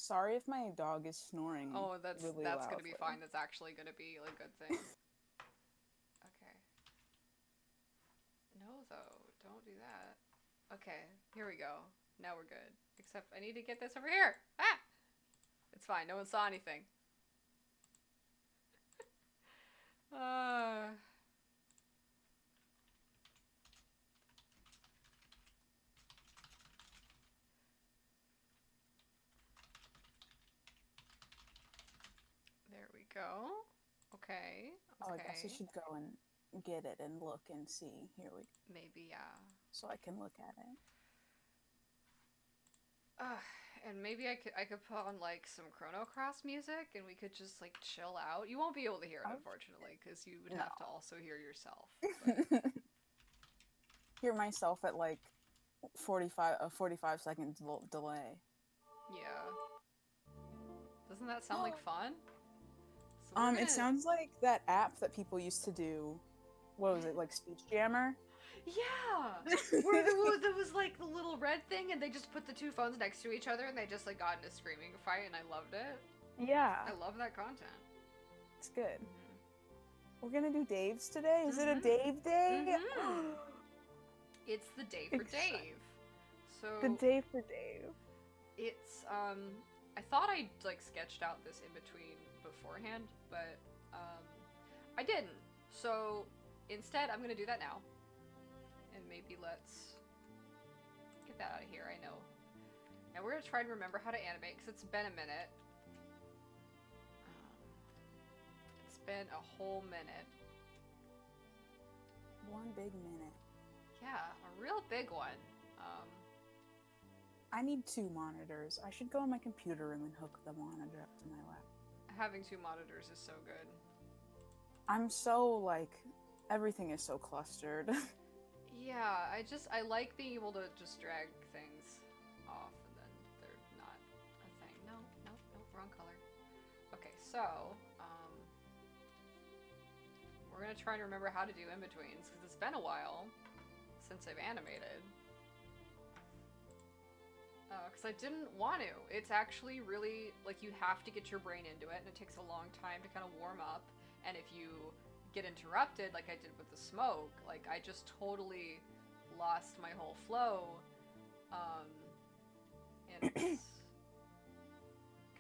Sorry if my dog is snoring Oh, that's really that's gonna be fine. loudly. That's actually gonna be a good thing. Okay. No, though. Don't do that. Okay, here we go. Now we're good. Except I need to get this over here. Ah! It's fine. No one saw anything. Uh, there we go. Okay. Oh, I guess I Okay. should go and get it and look and see. Here we Maybe, yeah. so I can look at it. Uh, and maybe I could put on like some Chrono Cross music and we could just like chill out. You won't be able to hear it Oh, unfortunately because you would no. have to also hear yourself. But Hear myself at like 45 a 45 second delay. yeah. Doesn't that sound like fun? So It sounds like that app that people used to do. What was it, like Speech Jammer? yeah, where there was like the little red thing and they just put the two phones next to each other and they just like got in a screaming fight and I loved it. I Yeah, love that content. it's good. Mhm. We're gonna do Dave's today. Is it a Mhm. Dave day? Mhm. It's the day for Excited. Dave. The So day for Dave. it's I thought I like sketched out this in between beforehand, but um I didn't. So instead I'm gonna do that now. And maybe let's get that out of here, I know. And we're gonna try and remember how to animate because it's been a minute. Um, it's been a whole minute. One big minute. Yeah, a real big one. Um, I need two monitors. I should go in my computer room and hook the monitor up to my lap. Having two monitors is so good. I'm so like everything is so clustered. Yeah, I like being able to just drag things off and then they're not a thing. No, no, no, wrong color. Okay, so we're gonna try and remember how to do in betweens because it's been a while since I've animated. Because I didn't want to. It's actually really like you have to get your brain into it, and it takes a long time to kind of warm up. And if you get interrupted, like I did with the smoke, like I just totally lost my whole flow, um, and it's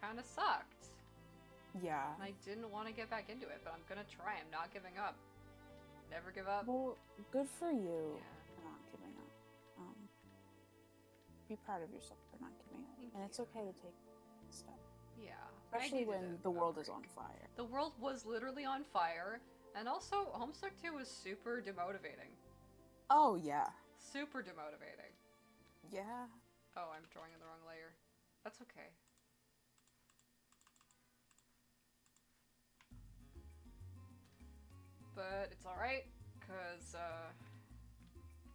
kind of sucked. Yeah. And I didn't want to get back into it, but I'm gonna try. I'm not giving up. Never give up. Well, good for you Yeah. for not giving up. Um, be proud of yourself for not giving up. Thank And you. it's okay to take a step, Yeah, I especially needed when the a world is on break. fire. The world was literally on fire, and also Homestuck 2 was super demotivating. Oh, yeah. Super demotivating. Yeah. Oh, I'm drawing in the wrong layer. That's okay. But it's alright, because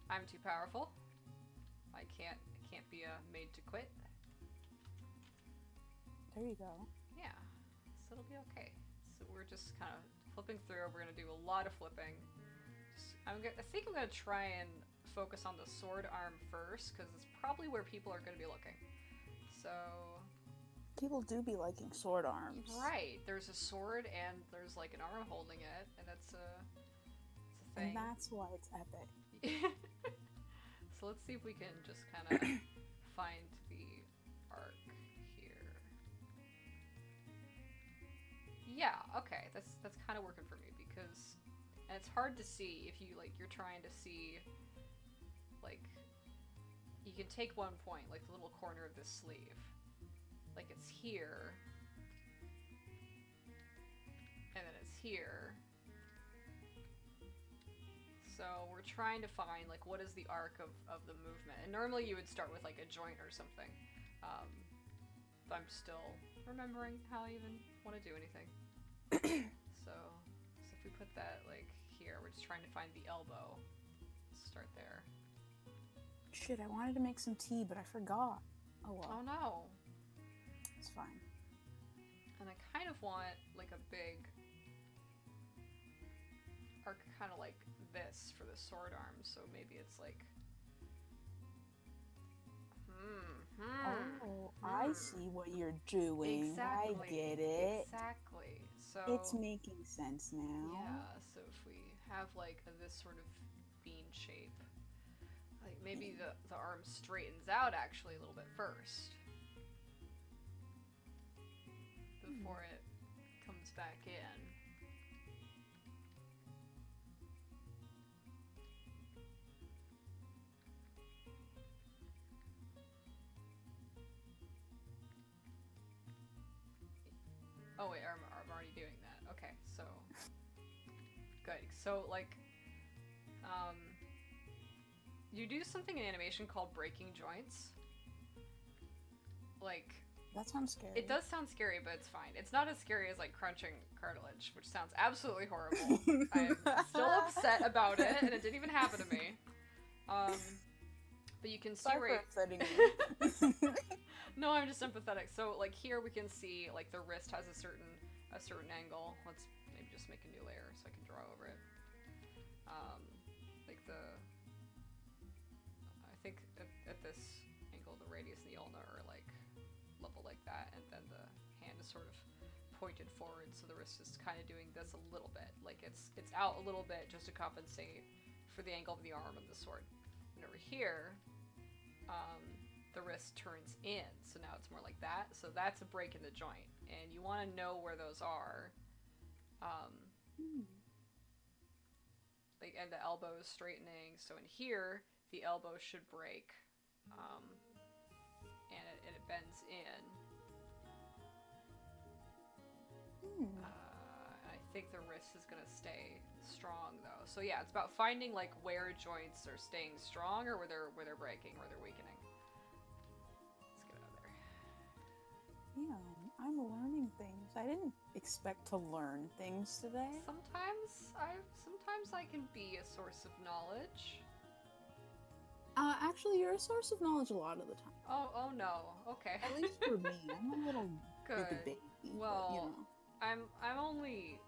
I'm too powerful. I can't be made to quit. There you go. Yeah, so it'll be okay. So we're just kind of flipping through. We're gonna do a lot of flipping. I think I'm gonna try and focus on the sword arm first because it's probably where people are gonna be looking. So, People do be liking sword arms. right, there's a sword and there's like an arm holding it, and it's a And thing. that's why it's epic. So let's see if we can just kind of find the arc here. Yeah, okay, that's kind of working for me because, and it's hard to see if you like you're trying to see like you can take one point like the little corner of this sleeve, like it's here, and then it's here. So we're trying to find like what is the arc of the movement, and normally you would start with like a joint or something. Um, but I'm still remembering how I even want to do anything. So if we put that like here, we're just trying to find the elbow. Let's start there. Shit, I wanted to make some tea, but I forgot. Oh Oh well, no. it's fine. And I kind of want like a big arc, kind of like this for the sword arm. So maybe it's like, Oh, I see what you're doing. I Exactly. get it. Exactly. It's So, making sense now. yeah, so if we have like this sort of bean shape, like maybe the arm straightens out actually a little bit first Hmm. before it comes back in. Oh wait, I'm already doing that. Okay, so good. So like, um, you do something in animation called breaking joints. Like, That sounds it scary. does sound scary, but it's fine. It's not as scary as like crunching cartilage, which sounds absolutely horrible. I'm still upset about it, and it didn't even happen to me. Um, but you can see Sorry for right. upsetting you. No, I'm just sympathetic. So like here we can see like the wrist has a certain angle. Let's maybe just make a new layer so I can draw over it. Um, like I think at this angle the radius and the ulna are like level like that, and then the hand is sort of pointed forward, so the wrist is kind of doing this a little bit, like it's out a little bit just to compensate for the angle of the arm of the sword. And over here, um, the wrist turns in, so now it's more like that. So that's a break in the joint, and you want to know where those are. Um, Hmm. like, and the elbow is straightening, so in here the elbow should break, um, and it bends in. Hmm. I think the wrist is gonna stay strong though. So yeah, it's about finding like where joints are staying strong or where they're breaking, where they're weakening. Let's get out of there. Damn, I'm learning things. I didn't expect to learn things today. Sometimes I can be a source of knowledge. Actually, you're a source of knowledge a lot of the time. Oh no. Okay. At least for me. I'm a little bit of Good. baby, but you Well, know. I'm only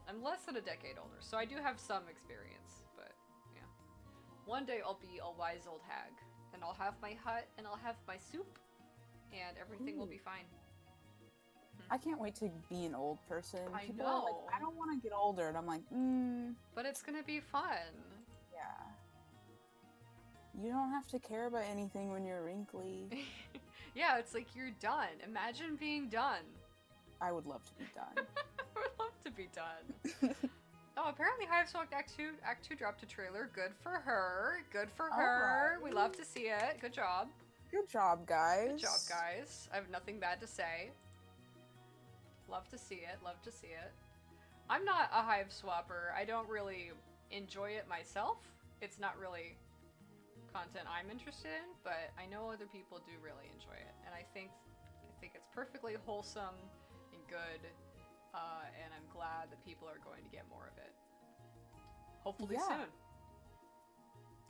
I'm less than a decade older, so I do have some experience, but yeah. One day I'll be a wise old hag, and I'll have my hut, and I'll have my soup, and everything will Ooh. be fine. I can't wait to be an old person. I People are like, know, I don't want to get older, and I'm like, but it's gonna be fun. yeah. You don't have to care about anything when you're wrinkly. Yeah, it's like you're done. Imagine being done. I would love to be done. I would love to be done. Oh, apparently Hive Smoke Act 2 dropped a trailer. Good for her. Good for her. Alright. We love to see it. Good job. Good job, guys. Good job, guys. I have nothing bad to say. Love to see it. Love to see it. I'm not a Hive swapper. I don't really enjoy it myself. It's not really content I'm interested in, but I know other people do really enjoy it, and I think it's perfectly wholesome and good, and I'm glad that people are going to get more of it. Hopefully Yeah. soon.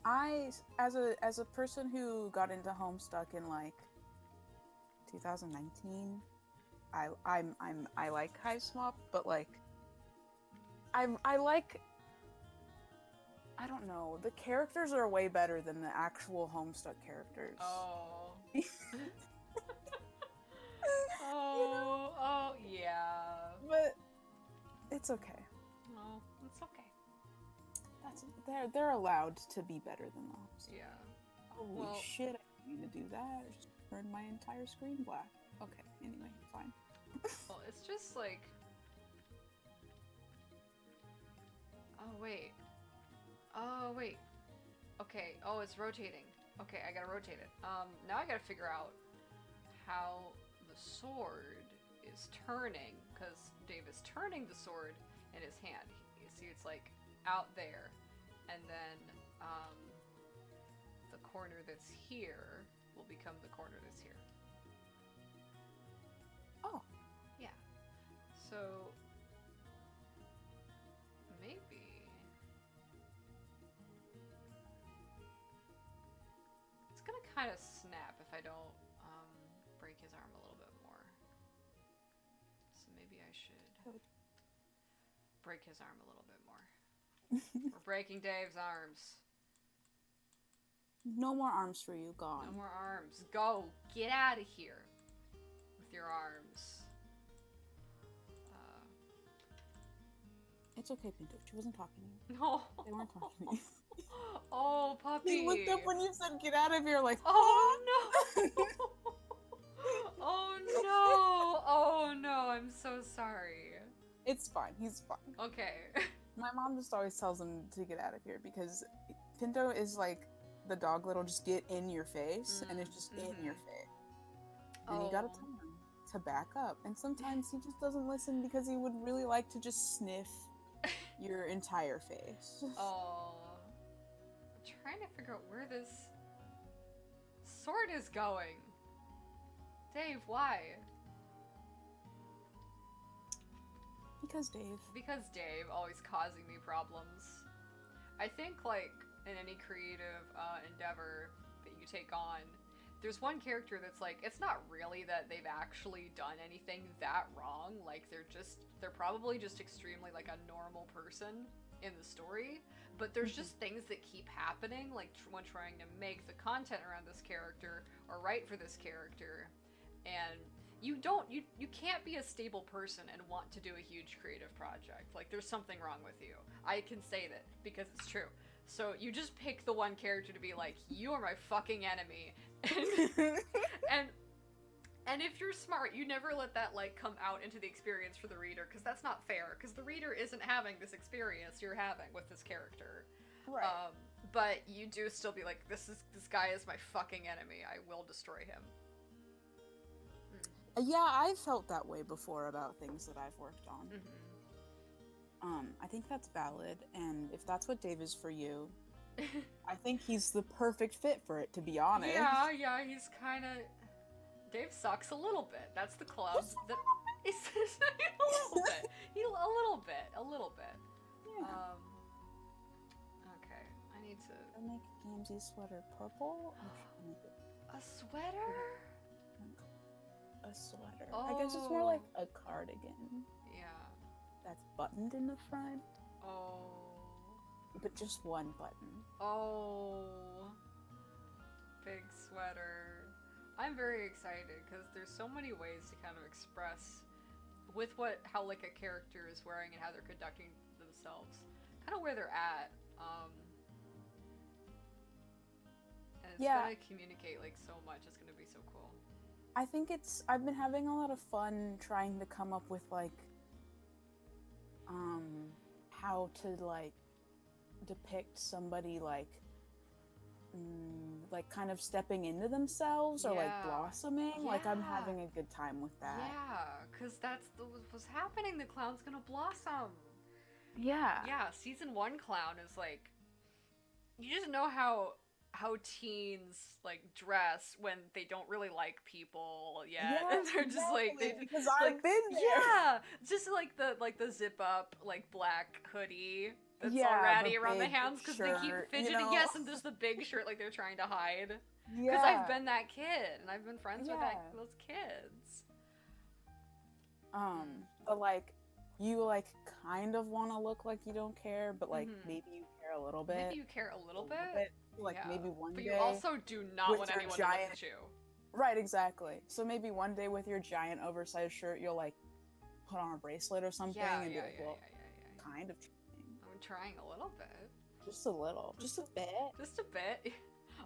I, as a person who got into Homestuck in like 2019, I like Hive Swap, but like I like, I don't know, the characters are way better than the actual Homestuck characters. Oh. You know? Oh, yeah. But it's okay. Oh, it's okay. That's they're allowed to be better than the Homestuck. Yeah. Holy Well, shit! I didn't mean to do that. I just turned my entire screen black. Okay. Anyway, fine. well, it's just like. Oh, wait. Oh, wait. Okay. Oh, it's rotating. Okay, I gotta rotate it. Now I gotta figure out how the sword is turning, because Dave is turning the sword in his hand. You see, it's like out there, and then the corner that's here will become the corner that's here. Oh. Yeah. So maybe it's gonna kind of snap if I don't break his arm a little bit more. So maybe I should break his arm a little bit more. We're breaking Dave's arms. No more arms for you. No Gone. more arms. Go. Get out of here with your arms. Uh, It's okay, Pinto. She wasn't talking to you. no. They weren't talking to you. Oh, puppy. He looked up when you said get out of here, like, Oh no. Oh no. Oh no. I'm so sorry. It's fine. He's fine. Okay. My mom just always tells him to get out of here because Pinto is like the dog that'll just get in your face, and it's just in your face. And you gotta tell him to back up. And sometimes he just doesn't listen because he would really like to just sniff your entire face. Oh. I'm trying to figure out where this sword is going. Dave, why? Because Dave. Because Dave, always causing me problems. I think, like, in any creative endeavor that you take on, there's one character that's like, it's not really that they've actually done anything that wrong. Like, they're probably just extremely, like, a normal person in the story. But there's just things that keep happening, like, when trying to make the content around this character or write for this character. And you can't be a stable person and want to do a huge creative project. Like, there's something wrong with you. I can say that because it's true. So you just pick the one character to be like, you are my fucking enemy. And if you're smart, you never let that, like, come out into the experience for the reader, because that's not fair, because the reader isn't having this experience you're having with this character. Right. But you do still be like, this guy is my fucking enemy. I will destroy him. Yeah, I've felt that way before about things that I've worked on. I think that's valid, and if that's what Dave is for you, I think he's the perfect fit for it, to be honest. Yeah, he's kind of... Dave sucks a little bit. That's the club. He's a little bit. A little bit. Yeah. Okay, I need to... Should I make Gamzee's sweater purple? Or should I make it A sweater? a sweater? I guess it's more like a cardigan. Yeah. That's buttoned in the front, Oh. but just one button. Oh. Big sweater. I'm very excited because there's so many ways to kind of express with how like a character is wearing and how they're conducting themselves, kind of where they're at. And it's gonna communicate like so much. It's gonna be so cool. I think I've been having a lot of fun trying to come up with like how to like depict somebody like kind of stepping into themselves or like blossoming. Like I'm having a good time with that. Yeah, because that's what's happening. The clown's gonna blossom. Yeah. Yeah, season 1 clown is like, you just know how teens like dress when they don't really like people yet. Yes, They're just like because like, I've been there. Yeah, just like the zip up like black hoodie that's all ratty around the hands because they keep fidgeting. You know? Yes, and just the big shirt like they're trying to hide. Because I've been that kid and I've been friends with those kids. But like you like kind of want to look like you don't care, but like maybe you care a little bit. Maybe you care a little bit. Like maybe one day. But you also do not want anyone to look at you. Right, exactly. So maybe one day with your giant oversized shirt, you'll like put on a bracelet or something and be like, well, kind of trying. I'm trying a little bit. Just a little. Just a bit. Just a bit.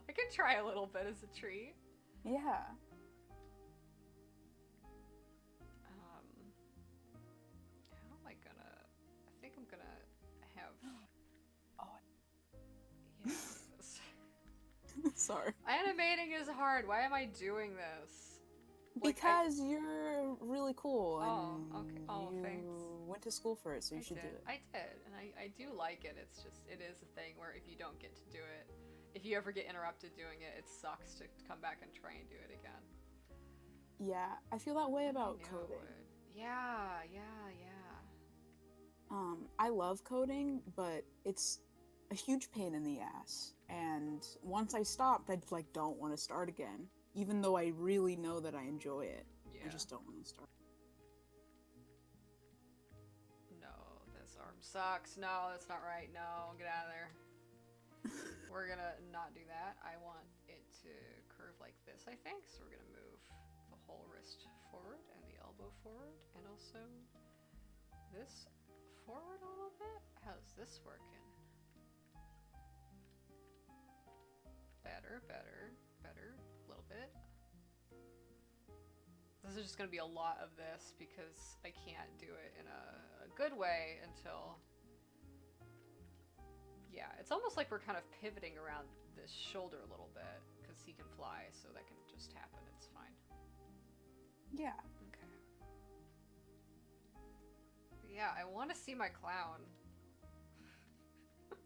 I can try a little bit as a treat. Yeah. How am I gonna... I think I'm gonna have... Sorry. Animating is hard. Why am I doing this? Because you're really cool and you thanks. Went to school for it, so you should do it. I did, and I do like it. It's just, it is a thing where if you don't get to do it, if you ever get interrupted doing it, it sucks to come back and try and do it again. Yeah, I feel that way about coding. Yeah. I love coding, but it's a huge pain in the ass. And once I stopped, I like don't want to start again, even though I really know that I enjoy it. Yeah. I just don't want to start. No, this arm sucks. No, that's not right. No, get out of there. We're gonna not do that. I want it to curve like this, I think. So we're gonna move the whole wrist forward and the elbow forward, and also this forward a little bit. How's this working? Better, better, better. A little bit. This is just gonna be a lot of this because I can't do it in a good way until... Yeah, it's almost like we're kind of pivoting around this shoulder a little bit because he can fly, so that can just happen. It's fine. Yeah. Okay. But yeah, I want to see my clown.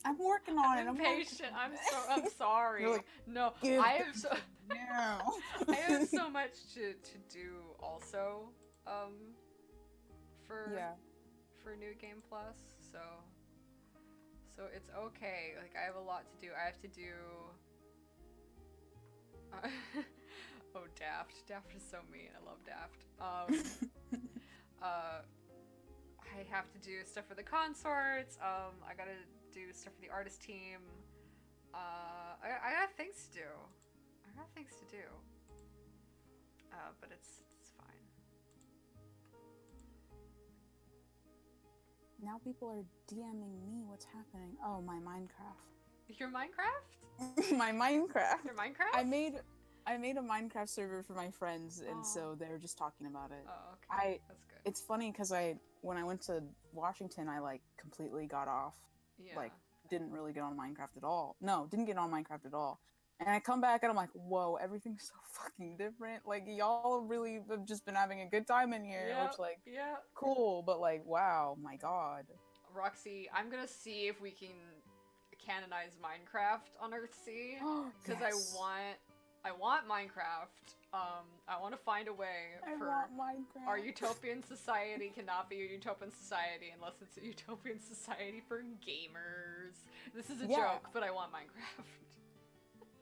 I'm working on it. I'm I'm impatient. I'm sorry. You're like, no, "Give I it have so now." I have so much to do also for Yeah. for New Game Plus, so it's okay. Like I have a lot to do. I have to do oh, Daft. Daft is so mean. I love Daft. I have to do stuff for the consorts. I gotta do stuff for the artist team. I got things to do. I got things to do. But it's fine. Now people are DMing me. What's happening? Oh, my Minecraft. Your Minecraft? My Minecraft. Your Minecraft? I made a Minecraft server for my friends, and so they were just talking about it. Oh, okay. That's good. It's funny because when I went to Washington, I like completely got off. Yeah. Like, didn't really get on Minecraft at all. No, didn't get on Minecraft at all. And I come back and I'm like, whoa, everything's so fucking different. Like, y'all really have just been having a good time in here, Yeah, which, like, yeah. cool, but like, wow, my god. Roxy, I'm gonna see if we can canonize Minecraft on Earthsea. Because Yes. I want Minecraft. I want to find a way I for want Minecraft. our utopian society cannot be a utopian society unless it's a utopian society for gamers. This is a Yeah. joke, but I want Minecraft.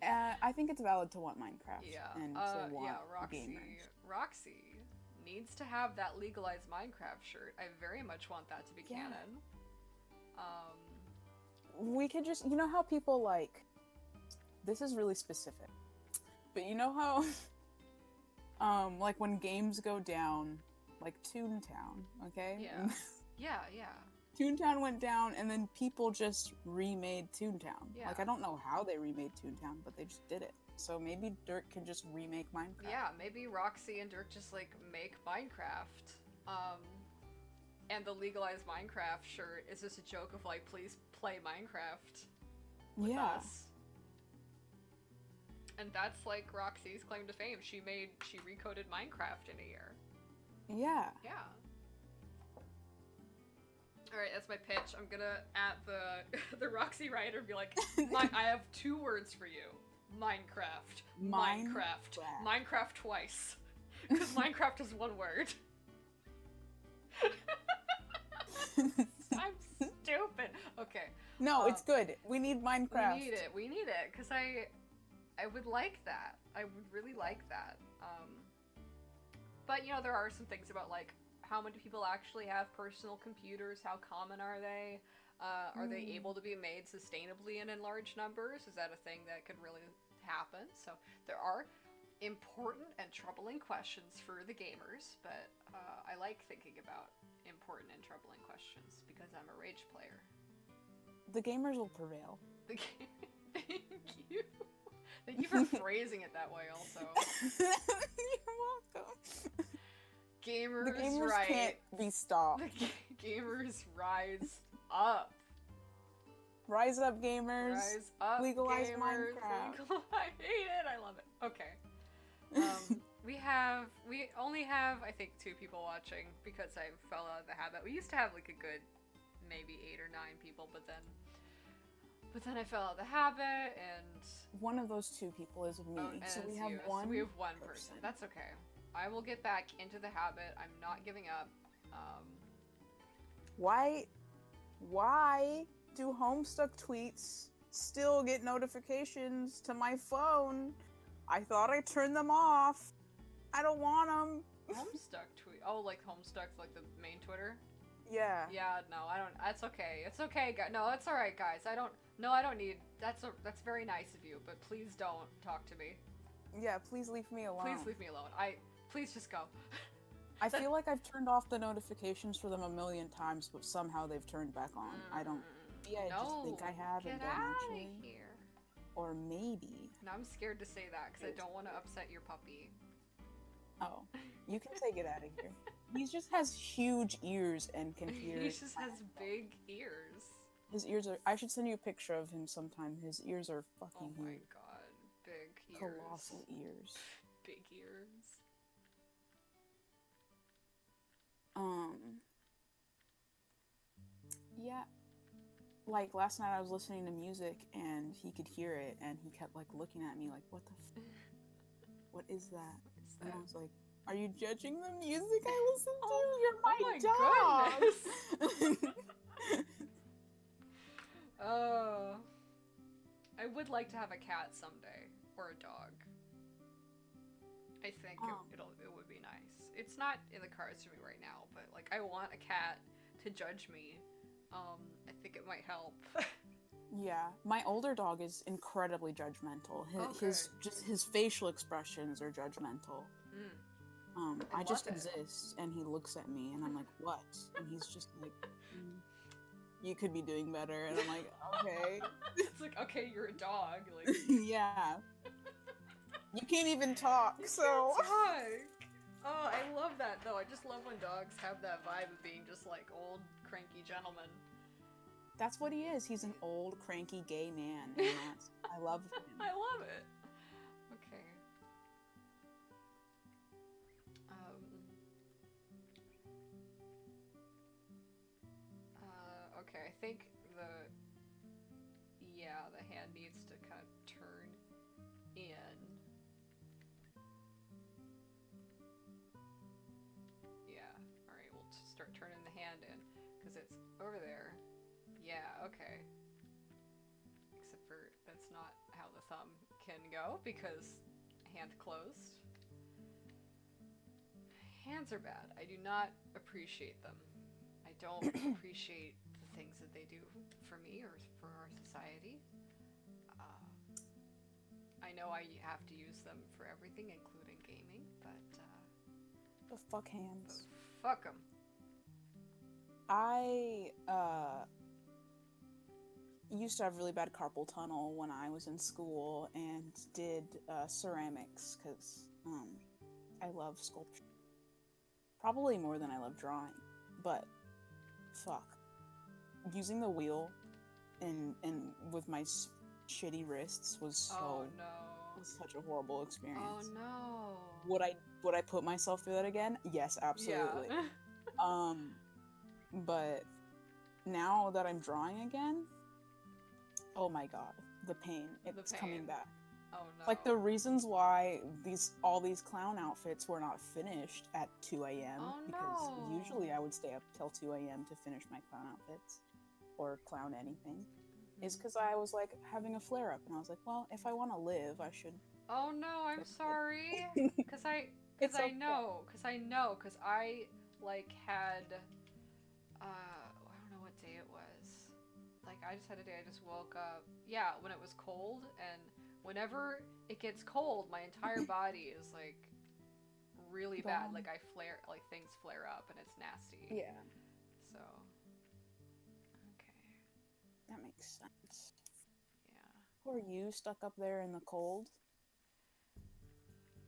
I think it's valid to want Minecraft. Yeah. And to want Roxy. gamers. Roxy needs to have that legalized Minecraft shirt. I very much want that to be Yeah. canon. We could just, you know how people like, this is really specific, but you know how, like when games go down, like Toontown, okay? Yeah. Yeah. Toontown went down, and then people just remade Toontown. Yeah. Like, I don't know how they remade Toontown, but they just did it. So maybe Dirk can just remake Minecraft. Yeah, maybe Roxy and Dirk just like make Minecraft. And the legalized Minecraft shirt is just a joke of like, please play Minecraft with us. And that's like Roxy's claim to fame. She recoded Minecraft in a year. Yeah. Yeah. Alright, that's my pitch. I'm gonna at the Roxy writer be like, I have 2 words for you. Minecraft. Minecraft twice. Because Minecraft is 1 word. I'm stupid. Okay. No, it's good. We need Minecraft. We need it, because I would like that. I would really like that. But, you know, there are some things about, like, how many people actually have personal computers? How common are they? Are they able to be made sustainably and in large numbers? Is that a thing that could really happen? So there are important and troubling questions for the gamers, but I like thinking about important and troubling questions because I'm a rage player. The gamers will prevail. Thank you. Thank you for phrasing it that way also. You're welcome. Gamers, The gamers right. can't be stopped. The gamers rise up. Rise up, gamers. Rise up, Legalize gamers. Minecraft. I hate it. I love it. Okay. We only have, I think, 2 people watching because I fell out of the habit. We used to have like a good maybe 8 or 9 people, but then I fell out of the habit, and One of those 2 people is me, and so we it's have you. So one. we have 1 person. That's okay. I will get back into the habit. I'm not giving up. Why do Homestuck tweets still get notifications to my phone? I thought I turned them off. I don't want them. Homestuck tweet. Oh, like Homestuck, like the main Twitter. Yeah. Yeah, no, I don't. That's okay. It's okay, guys. No, it's all right, guys. I don't. No, I don't need. That's very nice of you, but please don't talk to me. Yeah, please leave me alone. Please leave me alone. Please just go. I feel like I've turned off the notifications for them a million times, but somehow they've turned back on. I don't. Yeah, I just think I have and Get don't out actually. of here. Or maybe. No, I'm scared to say that because I don't want to upset your puppy. Oh, you can say get out of here. He just has huge ears and can hear. He just has big ears. His ears are. I should send you a picture of him sometime. His ears are Oh fucking my huge. god, big ears. Colossal ears. Big ears. Yeah. Like last night I was listening to music and he could hear it and he kept like looking at me like, what the what is that? And I was like, are you judging the music I listen to? You're my dog. Goodness. I would like to have a cat someday or a dog. I think it would be nice. It's not in the cards for me right now, but like I want a cat to judge me. I think it might help. Yeah, my older dog is incredibly judgmental. His facial expressions are judgmental. I just exist and he looks at me and I'm like, what? And he's just like, you could be doing better. And I'm like, okay. It's like, okay, you're a dog. Like, yeah. You can't even talk, so. Can't talk. Oh, I love that though. I just love when dogs have that vibe of being just like old, cranky gentlemen. That's what he is. He's an old, cranky, gay man. And I love him. I love it. Okay. Okay, I think the hand needs to kind of turn in. Yeah, alright, we'll start turning the hand in, because it's over there. Yeah, okay. Except for that's not how the thumb can go, because hand closed. Hands are bad. I do not appreciate them. I don't appreciate the things that they do for me or for our society. I know I have to use them for everything, including gaming, but fuck hands. Fuck them. I used to have really bad carpal tunnel when I was in school and did ceramics because I love sculpture. Probably more than I love drawing, but fuck. Using the wheel and with my shitty wrists was such a horrible experience. Oh no. Would I put myself through that again? Yes, absolutely. Yeah. But now that I'm drawing again, oh my god, the pain. It's coming back. Oh no. Like the reasons why all these clown outfits were not finished at 2 a.m. Oh, because no. usually I would stay up till 2 a.m. to finish my clown outfits or clown anything. Is because I was like having a flare up and I was like, well, if I want to live, I should. Oh no, I'm sorry. Because I like had I don't know what day it was. Like I just had a day I just woke up. Yeah, when it was cold, and whenever it gets cold, my entire body is like really bad. Like things flare up and it's nasty. Yeah. So okay. That makes sense. Yeah. Who are you stuck up there in the cold?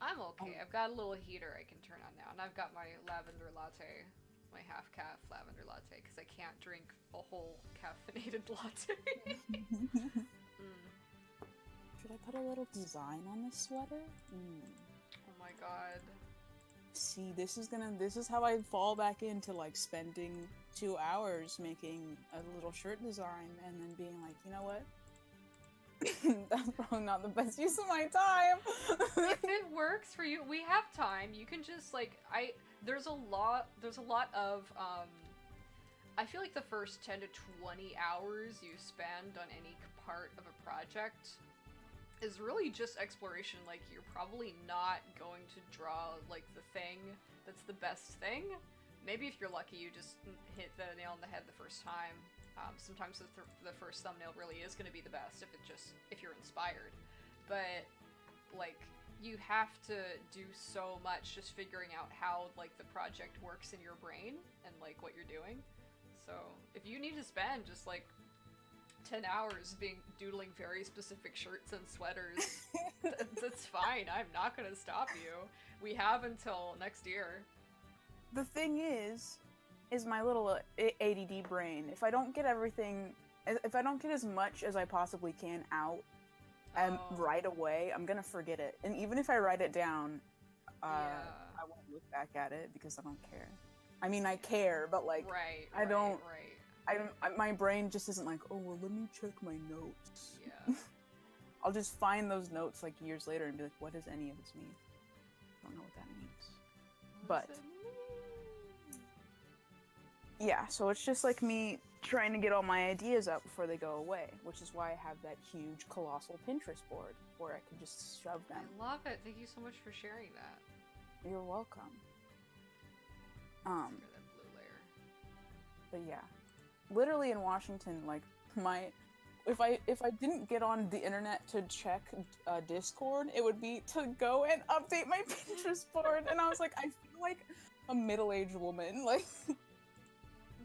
I'm okay. I've got a little heater I can turn on now, and I've got my lavender latte, my half-calf lavender latte, because I can't drink a whole caffeinated latte. Should I put a little design on this sweater? Oh my god. See, this is how I fall back into like spending 2 hours making a little shirt design and then being like, you know what? That's probably not the best use of my time. If it works for you, we have time. You can just like there's a lot of I feel like the first 10 to 20 hours you spend on any part of a project is really just exploration. Like you're probably not going to draw like the thing that's the best thing. Maybe if you're lucky, you just hit the nail on the head the first time. Sometimes the first thumbnail really is going to be the best if you're inspired. But like you have to do so much just figuring out how like the project works in your brain and like what you're doing. So if you need to spend just like 10 hours doodling very specific shirts and sweaters, that's fine. I'm not gonna stop you. We have until next year. The thing is my little ADD brain. If I don't get as much as I possibly can out right away, I'm gonna forget it. And even if I write it down, I won't look back at it because I don't care. I mean, I care, but like, I don't. My brain just isn't like, oh well, let me check my notes. Yeah. I'll just find those notes like years later and be like, what does any of this mean? I don't know what that means. But yeah, so it's just like me trying to get all my ideas out before they go away, which is why I have that huge, colossal Pinterest board where I can just shove them. I love it. Thank you so much for sharing that. You're welcome. That blue layer. But yeah, literally in Washington, like if I didn't get on the internet to check Discord, it would be to go and update my Pinterest board, and I was like, I feel like a middle-aged woman, like.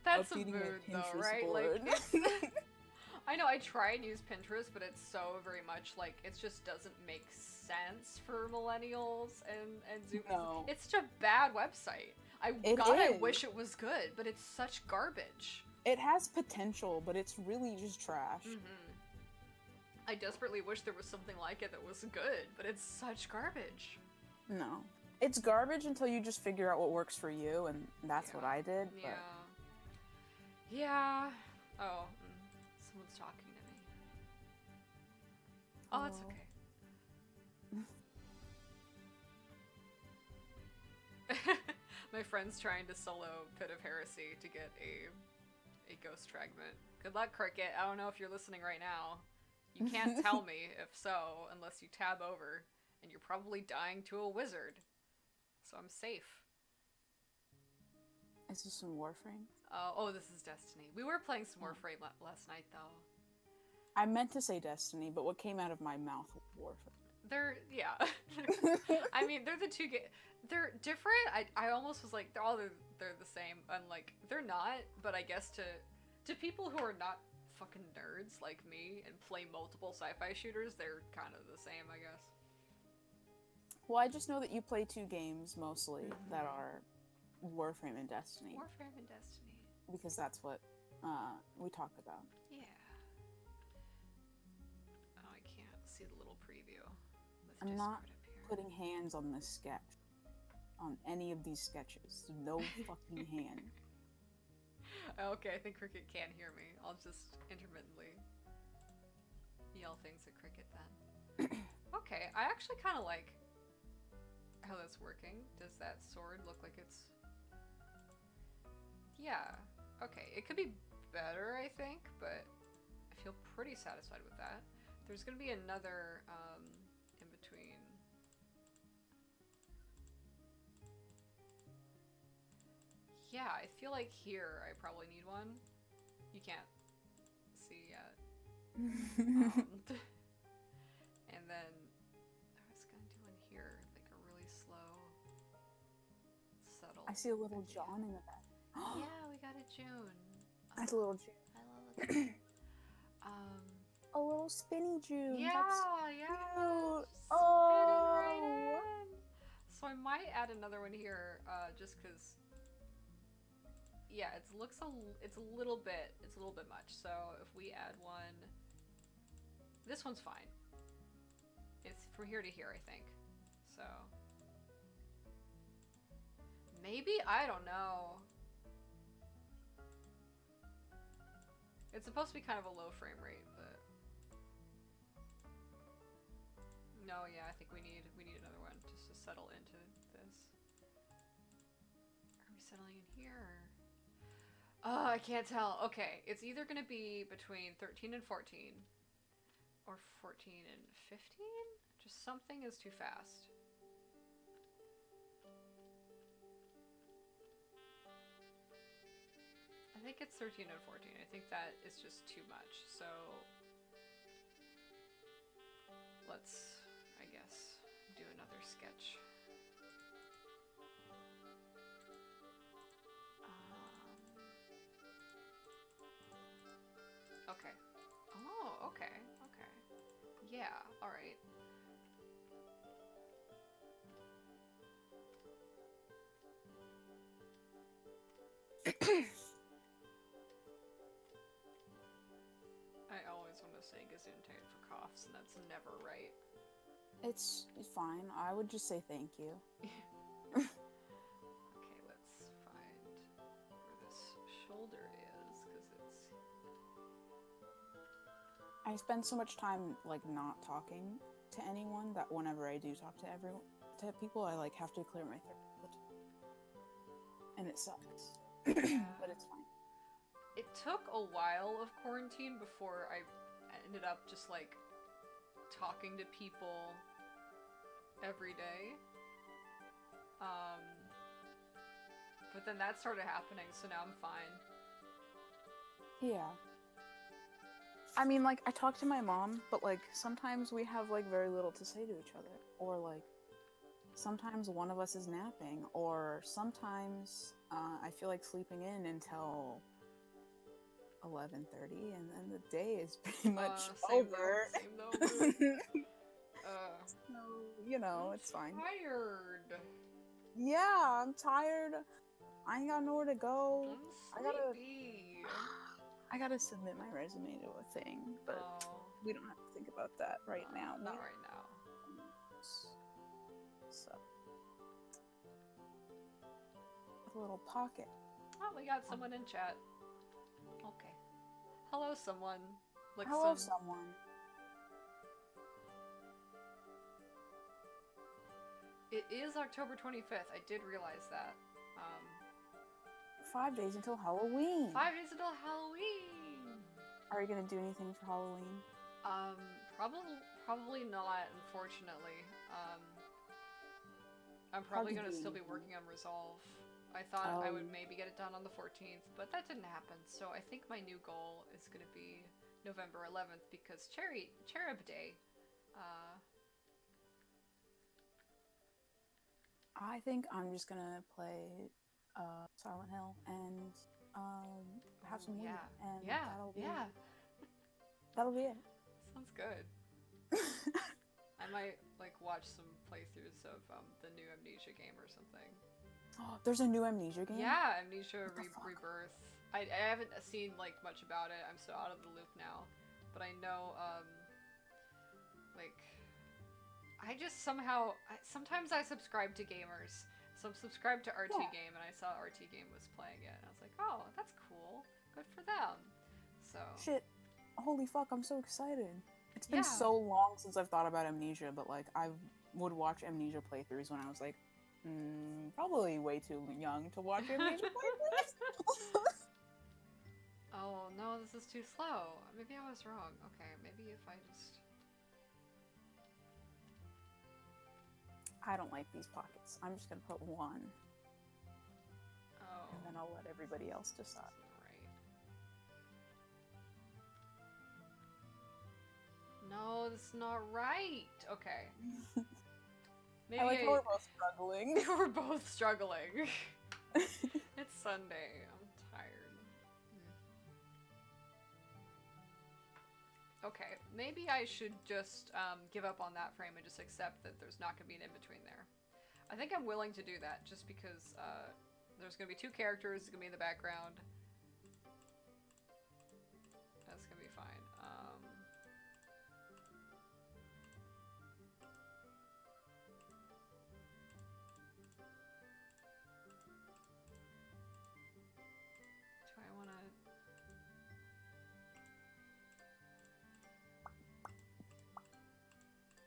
That's a mood, though, right? Board. Like, I know I try and use Pinterest, but it's so very much like it just doesn't make sense for millennials and Zoomers. No. It's such a bad website. I wish it was good, but it's such garbage. It has potential, but it's really just trash. Mm-hmm. I desperately wish there was something like it that was good, but it's such garbage. No. It's garbage until you just figure out what works for you, and that's what I did. But... Yeah. Oh, someone's talking to me. Oh, that's okay. My friend's trying to solo Pit of Heresy to get a ghost fragment. Good luck, Cricket. I don't know if you're listening right now. You can't tell me if so unless you tab over, and you're probably dying to a wizard. So I'm safe. Is this some Warframe? Oh, this is Destiny. We were playing some Warframe last night, though. I meant to say Destiny, but what came out of my mouth was Warframe. I mean, they're the two they're different. I almost was like, they're the same. And, like, they're not, but I guess to people who are not fucking nerds like me and play multiple sci-fi shooters, they're kind of the same, I guess. Well, I just know that you play two games, mostly, that are Warframe and Destiny. Warframe and Destiny. Because that's what we talked about. Yeah. Oh, I can't see the little preview. I'm not putting hands on this sketch. On any of these sketches. No fucking hand. Okay, I think Cricket can hear me. I'll just intermittently yell things at Cricket then. Okay, I actually kind of like how that's working. Does that sword look like it's... Yeah. Okay, it could be better, I think, but I feel pretty satisfied with that. There's gonna be another, in between. Yeah, I feel like here I probably need one. You can't see yet. And then I was gonna do one here, like a really slow, subtle. I see a little John in the back. Yeah, we got a June. That's a little June. I love it. A little spinny June. Yeah, That's yeah. Cute. Oh. Right in. So I might add another one here, just because. Yeah, it's a little bit much. So if we add one, this one's fine. It's from here to here, I think. So maybe, I don't know. It's supposed to be kind of a low frame rate, but no, yeah, I think we need another one just to settle into this. Are we settling in here? Or... Oh, I can't tell. Okay, it's either gonna be between 13 and 14, or 14 and 15. Just something is too fast. think it's 13 and 14. I think that is just too much. So let's, I guess, do another sketch. Okay. Oh, okay. Okay. Yeah. All right. I always want to say Gesundheit for coughs, and that's never right. It's fine. I would just say thank you. Okay, let's find where this shoulder is, because it's... I spend so much time like not talking to anyone that whenever I do talk to people, I like have to clear my throat, and it sucks. But it's fine. It took a while of quarantine before I ended up just like talking to people every day. But then that started happening, so now I'm fine. Yeah. I mean, like, I talk to my mom, but like sometimes we have like very little to say to each other, or like sometimes one of us is napping, or sometimes I feel like sleeping in until 11:30, and then the day is pretty much over. Same though. So, you know, it's fine. Tired. Yeah, I'm tired. I ain't got nowhere to go. I'm sleepy. I gotta submit my resume to a thing, but we don't have to think about that right now. Not right now. So, a little pocket. Oh, we got someone in chat. Okay. Hello, someone. Like Hello, someone. It is October 25th. I did realize that. 5 days until Halloween. 5 days until Halloween. Are you gonna do anything for Halloween? Probably not, unfortunately. I'm probably gonna still be working on Resolve. I thought I would maybe get it done on the 14th, but that didn't happen. So I think my new goal is gonna be November 11th because Cherub Day. I think I'm just gonna play Silent Hill and have some weed, and that'll be it. Sounds good. I might like watch some playthroughs of the new Amnesia game or something. Oh, there's a new Amnesia game? Yeah, Amnesia Rebirth. I haven't seen like much about it. I'm so out of the loop now, but I know like I just sometimes I subscribe to gamers. So I'm subscribed to RT Game, and I saw RT Game was playing it, and I was like, oh, that's cool. Good for them. So shit. Holy fuck, I'm so excited. It's been so long since I've thought about Amnesia, but like I would watch Amnesia playthroughs when I was like probably way too young to watch Amnesia playthroughs. Oh no, this is too slow. Maybe I was wrong. Okay, maybe if I just... I don't like these pockets. I'm just gonna put one. Oh. And then I'll let everybody else decide. Right. No, that's not right. Okay. Maybe I like how we're both struggling. We're both struggling. It's Sunday. I'm tired. Okay, maybe I should just give up on that frame and just accept that there's not going to be an in-between there. I think I'm willing to do that just because there's going to be two characters, it's going to be in the background. That's going to be fine. Do I want to...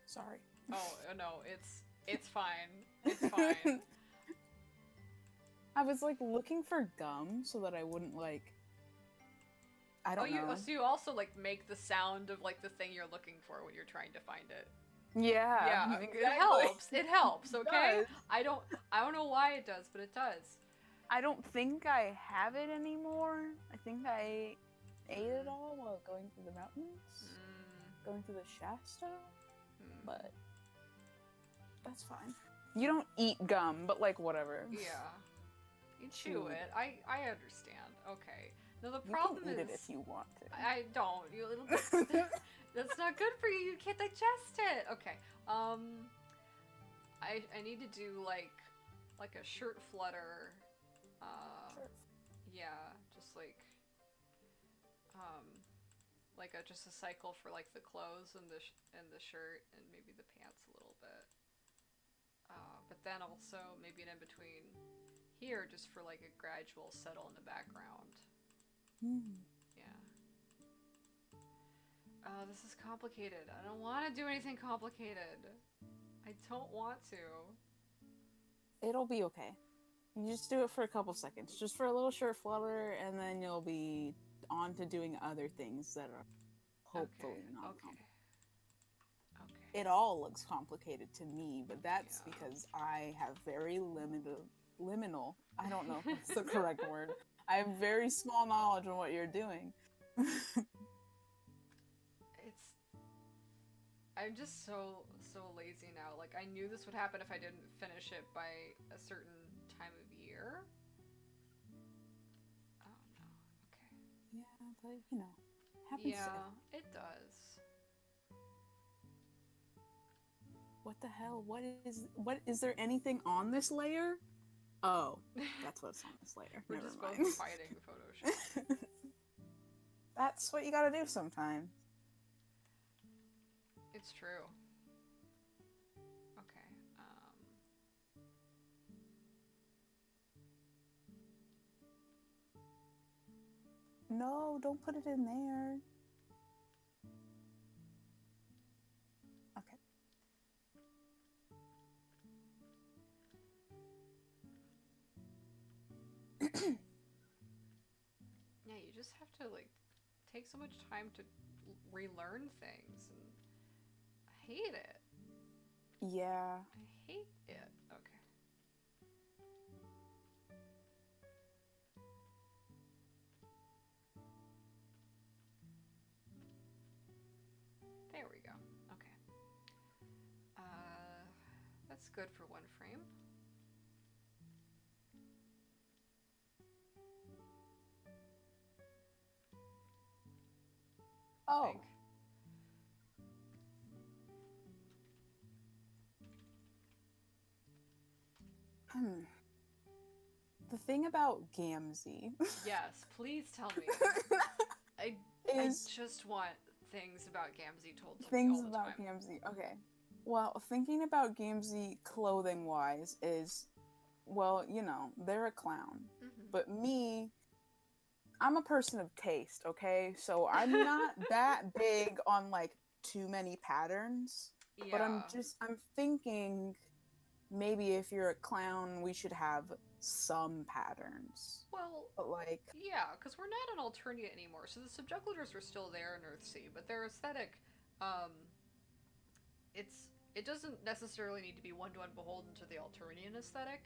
Sorry. Oh, no, it's fine. It's fine. I was like looking for gum so that I wouldn't like... I don't know. So you also like make the sound of like the thing you're looking for when you're trying to find it. Yeah. Yeah, I mean, exactly. it helps. It helps, okay? It I don't know why it does, but it does. I don't think I have it anymore. I think I ate it all while going through the mountains, going through the Shasta, but that's fine. You don't eat gum, but like whatever. Yeah. You chew Chew. it. I understand. Okay. Now the You problem can eat is it if you want to. I don't. That's not good for you. You can't digest it. Okay. I need to do like a shirt flutter. Sure. Yeah, just um just a cycle for like the clothes and the shirt and maybe the pants a little bit. But then also maybe an in between here just for like a gradual settle in the background. Yeah. Oh, this is complicated. I don't want to do anything complicated. I don't want to. It'll be okay. You just do it for a couple seconds, just for a little shirt flutter, and then you'll be on to doing other things that are hopefully not complicated. Okay. It all looks complicated to me, but that's Yeah. because I have very liminal. I don't know if that's the correct word. I have very small knowledge on what you're doing. I'm just so lazy now. Like I knew this would happen if I didn't finish it by a certain time of year. Oh no. Okay. Yeah, but you know, happens. Yeah, it does. What the hell? What is there anything on this layer? Oh, that's what's on this layer. We're Never just mind. both fighting Photoshop. That's what you gotta do sometimes. It's true. Okay. No, don't put it in there. Okay. Yeah, you just have to like take so much time to relearn things, and I hate it. Yeah. I hate it. Okay. There we go. Okay. That's good for one frame. Oh. The thing about Gamzee. Yes, please tell me. I just want things about Gamzee told to me all the time. Things about Gamzee. Okay. Well, thinking about Gamzee clothing wise is, well, you know, they're a clown. Mm-hmm. But me, I'm a person of taste, okay? So I'm not that big on like too many patterns. Yeah. But I'm thinking maybe if you're a clown, we should have some patterns. Well, but like, yeah, because we're not on Alternia anymore, so the subjugulators are still there in Earthsea, but their aesthetic, it doesn't necessarily need to be one-to-one beholden to the Alternian aesthetic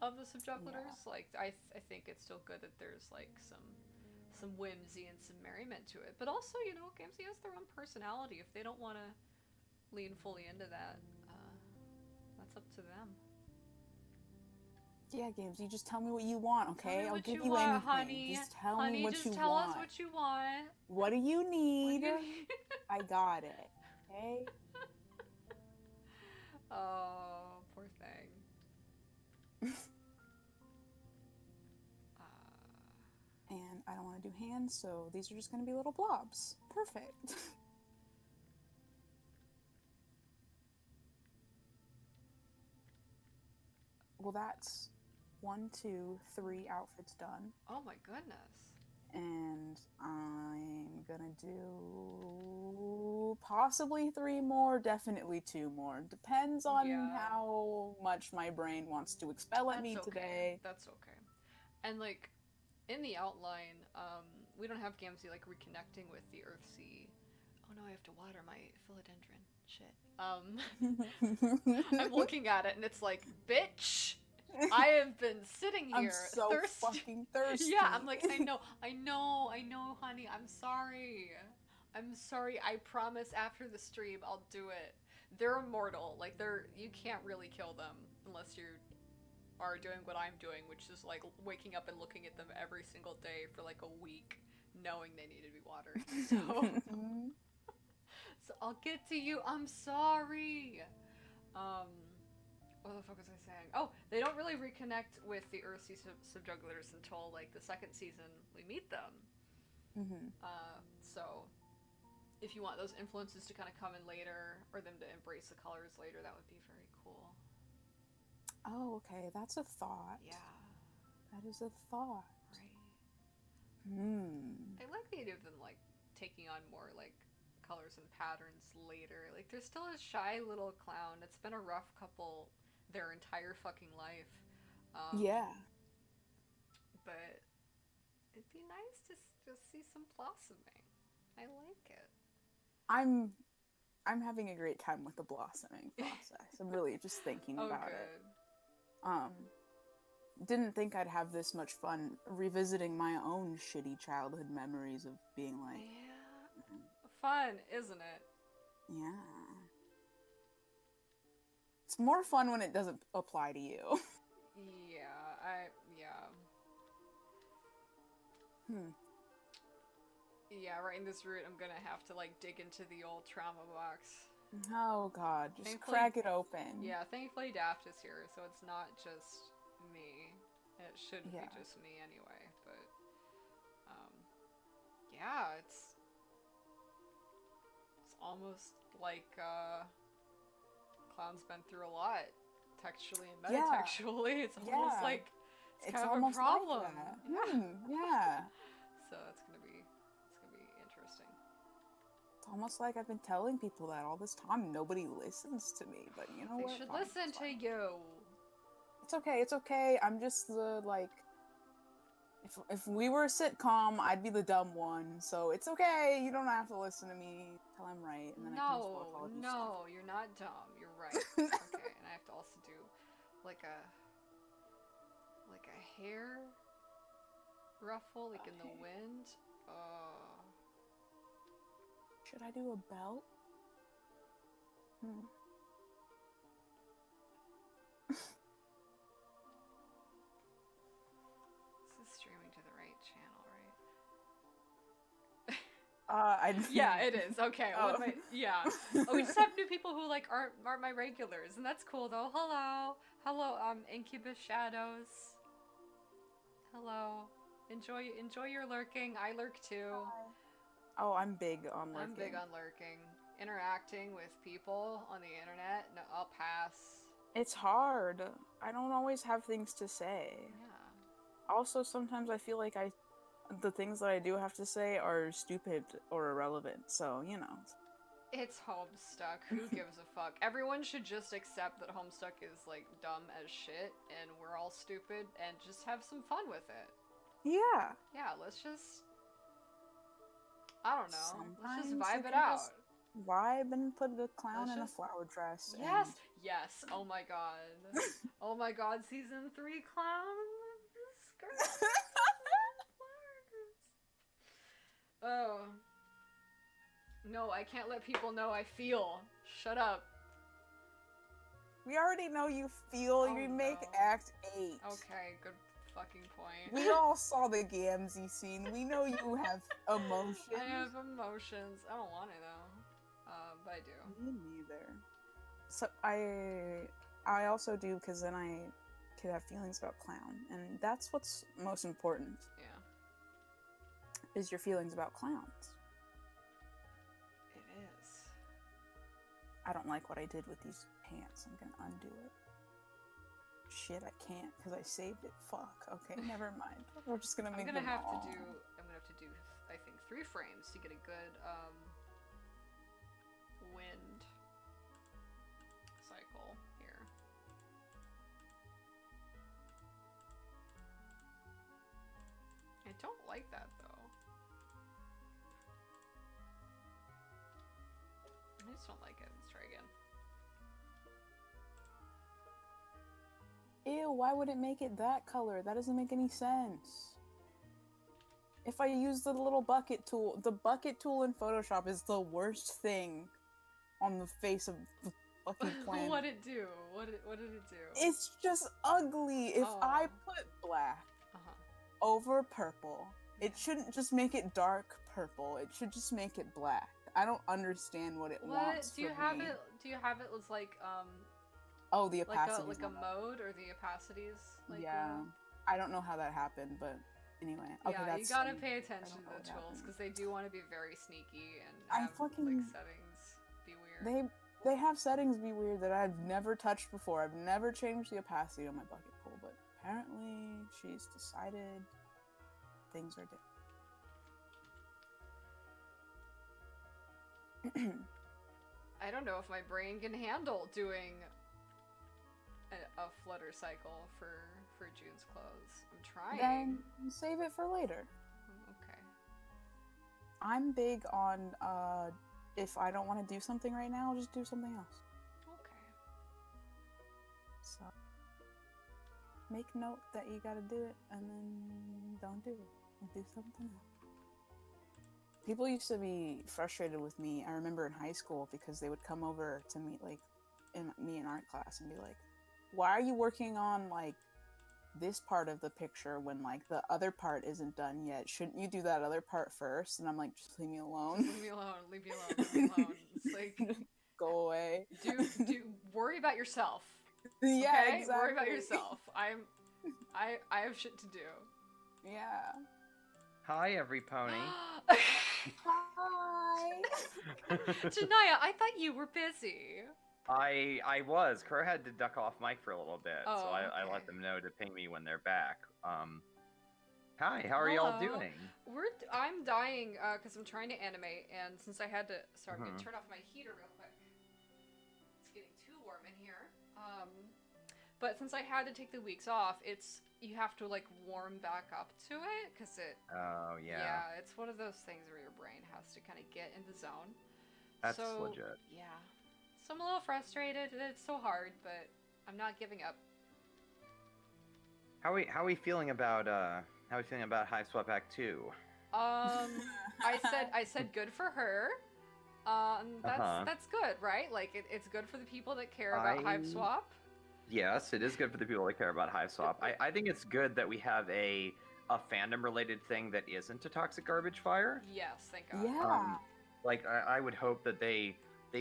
of the subjugulators. Yeah. Like, I think it's still good that there's like some whimsy and some merriment to it, but also, you know, Gamzee has their own personality. If they don't want to lean fully into that, that's up to them. Yeah, Games, you just tell me what you want, okay? I'll give you you want, anything. honey. Just tell honey, me what just you tell want. us what you want. What do you need? What do you need? I got it. Okay? Oh, poor thing. And I don't want to do hands, so these are just going to be little blobs. Perfect. Well, that's 1, 2, 3 outfits done. Oh my goodness. And I'm gonna do possibly 3 more, definitely 2 more. Depends on how much my brain wants to expel at me today. That's okay. And like in the outline, we don't have Gamzee like reconnecting with the Earthsea. Oh no, I have to water my philodendron. Shit. I'm looking at it and it's like, bitch, I have been sitting I'm here so thirsty. fucking thirsty. Yeah, I'm like, I know, honey. I'm sorry. I'm sorry. I promise after the stream I'll do it. They're immortal. Like you can't really kill them unless you are doing what I'm doing, which is like waking up and looking at them every single day for like a week, knowing they need to be watered. So I'll get to you. I'm sorry. Um, what the fuck was I saying? Oh, they don't really reconnect with the Earthsea subjugglers until like the second season we meet them. So if you want those influences to kind of come in later, or them to embrace the colors later, that would be very cool. Oh, okay. That's a thought. Yeah. That is a thought. Right. I like the idea of them like taking on more like colors and patterns later. Like there's still a shy little clown. It's been a rough couple their entire fucking life. Yeah. But it'd be nice to just see some blossoming. I like it. I'm having a great time with the blossoming process. I'm really just thinking about it. Didn't think I'd have this much fun revisiting my own shitty childhood memories of being like... Yeah. Fun, isn't it? Yeah. It's more fun when it doesn't apply to you. Yeah, right in this route I'm gonna have to like dig into the old trauma box. Oh god, just crack it open. Yeah, thankfully Daft is here, so it's not just me. And it shouldn't be just me anyway, but yeah, it's almost like Clown's been through a lot, textually and metatextually. It's almost like it's kind of a problem. Like yeah. So it's gonna be interesting. It's almost like I've been telling people that all this time. Nobody listens to me, but you know what? They should listen to you. It's okay. It's okay. I'm just the like. If we were a sitcom, I'd be the dumb one. So it's okay. You don't have to listen to me till I'm right, and then I can just watch all of you stuff. You're not dumb. You're right. Okay, and I have to also do like a hair ruffle, like in the wind. Should I do a belt? This is streaming to the right channel, right? Yeah, it is. Okay. Oh. We just have new people who like aren't my regulars, and that's cool though. Hello, Incubus Shadows. Hello. Enjoy your lurking. I lurk too. Hi. Oh, I'm big on lurking. I'm big on lurking. Interacting with people on the internet. No, I'll pass. It's hard. I don't always have things to say. Yeah. Also, sometimes I feel like the things that I do have to say are stupid or irrelevant. So, you know. It's Homestuck. Who gives a fuck? Everyone should just accept that Homestuck is like dumb as shit, and we're all stupid, and just have some fun with it. Yeah. Yeah, let's just... I don't know. Let's just Sometimes vibe it out. Vibe and put the clown in a flower dress. Yes! And... Yes! Oh my god. Oh my god, season 3 clown skirt. Oh. No, I can't let people know I feel. Shut up. We already know you feel. You make Act 8. Okay, good fucking point. We all saw the Gamzee scene. We know you have emotions. I have emotions. I don't want to though, but I do. Me neither. So I also do, because then I could have feelings about Clown, and that's what's most important. Yeah. Is your feelings about clowns. It is. I don't like what I did with these pants. I'm gonna undo it. Shit, I can't because I saved it. Fuck. Okay, never mind. We're just gonna make them I'm gonna have to do, I think, 3 frames to get a good wind cycle here. I don't like that though. I just don't like it. Let's try again. Ew, why would it make it that color? That doesn't make any sense. If I use the little bucket tool, the bucket tool in Photoshop is the worst thing on the face of the fucking planet. What'd it do? What did it do? It's just ugly. If I put black over purple, it shouldn't just make it dark purple. It should just make it black. I don't understand what it wants. Do you have it? Do you have it as like Oh, the opacity. Like a mode or the opacities? Like yeah, I don't know how that happened, but anyway. Okay, yeah, that's you gotta pay attention to the tools because they do want to be very sneaky and have like settings be weird. They have settings be weird that I've never touched before. I've never changed the opacity on my bucket pool, but apparently she's decided things are different. I don't know if my brain can handle doing a flutter cycle for June's clothes. I'm trying. Then save it for later. Okay. I'm big on if I don't want to do something right now, I'll just do something else. Okay. So make note that you gotta do it and then don't do it and do something else. People used to be frustrated with me, I remember in high school, because they would come over to meet like me in art class and be like, why are you working on like this part of the picture when like the other part isn't done yet? Shouldn't you do that other part first? And I'm like, just leave me alone. Leave me alone. Leave me alone. Leave me alone. It's like, go away. Do worry about yourself. Yeah, okay? exactly. Worry about yourself. I have shit to do. Yeah. Hi, every pony. Hi. Janaya, I thought you were busy. I was. Kerr had to duck off mic for a little bit, so I okay. let them know to ping me when they're back. Hi, how are y'all doing? I'm dying because I'm trying to animate, and since I had to, sorry, I'm gonna turn off my heater real quick. It's getting too warm in here. But since I had to take the weeks off, you have to like warm back up to it because it. Oh yeah. Yeah, it's one of those things where your brain has to kind of get in the zone. That's legit. Yeah. So I'm a little frustrated. It's so hard, but I'm not giving up. How are we feeling about Hive Swap Act 2? I said good for her. That's good, right? Like it's good for the people that care about Hive Swap. Yes, it is good for the people that care about Hive Swap. I think it's good that we have a fandom related thing that isn't a toxic garbage fire. Yes, thank God. Yeah. Like I would hope that they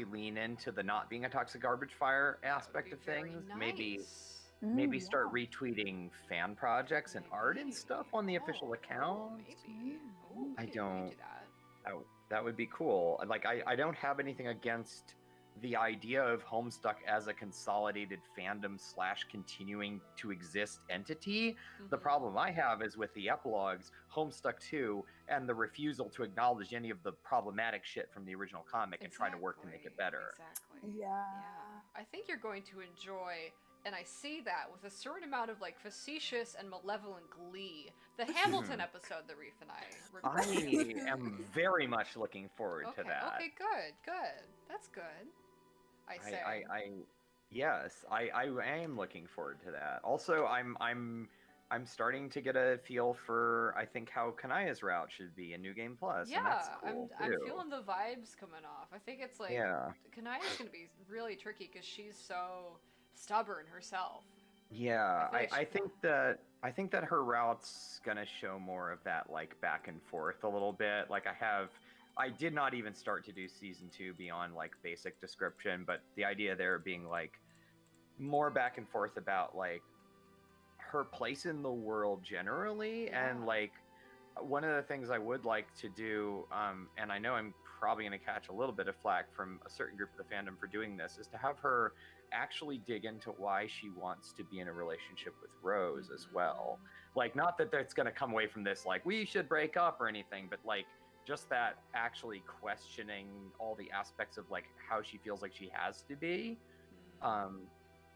lean into the not being a toxic garbage fire aspect of things. Nice. Maybe start retweeting fan projects and art and stuff on the official account. Maybe. Ooh, I we don't. do that. That would be cool. Like I don't have anything against the idea of Homestuck as a consolidated fandom / continuing to exist entity. The problem I have is with the epilogues, Homestuck 2, and the refusal to acknowledge any of the problematic shit from the original comic and try to work to make it better. Exactly. Yeah. I think you're going to enjoy, and I see that with a certain amount of like facetious and malevolent glee, the Hamilton episode that Reef and I recorded. I am very much looking forward to that. Okay, good. That's good. I say. Yes, I am looking forward to that. Also, I'm starting to get a feel for I think how Kanaya's route should be in New Game Plus. Yeah, and that's cool I'm too. feeling the vibes coming off. I think it's like Kanaya's gonna be really tricky because she's so stubborn herself. Yeah, I think that her route's gonna show more of that like back and forth a little bit. Like I did not even start to do season 2 beyond like basic description, but the idea there being like more back and forth about like her place in the world generally, and like one of the things I would like to do, and I know I'm probably going to catch a little bit of flack from a certain group of the fandom for doing this, is to have her actually dig into why she wants to be in a relationship with Rose as well. Like, not that that's going to come away from this like we should break up or anything, but like just that actually questioning all the aspects of like how she feels like she has to be,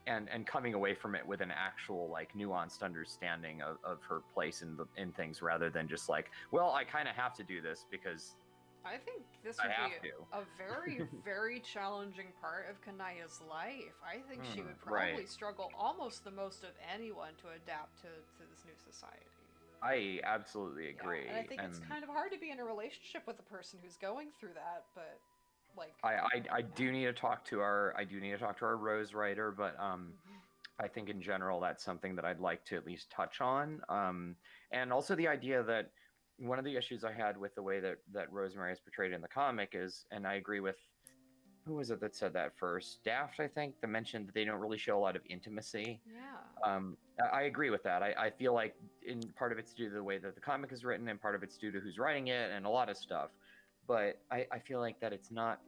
and coming away from it with an actual like nuanced understanding of her place in things, rather than just like, well, I kind of have to do this because I think this I would have be to. a very, very challenging part of Kanaya's life. I think she would Right. probably struggle almost the most of anyone to adapt to this new society. I absolutely agree. Yeah, and I think it's kind of hard to be in a relationship with a person who's going through that, but like, I do need to talk to our Rose writer, but mhm. I think in general that's something that I'd like to at least touch on. And also the idea that one of the issues I had with the way that Rosemary is portrayed in the comic is, and I agree with, who was it that said that first? Daft, I think, that mentioned that they don't really show a lot of intimacy. Yeah. I agree with that. I feel like in part of it's due to the way that the comic is written, and part of it's due to who's writing it, and a lot of stuff. But I feel like that it's not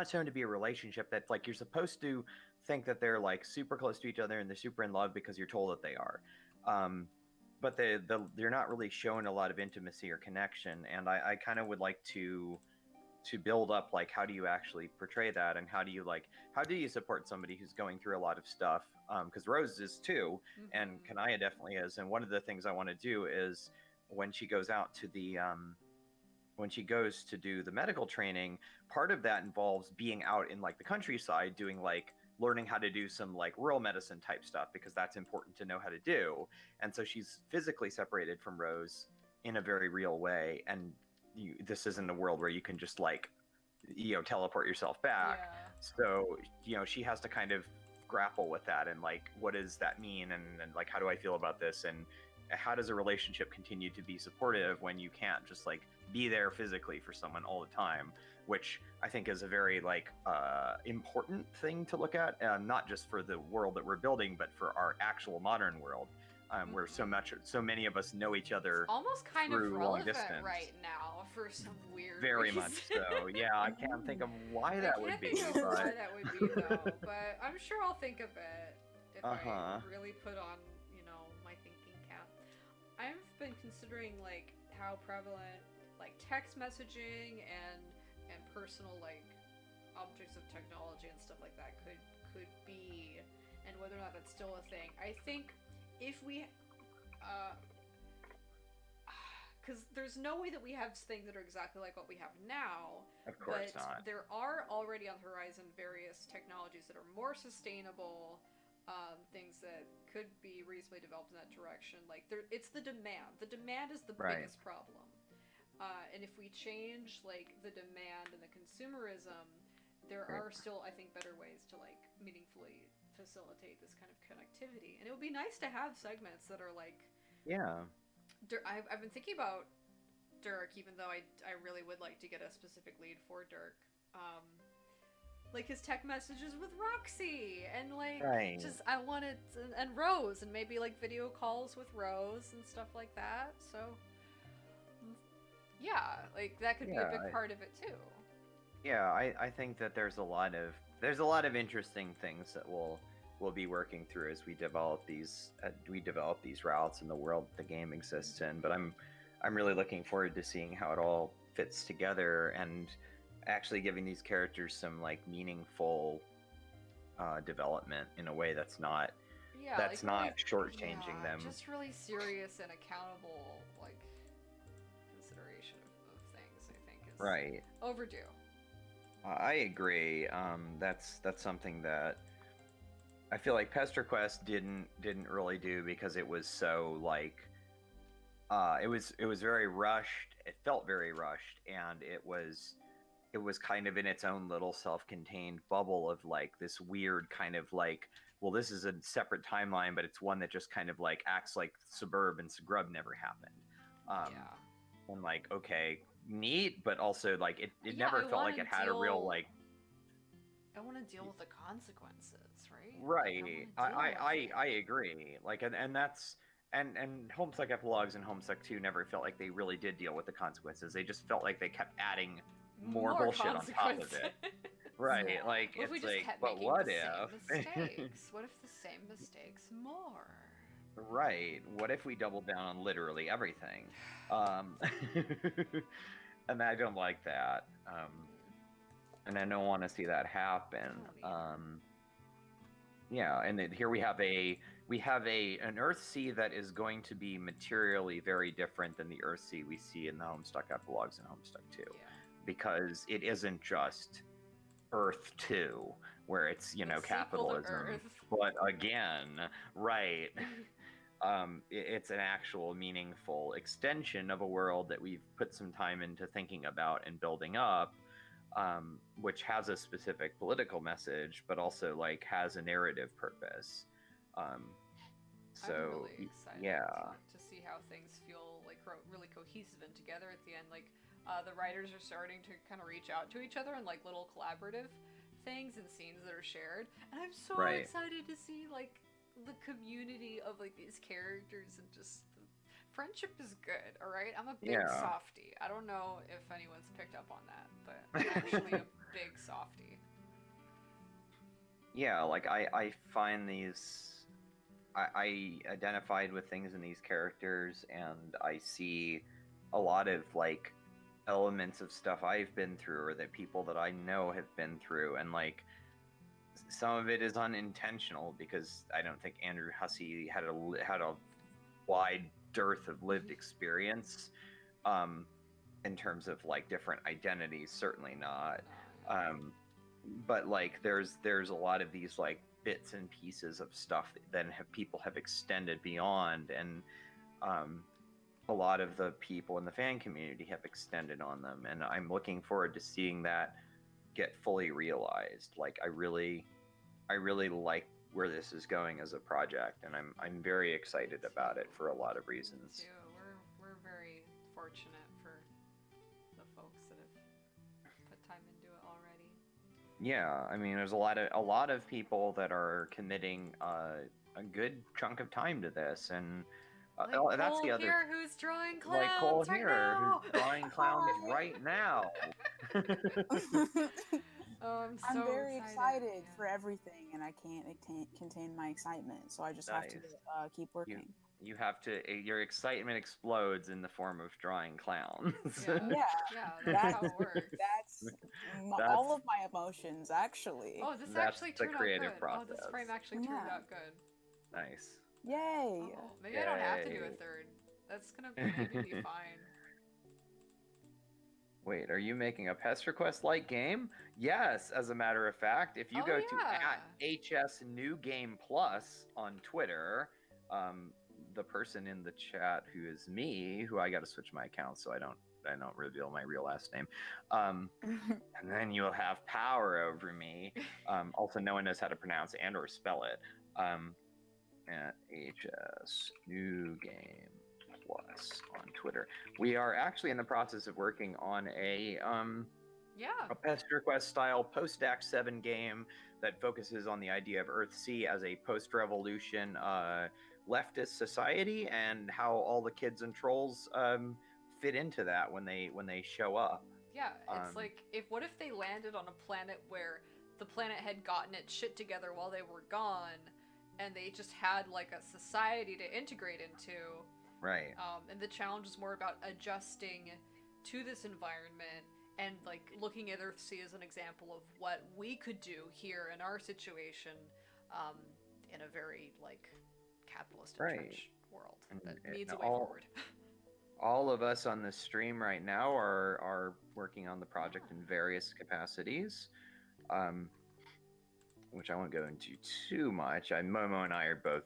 shown to be a relationship that like you're supposed to think that they're like super close to each other and they're super in love because you're told that they are. But they're not really showing a lot of intimacy or connection, and I kind of would like to build up like how do you actually portray that, and how do you support somebody who's going through a lot of stuff, because Rose is too, and Mhm. Kanaya definitely is. And one of the things I want to do is when she goes out to the when she goes to do the medical training, part of that involves being out in like the countryside doing like learning how to do some like rural medicine type stuff, because that's important to know how to do. And so she's physically separated from Rose in a very real way, and this isn't a world where you can just like teleport yourself back. Yeah. So she has to kind of grapple with that, and like what does that mean, and like how do I feel about this, and how does a relationship continue to be supportive when you can't just like be there physically for someone all the time, which I think is a very like important thing to look at, not just for the world that we're building, but for our actual modern world, where so many of us know each other Almost kind of through long relevant distance. right now for some weird Very reason. much so. Yeah, I can't think of why that would be, I can't think of why but that would be though, but I'm sure I'll think of it if I really put on, my thinking cap. I've been considering like how prevalent like text messaging and personal like objects of technology and stuff like that could be, and whether or not that's still a thing. I think if we because there's no way that we have things that are exactly like what we have now. of course But not. there are already on the horizon various technologies that are more sustainable, things that could be reasonably developed in that direction. Like it's the demand. The demand is the Right. biggest problem. And if we change like the demand and the consumerism, there Right. are still, I think, better ways to like meaningfully facilitate this kind of connectivity. And it would be nice to have segments that are like Yeah. I've been thinking about Dirk, even though I really would like to get a specific lead for Dirk. Like his tech messages with Roxy, and like Right. just I wanted and Rose, and maybe like video calls with Rose and stuff like that. So yeah, like that could be a big part of it too. Yeah, I think that there's a lot of interesting things that we'll be working through as we develop these routes in the world the game exists in. But I'm really looking forward to seeing how it all fits together, and actually giving these characters some like meaningful development in a way that's not Yeah, that's like not really, shortchanging yeah, them. just really serious and accountable like consideration of things. I think is Right. overdue. I agree. That's something that I feel like Pester Quest didn't really do, because it was so like it was very rushed. It felt very rushed, and it was kind of in its own little self-contained bubble of like this weird kind of like, well, this is a separate timeline, but it's one that just kind of like acts like Suburb and Scrub never happened. Yeah. And like, okay, neat, but also like it Yeah, never I felt like wanna it had a real deal- like. I want to deal with the consequences, right? Right. I wanna deal with it. I agree. Like, and that's and Homestuck Epilogues and Homestuck 2 never felt like they really did deal with the consequences. They just felt like they kept adding more bullshit on top of it. Right. Yeah. Like What if we it's just like, kept but making what the if? same mistakes? What if the same mistakes more? Right. What if we doubled down on literally everything? And I don't like that. And I don't want to see that happen. I don't either. Yeah, and then here we have a we have an Earthsea that is going to be materially very different than the Earthsea we see in the Homestuck epilogues and Homestuck 2, Yeah. because it isn't just Earth 2 where it's, you know, The sequel to capitalism, Earth. but again, right. It's an actual meaningful extension of a world that we've put some time into thinking about and building up, which has a specific political message, but also like has a narrative purpose. So I'm really excited yeah, to see how things feel like really cohesive and together at the end. Like the writers are starting to kind of reach out to each other in like little collaborative things and scenes that are shared, and I'm so Right. excited to see like the community of like these characters, and just the friendship is good. All right, I'm a big Yeah. softie. I don't know if anyone's picked up on that, but I'm actually a big softie. yeah, like I find these. I identified with things in these characters, and I see a lot of like elements of stuff I've been through or that people that I know have been through, and like some of it is unintentional because I don't think Andrew Hussey had a wide dearth of lived experience in terms of like different identities, certainly not. But like there's a lot of these like bits and pieces of stuff that then people have extended beyond, and a lot of the people in the fan community have extended on them, and I'm looking forward to seeing that get fully realized. Like I really like where this is going as a project, and I'm very excited about it for a lot of reasons. Too. We're very fortunate for the folks that have put time into it already. Yeah, I mean, there's a lot of people that are committing a good chunk of time to this, and Like that's Cole the other. here, who's drawing clowns Like Cole right here, now. who's drawing clowns right now. Oh, I'm so I'm very excited Yeah. for everything, and I can't contain my excitement, so I just have to Nice. keep working. You have to. Your excitement explodes in the form of drawing clowns. Yeah. Yeah, That's how it works. That's That's- all of my emotions, actually. Oh, this That's actually the turned creative out good. Oh, this process. frame actually turned Yeah. out good. Nice. Yay! Oh, maybe I don't have to do a Yay. third. That's gonna maybe be fine. Wait, are you making a Pest Request like game? Yes, as a matter of fact, if you Oh, go yeah. to @HS New Game Plus on Twitter, the person in the chat who is me, who I got to switch my account so I don't reveal my real last name, and then you'll have power over me. Also, no one knows how to pronounce and or spell it. At HS New Game Plus on Twitter. We are actually in the process of working on a Pest Request style post Act 7 game that focuses on the idea of Earthsea as a post-revolution leftist society, and how all the kids and trolls fit into that when they show up. Yeah, it's like what if they landed on a planet where the planet had gotten its shit together while they were gone, and they just had like a society to integrate into. Right. And the challenge is more about adjusting to this environment, and like looking at Earthsea as an example of what we could do here in our situation, in a very like capitalist entrenched world that needs a way forward. All of us on this stream right now are working on the project in various capacities, which I won't go into too much. Momo and I are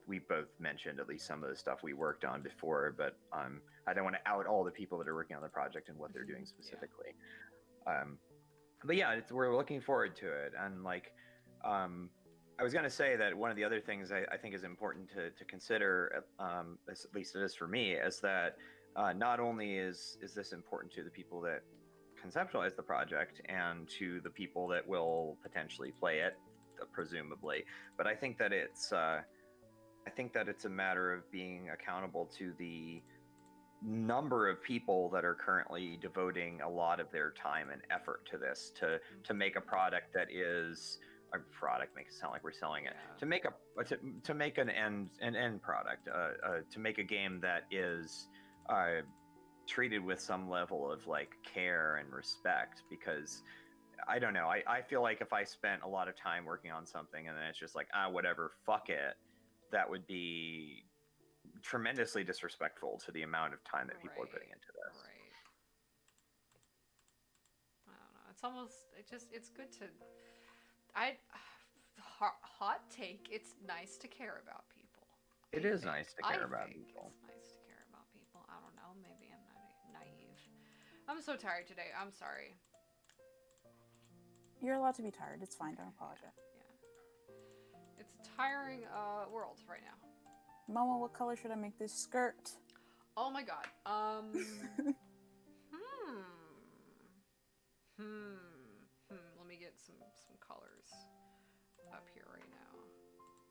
we both mentioned at least some of the stuff we worked on before, but I don't want to out all the people that are working on the project and what they're doing specifically. But yeah, we're looking forward to it, and like I was going to say that one of the other things I think is important to consider, at least it is for me, is that not only is this important to the people that conceptualize the project and to the people that will potentially play it, presumably, but I think that it's a matter of being accountable to the number of people that are currently devoting a lot of their time and effort to this, to make a product that is a product, make it sound like we're selling it, to make an end product, to make a game that is treated with some level of like care and respect. Because I don't know, I feel like if I spent a lot of time working on something and then it's just like, whatever, fuck it, that would be tremendously disrespectful to the amount of time that people are putting into this. Right. I don't know. It's almost it's good to hot take. It's nice to care about people. It is nice to care about people. It's nice to care about people. I don't know. Maybe I'm naive. I'm so tired today. I'm sorry. You're allowed to be tired. It's fine. Don't apologize. Yeah. It's a tiring world right now. Momo, what color should I make this skirt? Oh my god. Let me get some colors up here right now.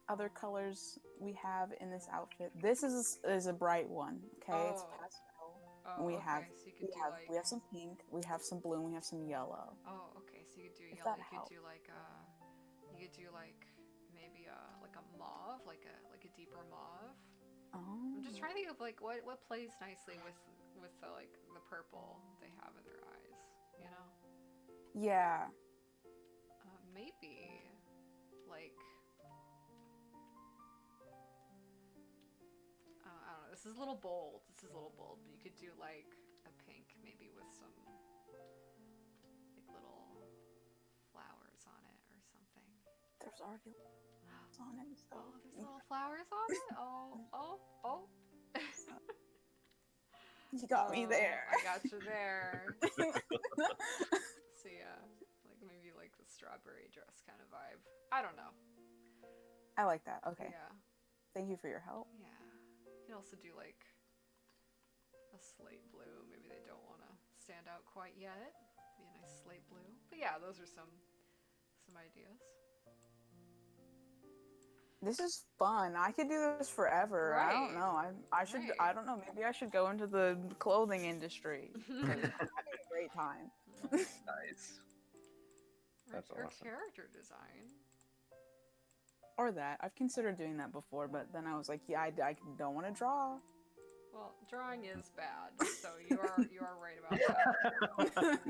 Other colors we have in this outfit. This is a bright one. Okay, it's pastel. Oh, we okay. have So you could we have some pink. We have some blue. And we have some yellow. Oh, okay. So you could do If yellow. that You helps. could do like maybe like a mauve, like a deeper mauve. Oh. I'm just trying to think of like what plays nicely with the like the purple they have in their eyes, you know? Yeah. Maybe like I don't know. This is a little bold. But you could do like a pink, maybe with some like little flowers on it or something. There's already flowers on it. So. Oh, there's little flowers on it. Oh. You got me there. I got you there. So yeah, like maybe like the strawberry dress kind of vibe. I don't know. I like that. Okay. Yeah. Thank you for your help. Yeah. You can also do like a slate blue. Maybe they don't want to stand out quite yet. Be a nice slate blue. But yeah, those are some ideas. This is fun. I could do this forever. Right. I don't know. I should. Right. I don't know. Maybe I should go into the clothing industry. I'm having a great time. Nice. That's or awesome. character design. Or that. I've considered doing that before, but then I was like, yeah, I don't want to draw. Well, drawing is bad, so you are right about that.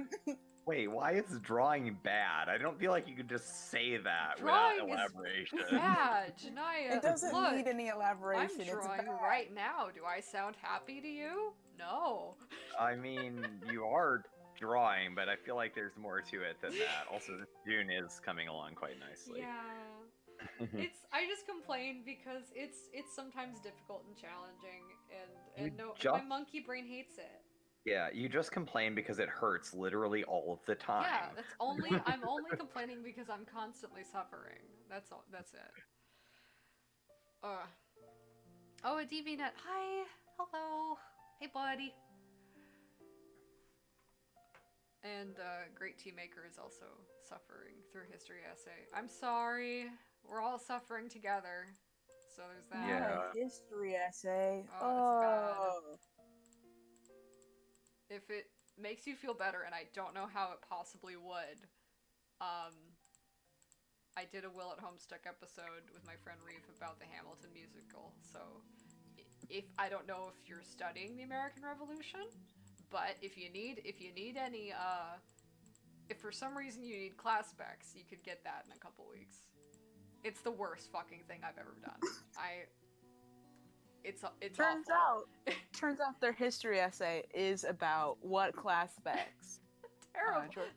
Wait, why is drawing bad? I don't feel like you could just say that Drawing without is elaboration. Bad, Janaya. It doesn't look, need any elaboration. I'm It's drawing bad. right now. Do I sound happy to you? No. I mean, you are drawing, but I feel like there's more to it than that. Also, June is coming along quite nicely. Yeah. I just complain because it's sometimes difficult and challenging, and my monkey brain hates it. Yeah, you just complain because it hurts literally all of the time. Yeah, I'm only complaining because I'm constantly suffering. That's all. That's it. Oh, a DVNet. Hi. Hello. Hey, buddy. And Great Tea Maker is also suffering through history essay. I'm sorry. We're all suffering together. So there's that. Yeah. History essay. Oh, it's bad. If it makes you feel better, and I don't know how it possibly would, I did a Will at Homestuck episode with my friend Reeve about the Hamilton musical. So if I don't know if you're studying the American Revolution, but if you need any if for some reason you need class specs, you could get that in a couple weeks. It's the worst fucking thing I've ever done. It's Turns out their history essay is about what class specs.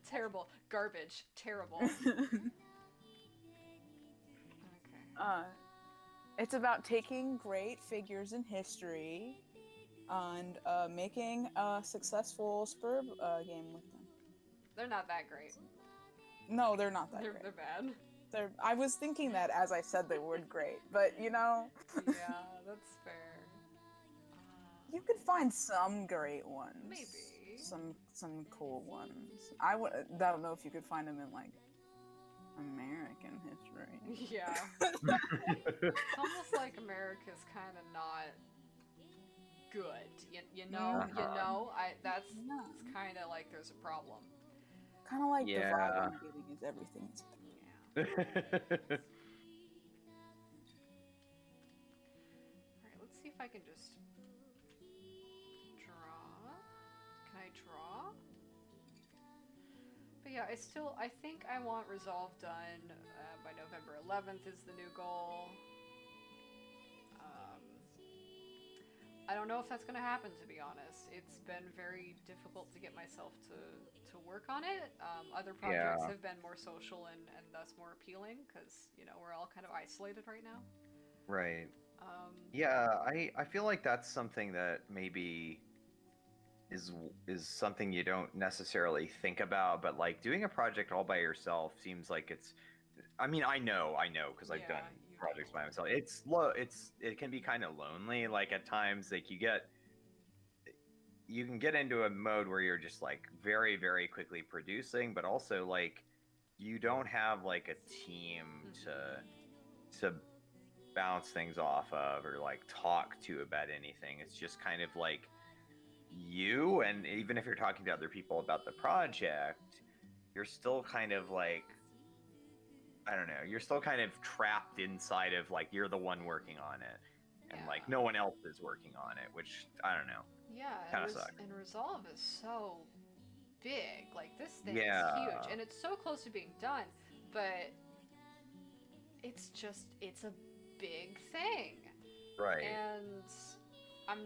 Terrible. Garbage. Terrible. Okay. It's about taking great figures in history and making a successful Spurb game with them. They're not that great. No, they're not that They're great. bad. I was thinking that as I said the word great, but you know. Yeah, that's fair. You could find some great ones. Maybe. Some cool ones. I don't know if you could find them in like American history. Yeah. It's almost like America's kind of not good. You know. That's kind of like there's a problem. Kind of like the Yeah. vibe I'm getting is everything is. Yeah. Alright, let's see if I can just draw. Can I draw? But yeah, I think I want Resolve done by November 11th is the new goal. I don't know if that's gonna happen, to be honest. It's been very difficult to get myself to work on it. Other projects Yeah. have been more social and thus more appealing because we're all kind of isolated right now. Right. Um, Yeah, I feel like that's something that maybe is is something you don't necessarily think about, but like doing a project all by yourself seems like it's I mean, I know because I've yeah, done you projects do. by myself. It can be kind of lonely like at times like you can get into a mode where you're just like very very quickly producing, but also like you don't have like a team to bounce things off of or like talk to about anything. It's just kind of like you, and even if you're talking to other people about the project, you're still kind of like I don't know, you're still kind of trapped inside of like you're the one working on it and like Yeah. no one else is working on it, which I don't know, Yeah, kind of sucks. and Resolve is so big. Like this thing is huge, Yeah, and it's so close to being done, but it's a big thing. right. And I'm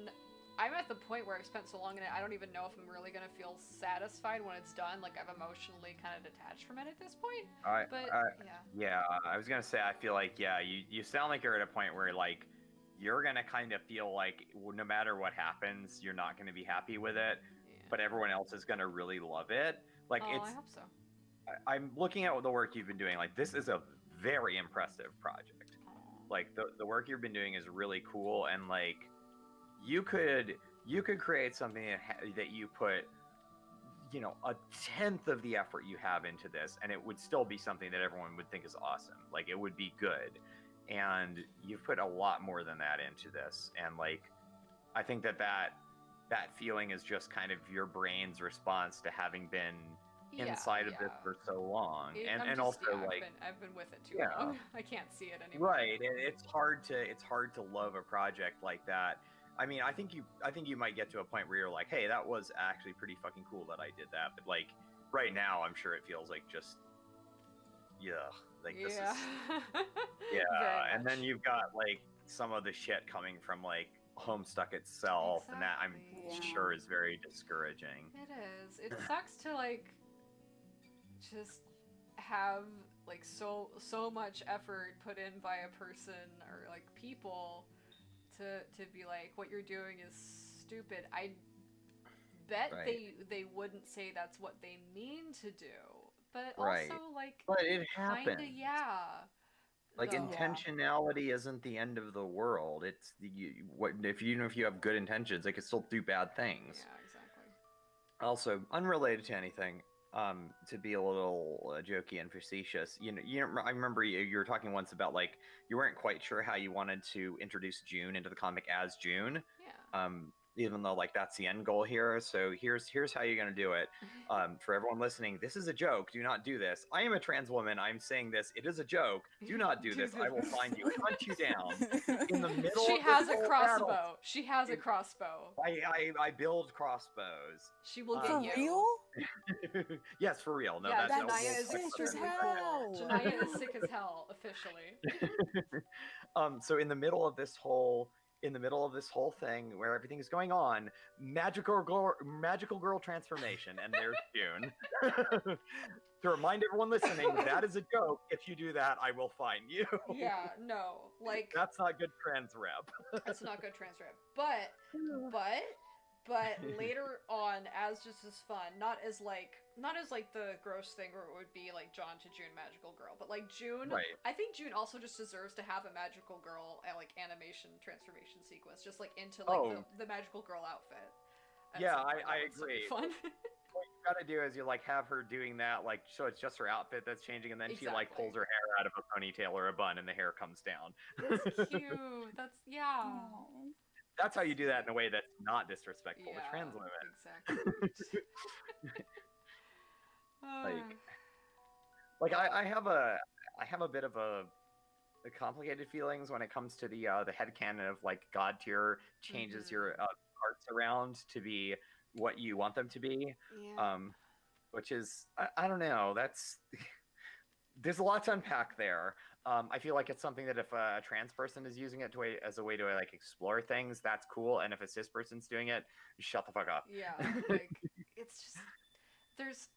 I'm at the point where I've spent so long in it, I don't even know if I'm really gonna feel satisfied when it's done. Like I've emotionally kind of detached from it at this point. I, But I yeah, yeah, I was gonna say I feel like yeah, you sound like you're at a point where like you're gonna kind of feel like no matter what happens, you're not gonna be happy with it, yeah. but everyone else is gonna really love it. Like Oh, I hope so. I'm looking at the work you've been doing. Like this is a very impressive project. Aw. Like the work you've been doing is really cool, and like you could you could create something that you put a tenth of the effort you have into this, and it would still be something that everyone would think is awesome. Like it would be good, and you've put a lot more than that into this, and like I think that feeling is just kind of your brain's response to having been Yeah, inside of this yeah. for so long, I'm and just also yeah. like I've been with it too yeah, long. I can't see it anymore. right. It's hard to love a project like that. I mean, I think you might get to a point where you're like, hey, that was actually pretty fucking cool that I did that. But like right now, I'm sure it feels like just yeah, like this Yeah. is yeah. Very And then much. you've got like some of the shit coming from like Homestuck itself, and that I'm Exactly. sure is very discouraging. It is. It sucks to like just have like so much effort put in by a person or like people to be like what you're doing is stupid. I bet Right. they wouldn't say that's what they mean to do, but Right. also like But it kinda happens. yeah Like though. Yeah. intentionality isn't the end of the world. It's what if you know if you have good intentions, they can still do bad things. Yeah, exactly. Also, unrelated to anything, to be a little jokey and facetious, I remember you were talking once about like you weren't quite sure how you wanted to introduce June into the comic as June, Yeah. even though like that's the end goal here. So here's how you're gonna do it. For everyone listening, this is a joke. Do not do this. I am a trans woman. I'm saying this. It is a joke. Do not do this. I will find you and hunt you down in the middle She of has this a whole battle. crossbow. She has a It- crossbow. I build crossbows. She will For get you. real? Yes, for real. No, Yeah, that's That's Janaya is sick as extremely hell. cool. Janaya is sick as hell, officially. So in the middle of this whole thing where everything is going on, magical girl transformation, and there's June. To remind everyone listening, that is a joke. If you do that, I will find you. Yeah, no, like That's not good trans rep. that's not good transcript. But later on, as just as fun, not as like the gross thing where it would be like John to June magical girl, but like June. Right. I think June also just deserves to have a magical girl like animation transformation sequence, just like into like Oh. the magical girl outfit. At Yeah, some point. I That would still be agree. Fun. What you gotta do is you like have her doing that, like so it's just her outfit that's changing, and then she like Exactly. pulls her hair out of a ponytail or a bun, and the hair comes down. That's cute. That's yeah. Aw. That's how you do that in a way that's not disrespectful to trans women. Exactly. Like- Like I have a bit of a complicated feelings when it comes to the headcanon of like God tier changes your parts around to be what you want them to be. yeah. Which is I don't know, that's there's a lot to unpack there. I feel like it's something that if a trans person is using it as a way to like explore things, that's cool. And if a cis person's doing it, shut the fuck up. Yeah, like it's just there's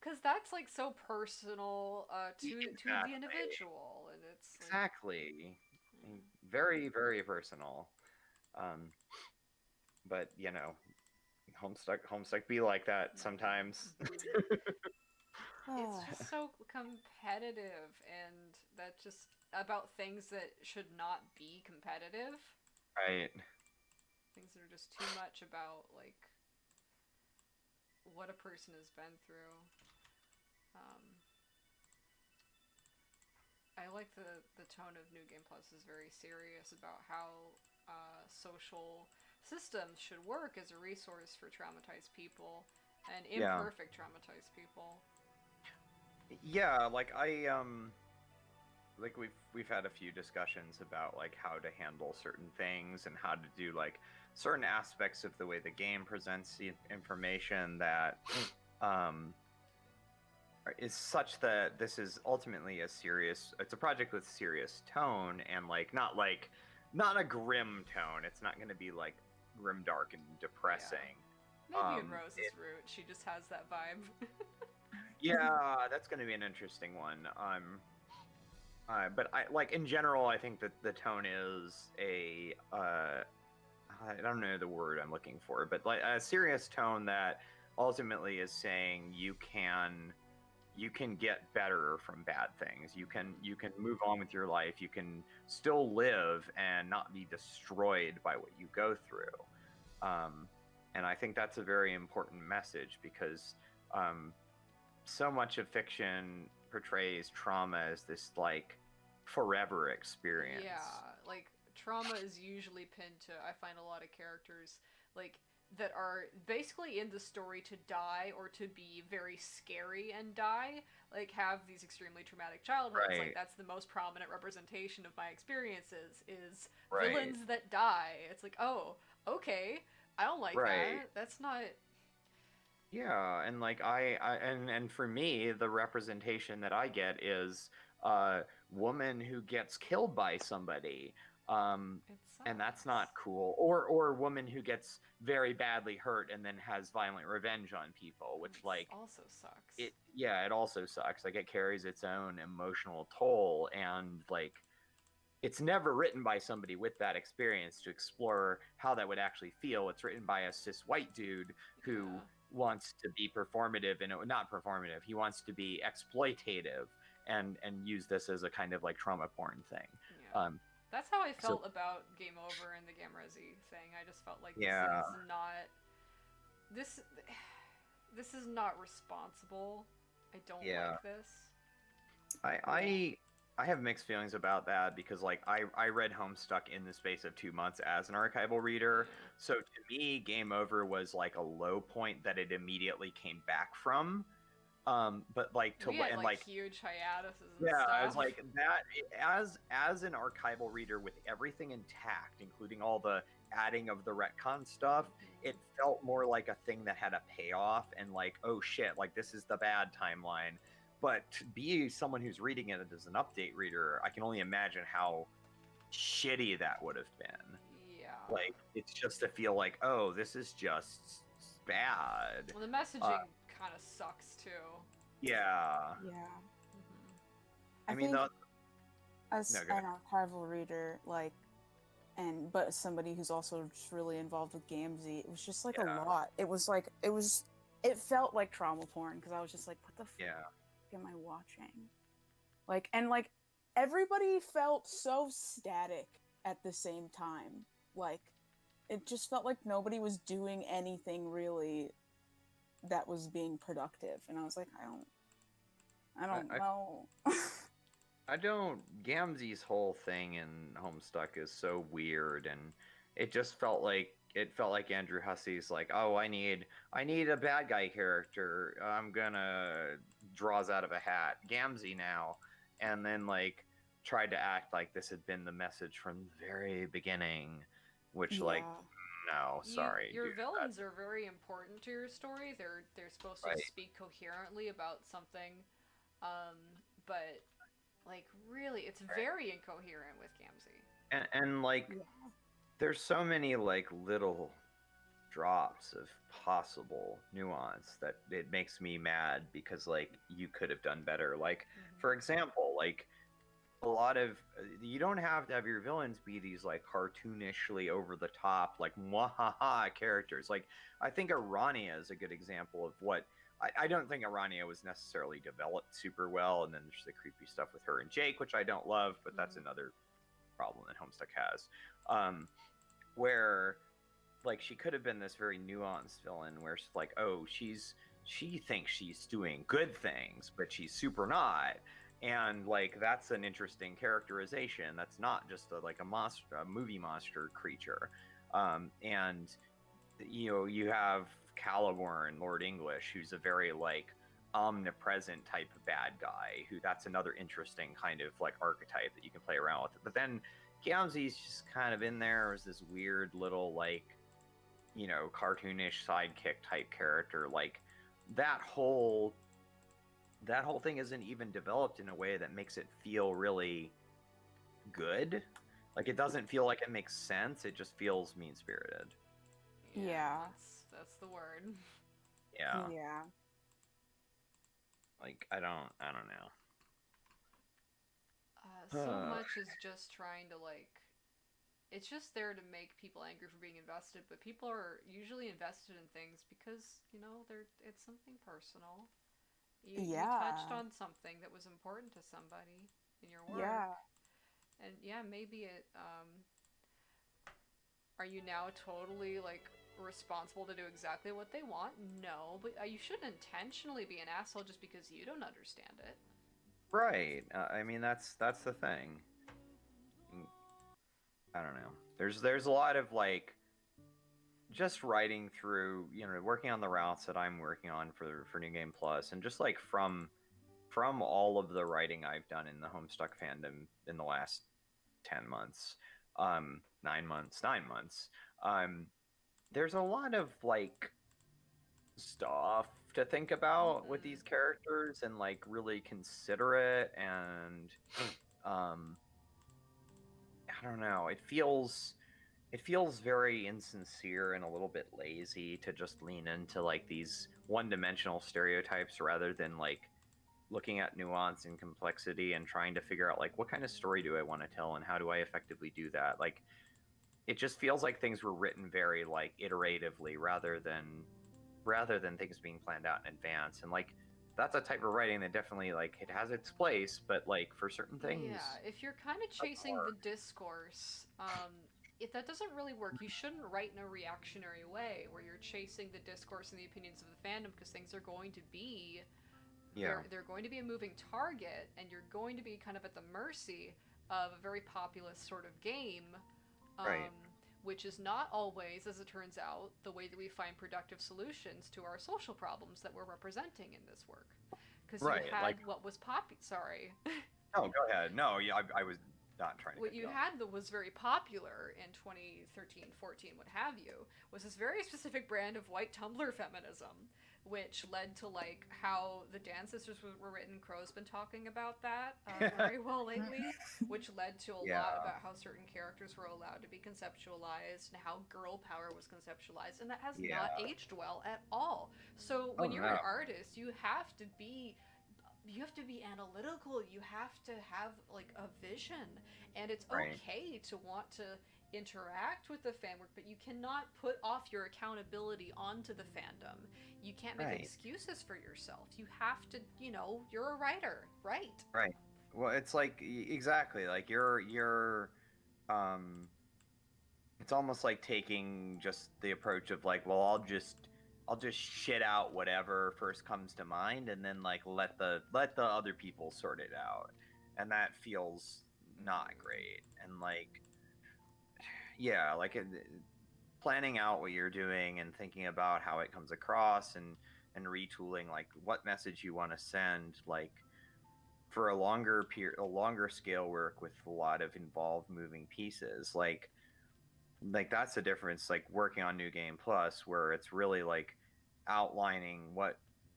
because that's like so personal to the Exactly. individual, and it's like, Exactly. mm, Very, very personal. Um, but you know, Homestuck be like that sometimes. mhm. It's just so competitive, and that just about things that should not be competitive. Right. Things that are just too much about like what a person has been through. Um, I like the tone of New Game Plus is very serious about how social systems should work as a resource for traumatized people and Yeah. imperfect traumatized people. Yeah, like we've had a few discussions about like how to handle certain things and how to do like certain aspects of the way the game presents the information that um is such that this is ultimately it's a project with serious tone and not a grim tone. It's not going to be like grim dark and depressing. Maybe in Rose's route, she just has that vibe. Yeah, that's going to be an interesting one. But I like in general, I think that the tone is I don't know the word I'm looking for, but like a serious tone that ultimately is saying you can get better from bad things. You can move on with your life. You can still live and not be destroyed by what you go through. And I think that's a very important message because so much of fiction portrays trauma as this like forever experience. Yeah, like trauma is usually pinned to I find a lot of characters like that are basically in the story to die or to be very scary and die, like have these extremely traumatic childhoods. Right. Like that's the most prominent representation of my experiences is Right. villains that die. It's like, "Oh, okay. I don't like Right. that. That's not." Yeah, and like and for me, the representation that I get is a woman who gets killed by somebody. Um, It and that's sucks. not cool. Or a woman who gets very badly hurt and then has violent revenge on people, which It like also sucks. it also sucks. Like it carries its own emotional toll and like it's never written by somebody with that experience to explore how that would actually feel. It's written by a cis white dude who Yeah. wants to be performative and not performative. He wants to be exploitative and use this as a kind of like trauma porn thing. Yeah. Um, That's how I so felt about Game Over and the Gamrezi thing. I just felt like yeah, this this is not responsible. I don't yeah. like this. I I I have mixed feelings about that because like I read Homestuck in the space of 2 months as an archival reader. Yeah. So to me, Game Over was like a low point that it immediately came back from. But like We had and like like huge hiatuses and yeah, I was stuff. like that as an archival reader with everything intact, including all the adding of the retcon stuff, it felt more like a thing that had a payoff and like, oh shit, like this is the bad timeline. But to be someone who's reading it as an update reader, I can only imagine how shitty that would have been. Yeah. Like it's just to feel like, oh, this is just bad. Well, the messaging kind of sucks too. Yeah. Yeah. Mhm. I I mean, think the as no, go an ahead. archival reader, like, but somebody who's also just really involved with Gamzee, it was just like a Yeah. lot. It felt like trauma porn because I was just like, what the Yeah. fuck am I watching? Like, and like, everybody felt so static at the same time. Like, it just felt like nobody was doing anything really that was being productive, and I was like, I don't I know. I don't. Gamzee's whole thing in Homestuck is so weird, and it felt like Andrew Hussy's like, oh, I need a bad guy character. I'm gonna draws out of a hat Gamzee now, and then like tried to act like this had been the message from the very beginning, which like Yeah. no, sorry, Your dude, villains are very important to your story. They're supposed to right, speak coherently about something, um, but Like really, it's very incoherent with Gamzee. And like Yeah. there's so many like little drops of possible nuance that it makes me mad because like you could have done better. Like for example, like a lot of you don't have to have your villains be these like cartoonishly over the top like mwahaha characters. Like I think Arania is a good example of what I don't think Arania was necessarily developed super well, and then there's the creepy stuff with her and Jake, which I don't love, but that's another problem that Homestuck has. Where like she could have been this very nuanced villain where she's like, oh, she thinks she's doing good things, but she's super not. And like that's an interesting characterization. That's not just like a monster, a movie monster creature. And you know, you have Caliborn, Lord English, who's a very like omnipresent type of bad guy. Who that's another interesting kind of like archetype that you can play around with. But then Gamzee's just kind of in there as this weird little like, you know, cartoonish sidekick type character. Like that whole thing isn't even developed in a way that makes it feel really good. Like it doesn't feel like it makes sense. It just feels mean spirited. Yeah. That's the word. Yeah. Yeah. Like I don't know. So much is just trying to like. It's just there to make people angry for being invested, but people are usually invested in things because you know it's something personal. You touched Yeah. on something that was important to somebody in your work, Yeah. and yeah, maybe it. Are you now totally like responsible to do exactly what they want? No, but you shouldn't intentionally be an asshole just because you don't understand it. Right. I mean that's the thing. I don't know. There's a lot of like just writing through, you know, working on the routes that I'm working on for New Game Plus, and just like from all of the writing I've done in the Homestuck fandom in the last 10 months, 9 months, there's a lot of like stuff to think about with these characters and like really consider it, and I don't know, it feels very insincere and a little bit lazy to just lean into like these one-dimensional stereotypes rather than like looking at nuance and complexity and trying to figure out like what kind of story do I want to tell and how do I effectively do that. Like it just feels like things were written very like iteratively rather than things being planned out in advance. And like that's a type of writing that definitely like it has its place, but like for certain things, Yeah, if you're kind of chasing the discourse, if that doesn't really work, you shouldn't write in a reactionary way where you're chasing the discourse and the opinions of the fandom because things are going to be yeah, they're going to be a moving target and you're going to be kind of at the mercy of a very populist sort of game, right, um, which is not always, as it turns out, the way that we find productive solutions to our social problems that we're representing in this work. Because you right, had like what was sorry. no, go ahead. No, yeah, I was not trying to What cut you off. had that was very popular in 2013, 14, what have you, was this very specific brand of white Tumblr feminism, which led to like how the Dance Sisters were written. Crow's been talking about that very well lately, which led to a Yeah. lot about how certain characters were allowed to be conceptualized and how girl power was conceptualized, and that has Yeah. not aged well at all. So Oh, when you're an no. artist, you have to be analytical, you have to have like a vision, and it's Right. okay to want to interact with the fan work, but you cannot put off your accountability onto the fandom. You can't make Right. excuses for yourself. You have to, you know, you're a writer, right? Right. Well, it's like exactly like you're um it's almost like taking just the approach of like, well, I'll just shit out whatever first comes to mind and then like let the other people sort it out. And that feels not great. And like yeah, like planning out what you're doing and thinking about how it comes across and retooling like what message you want to send, like for a longer scale work with a lot of involved moving pieces, like that's the difference, like working on New Game Plus where it's really like outlining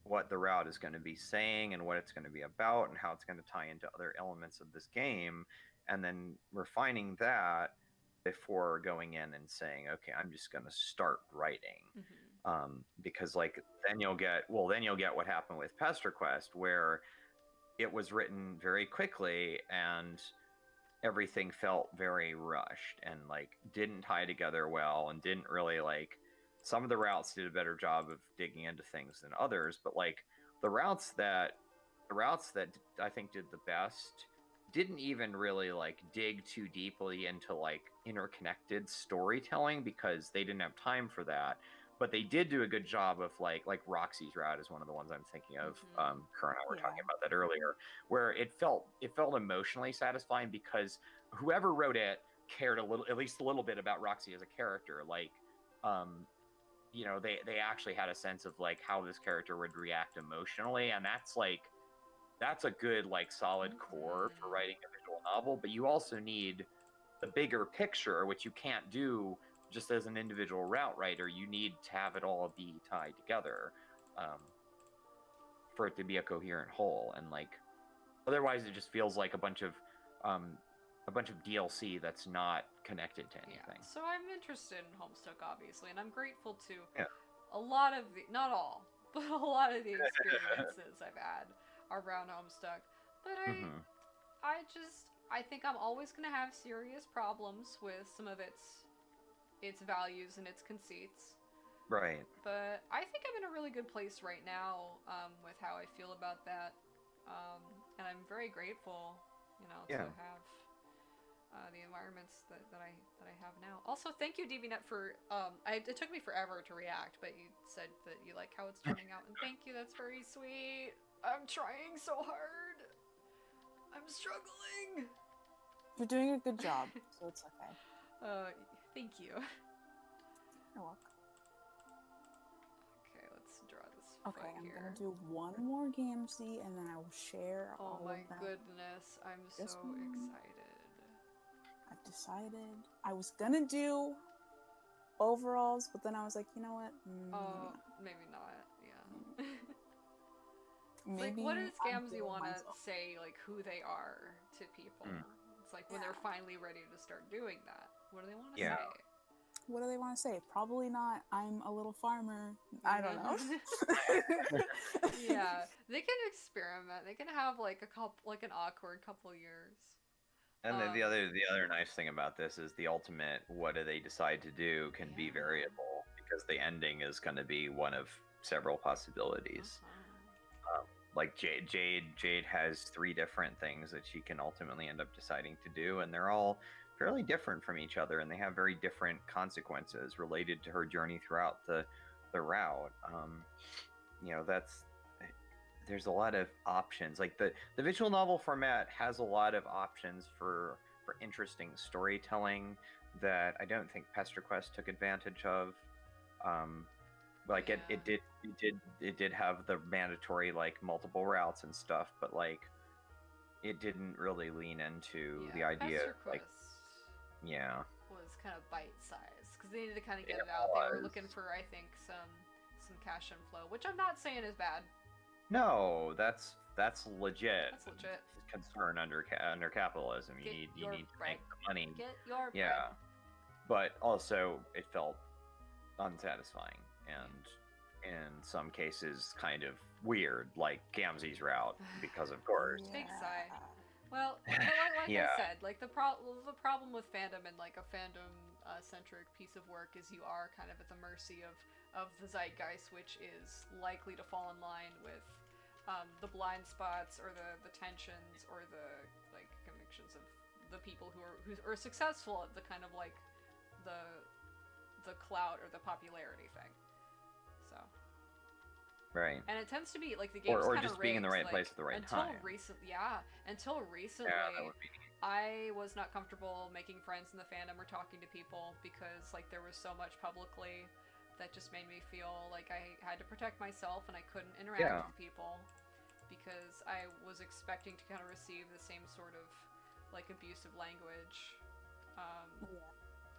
what the route is going to be saying and what it's going to be about and how it's going to tie into other elements of this game, and then refining that before going in and saying, okay, I'm just going to start writing. Because like then you'll get what happened with Pester Quest, where it was written very quickly and everything felt very rushed and like didn't tie together well and didn't really like, some of the routes did a better job of digging into things than others, but like the routes that I think did the best didn't even really like dig too deeply into like interconnected storytelling because they didn't have time for that. But they did do a good job of like Roxy's route is one of the ones I'm thinking of. Kurt and I were talking about that earlier, where it felt emotionally satisfying because whoever wrote it cared at least a little bit about Roxy as a character. Like, you know, they actually had a sense of like how this character would react emotionally, and that's a good like solid core for writing a visual novel. But you also need the bigger picture, which you can't do just as an individual route writer. You need to have it all be tied together for it to be a coherent whole, and like otherwise it just feels like a bunch of DLC that's not connected to anything. Yeah. So I'm interested in Homestuck, obviously, and I'm grateful to a lot of the, not all, but a lot of the experiences I've had around Homestuck. But I think I'm always gonna have serious problems with some of its values and its conceits. Right. But I think I'm in a really good place right now with how I feel about that, and I'm very grateful, you know, to have the environments that I have now. Also, thank you, DBNet, for it took me forever to react, but you said that you like how it's turning out, and thank you. That's very sweet. I'm trying so hard. I'm struggling. You're doing a good job, so it's okay. Thank you. You're welcome. Okay, let's draw this. Okay, I'm here. gonna do one more Gamzee, and then I will share all of them. Oh my goodness, I'm so excited. I've decided I was gonna do overalls, but then I was like, you know what? Maybe not. Yeah. Maybe like, what does Gamzee want to say, like, who they are to people? It's like when they're finally ready to start doing that. What do they want to say? What do they want to say? Probably not, I'm a little farmer. I don't know. Yeah, they can experiment. They can have like an awkward couple years. And the other nice thing about this is the ultimate what do they decide to do can be variable, because the ending is going to be one of several possibilities. Like Jade has 3 different things that she can ultimately end up deciding to do, and they're all fairly different from each other, and they have very different consequences related to her journey throughout the route. You know, there's a lot of options. Like the visual novel format has a lot of options for interesting storytelling that I don't think Pester Quest took advantage of. Like it did have the mandatory like multiple routes and stuff, but like it didn't really lean into the idea of like was kind of bite-sized because they needed to kind of get it out. They were looking for, I think, some cash inflow, which I'm not saying is bad. No, that's legit. That's legit. Concern under capitalism. You need to make the money. Get your bread. But also it felt unsatisfying and in some cases kind of weird, like Gamzee's route, because of course. Big sigh. Well, like I said, like the problem with fandom and like a fandom centric piece of work is you are kind of at the mercy of the zeitgeist, which is likely to fall in line with the blind spots or the tensions or the like convictions of the people who are successful at the kind of like the clout or the popularity thing. So. Right. And it tends to be like the game's or kind just of being in the right like, place at the right until time. Until recently, that would be neat. I was not comfortable making friends in the fandom or talking to people because like there was so much publicly that just made me feel like I had to protect myself and I couldn't interact with people because I was expecting to kind of receive the same sort of like abusive language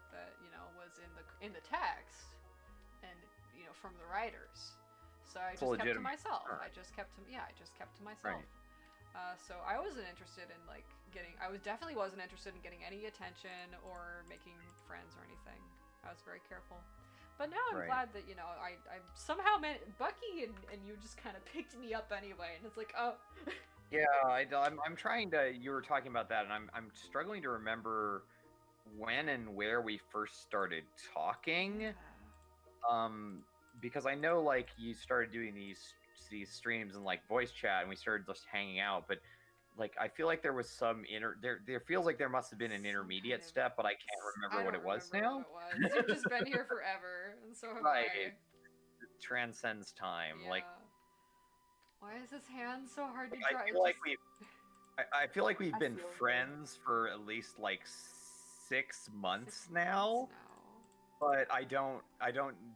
that, you know, was in the text and, you know, from the writers. So I It's just kept to legitimate myself. concern. I just kept to myself. Right. So I wasn't interested in like definitely wasn't interested in getting any attention or making friends or anything. I was very careful. But now I'm Right. glad that, I somehow Bucky and you just kind of picked me up anyway. And it's like, oh. Yeah, I'm trying to. You were talking about that, and I'm struggling to remember when and where we first started talking. Because I know like you started doing these streams and like voice chat, and we started just hanging out. But like I feel like there was some there feels like there must have been an intermediate step, but I can't remember what it was now. What it was. You've just been here forever, and so have Right. I. It transcends time. Yeah. Like Why is this hand so hard to I draw? feel like I feel like we've I been feel you. friends for at least like 6 months 6 now, months but I don't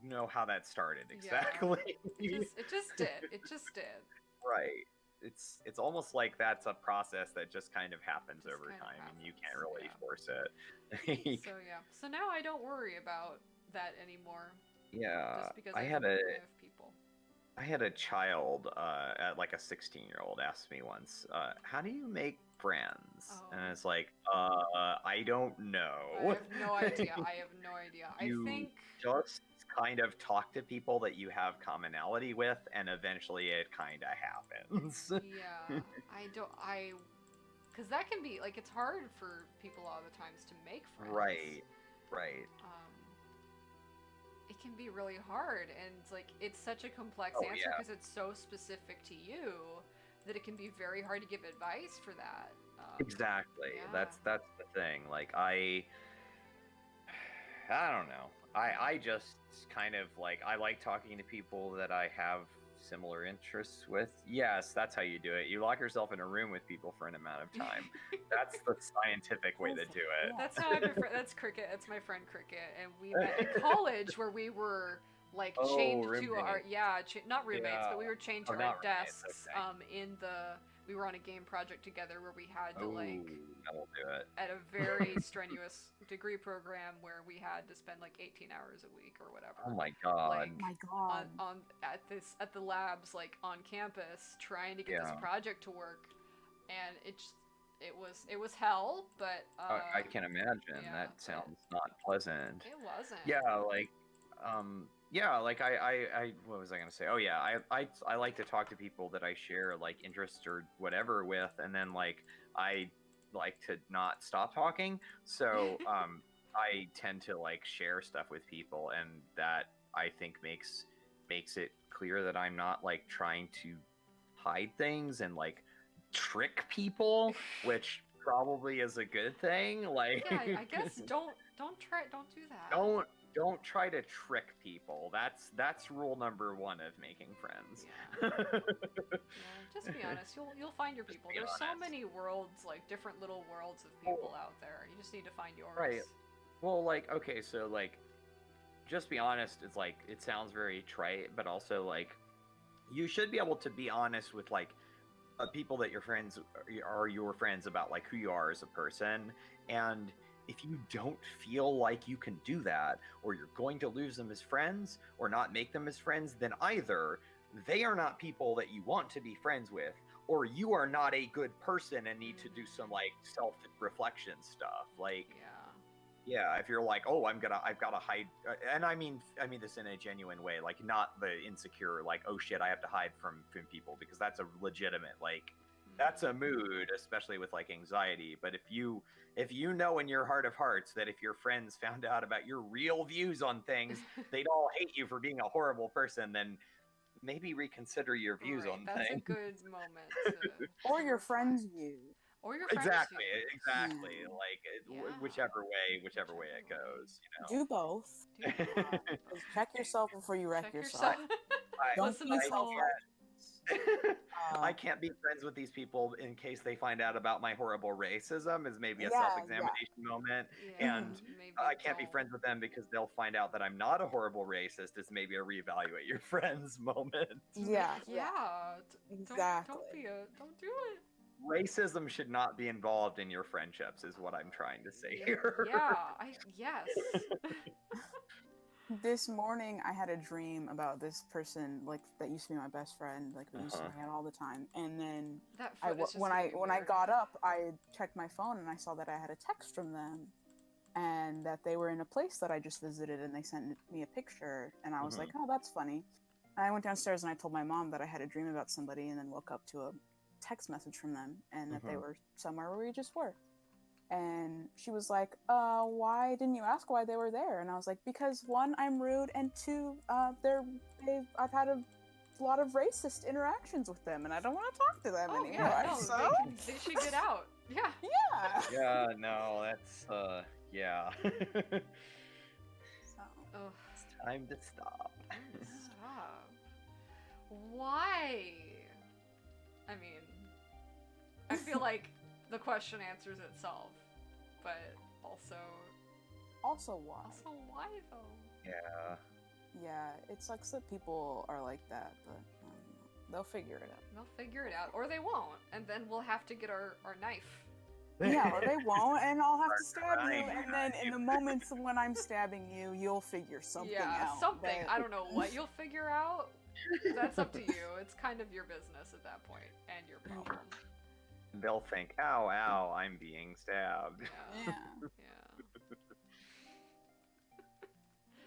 know how that started exactly. It just did. It just did. Right. It's almost like that's a process that just kind of happens Just over kind of time, and you happens, can't really yeah. force it. So yeah. So now I don't worry about that anymore. Yeah, Just because I I had have a people. I had a child, at like a 16-year-old, asked me once, "How do you make friends?" And Oh. it's like, I don't know. I have no idea. I have no idea. You I think just kind of talk to people that you have commonality with, and eventually it kind of happens. yeah. Because that can be like it's hard for people a lot of the times to make friends. Right. It can be really hard, and it's such a complex Oh, answer yeah. because it's so specific to you that it can be very hard to give advice for that. Exactly. Yeah. That's the thing. Like I don't know. I just kind of like I like talking to people that I have similar interests with. Yes, that's how you do it. You lock yourself in a room with people for an amount of time. That's the scientific way to do it. Yeah. That's how I prefer. That's Cricket. That's my friend Cricket, and we met in college where we were like Oh, chained to our roommates. not roommates, Yeah. but we were chained to Oh, our not roommates, desks. okay. We were on a game project together where we had to Oh, that'll do it. at a very strenuous degree program where we had to spend like 18 hours a week or whatever. Oh my god. Like, My God. at the labs like on campus trying to get this Yeah. project to work, and it was hell, but I can imagine. yeah, That but- sounds not pleasant. it wasn't. Yeah, like I what was I gonna say? Oh yeah, I like to talk to people that I share like interests or whatever with, and then like I like to not stop talking. So I tend to like share stuff with people, and that I think makes it clear that I'm not like trying to hide things and like trick people, which probably is a good thing. Like Yeah, I guess don't do that. don't try to trick people. That's rule number 1 of making friends. Yeah. Yeah, just be honest. You'll find your Just people. be There's so honest. many worlds, like different little worlds of people out there. You just need to find yours. Right. Well, like, okay, so like just be honest. It's like it sounds very trite, but also like you should be able to be honest with like people that your friends are your friends about like who you are as a person. And if you don't feel like you can do that, or you're going to lose them as friends or not make them as friends, then either they are not people that you want to be friends with, or you are not a good person and need to do some like self-reflection stuff. Like yeah, if you're like, oh, I've got to hide, and I mean this in a genuine way, like not the insecure, like, oh shit, I have to hide from people, because that's a legitimate, like, that's a mood, especially with like anxiety. But if you know in your heart of hearts that if your friends found out about your real views on things, they'd all hate you for being a horrible person, then maybe reconsider your views on That's things. a good moment. To Or your reflect. friend's view. Or your friends. Exactly, views. exactly. Yeah. Like Yeah. whichever way it goes, you know. Do both. Do that. Check yourself before you wreck Check yourself. I, Listen be to Cole. I can't be friends with these people in case they find out about my horrible racism, is maybe a Yeah, self-examination moment. Yeah, And maybe I can't be don't. friends with them because they'll find out that I'm not a horrible racist, is maybe a reevaluate your friends moment. Yeah. Yeah. Exactly. Don't do it. Racism should not be involved in your friendships, is what I'm trying to say here. Yeah. Yes. This morning I had a dream about this person like that used to be my best friend, like we used to hang out all the time. And then That foot is just when gonna be I weird. got up, I checked my phone and I saw that I had a text from them and that they were in a place that I just visited and they sent me a picture and I was like, "Oh, that's funny." And I went downstairs and I told my mom that I had a dream about somebody and then woke up to a text message from them and that they were somewhere where we just were. And she was like, why didn't you ask why they were there? And I was like, because one, I'm rude, and two, I've had a lot of racist interactions with them, and I don't want to talk to them Oh anymore. yeah, no, So they should get out. Yeah. yeah. Yeah, no, that's yeah. So, Oh, Time to stop. stop. Why? I mean, I feel like the question answers itself, but also why? why though? Yeah. Yeah, it sucks that people are like that, but they'll figure it out. They'll figure it out, or they won't, and then we'll have to get our knife. Yeah, or they won't, and I'll have to stab you, Right. and then in the moments when I'm stabbing you, you'll figure something out. Something. but- I don't know what you'll figure out. That's up to you. It's kind of your business at that point, and your problem. They'll think, "Ow, ow, I'm being stabbed." Yeah. Yeah. Yeah.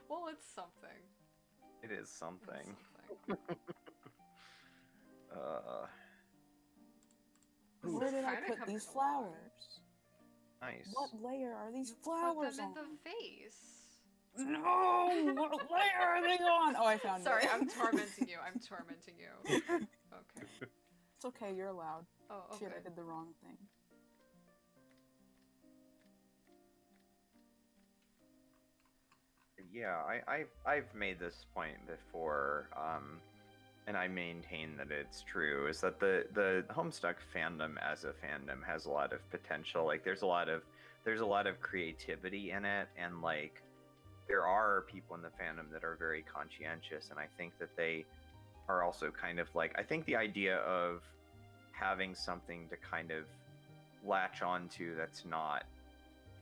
Well, it's something. It is It's something. something. Ooh, Where did I kinda put coming these along. flowers? nice. What layer are these Put flowers them on? in the face. No! What layer are they on? Oh, I found Sorry, it. I'm tormenting you. I'm tormenting you. Okay. It's okay, you're allowed. Oh, okay. Shit, I did the wrong thing. Yeah, I've made this point before, and I maintain that it's true. Is that the Homestuck fandom as a fandom has a lot of potential. Like, there's a lot of creativity in it, and like there are people in the fandom that are very conscientious, and I think that they are also kind of like, I think the idea of having something to kind of latch onto that's not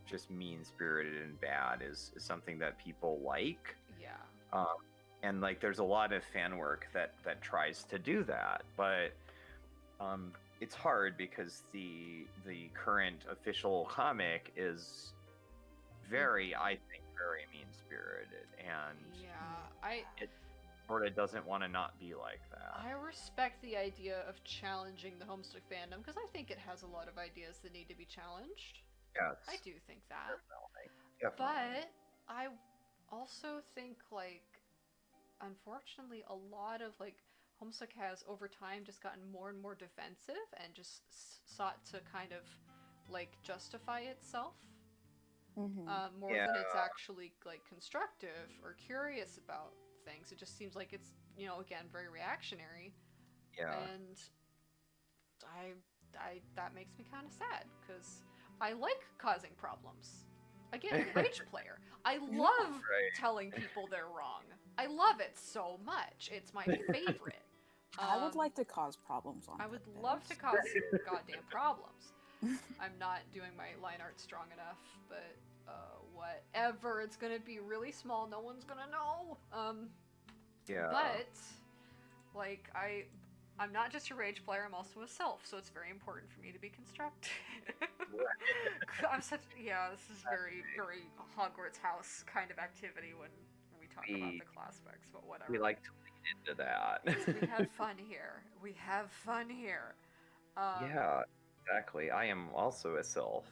just mean-spirited and bad is something that people like. Yeah. And like there's a lot of fan work that tries to do that, but it's hard because the current official comic is very, I think, very mean-spirited, and Yeah. it sort of doesn't want to not be like that. I respect the idea of challenging the Homestuck fandom because I think it has a lot of ideas that need to be challenged. Yes, I do think that. definitely. But I also think, like, unfortunately, a lot of, like, Homestuck has over time just gotten more and more defensive and just sought to kind of, like, justify itself Mm-hmm. more than it's actually, like, constructive or curious about things. It just seems like it's, you know, again, very reactionary. Yeah. And that makes me kind of sad because I like causing problems. Again, rage player. I love Right. telling people they're wrong. I love it so much. It's my favorite. I would like to cause problems on I would purpose. love to cause goddamn problems. I'm not doing my line art strong enough, but whatever. It's gonna be really small. No one's gonna know. Yeah. But like I'm not just a rage player. I'm also a self, so it's very important for me to be constructive. I'm such This is very very Hogwarts house kind of activity when we talk about the class specs, but whatever. We like to lean into that. We have fun here. We have fun here. Yeah, exactly. I am also a self,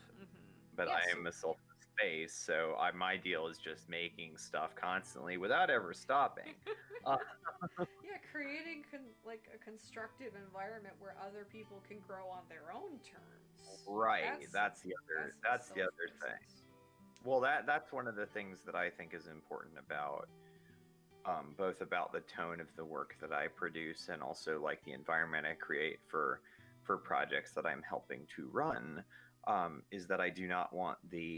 but Yes. I am a self in space, so my deal is just making stuff constantly without ever stopping. Yeah, creating like a constructive environment where other people can grow on their own terms. Right. That's the other thing. self-business. Well, that's one of the things that I think is important about both about the tone of the work that I produce and also like the environment I create for projects that I'm helping to run, is that I don't want the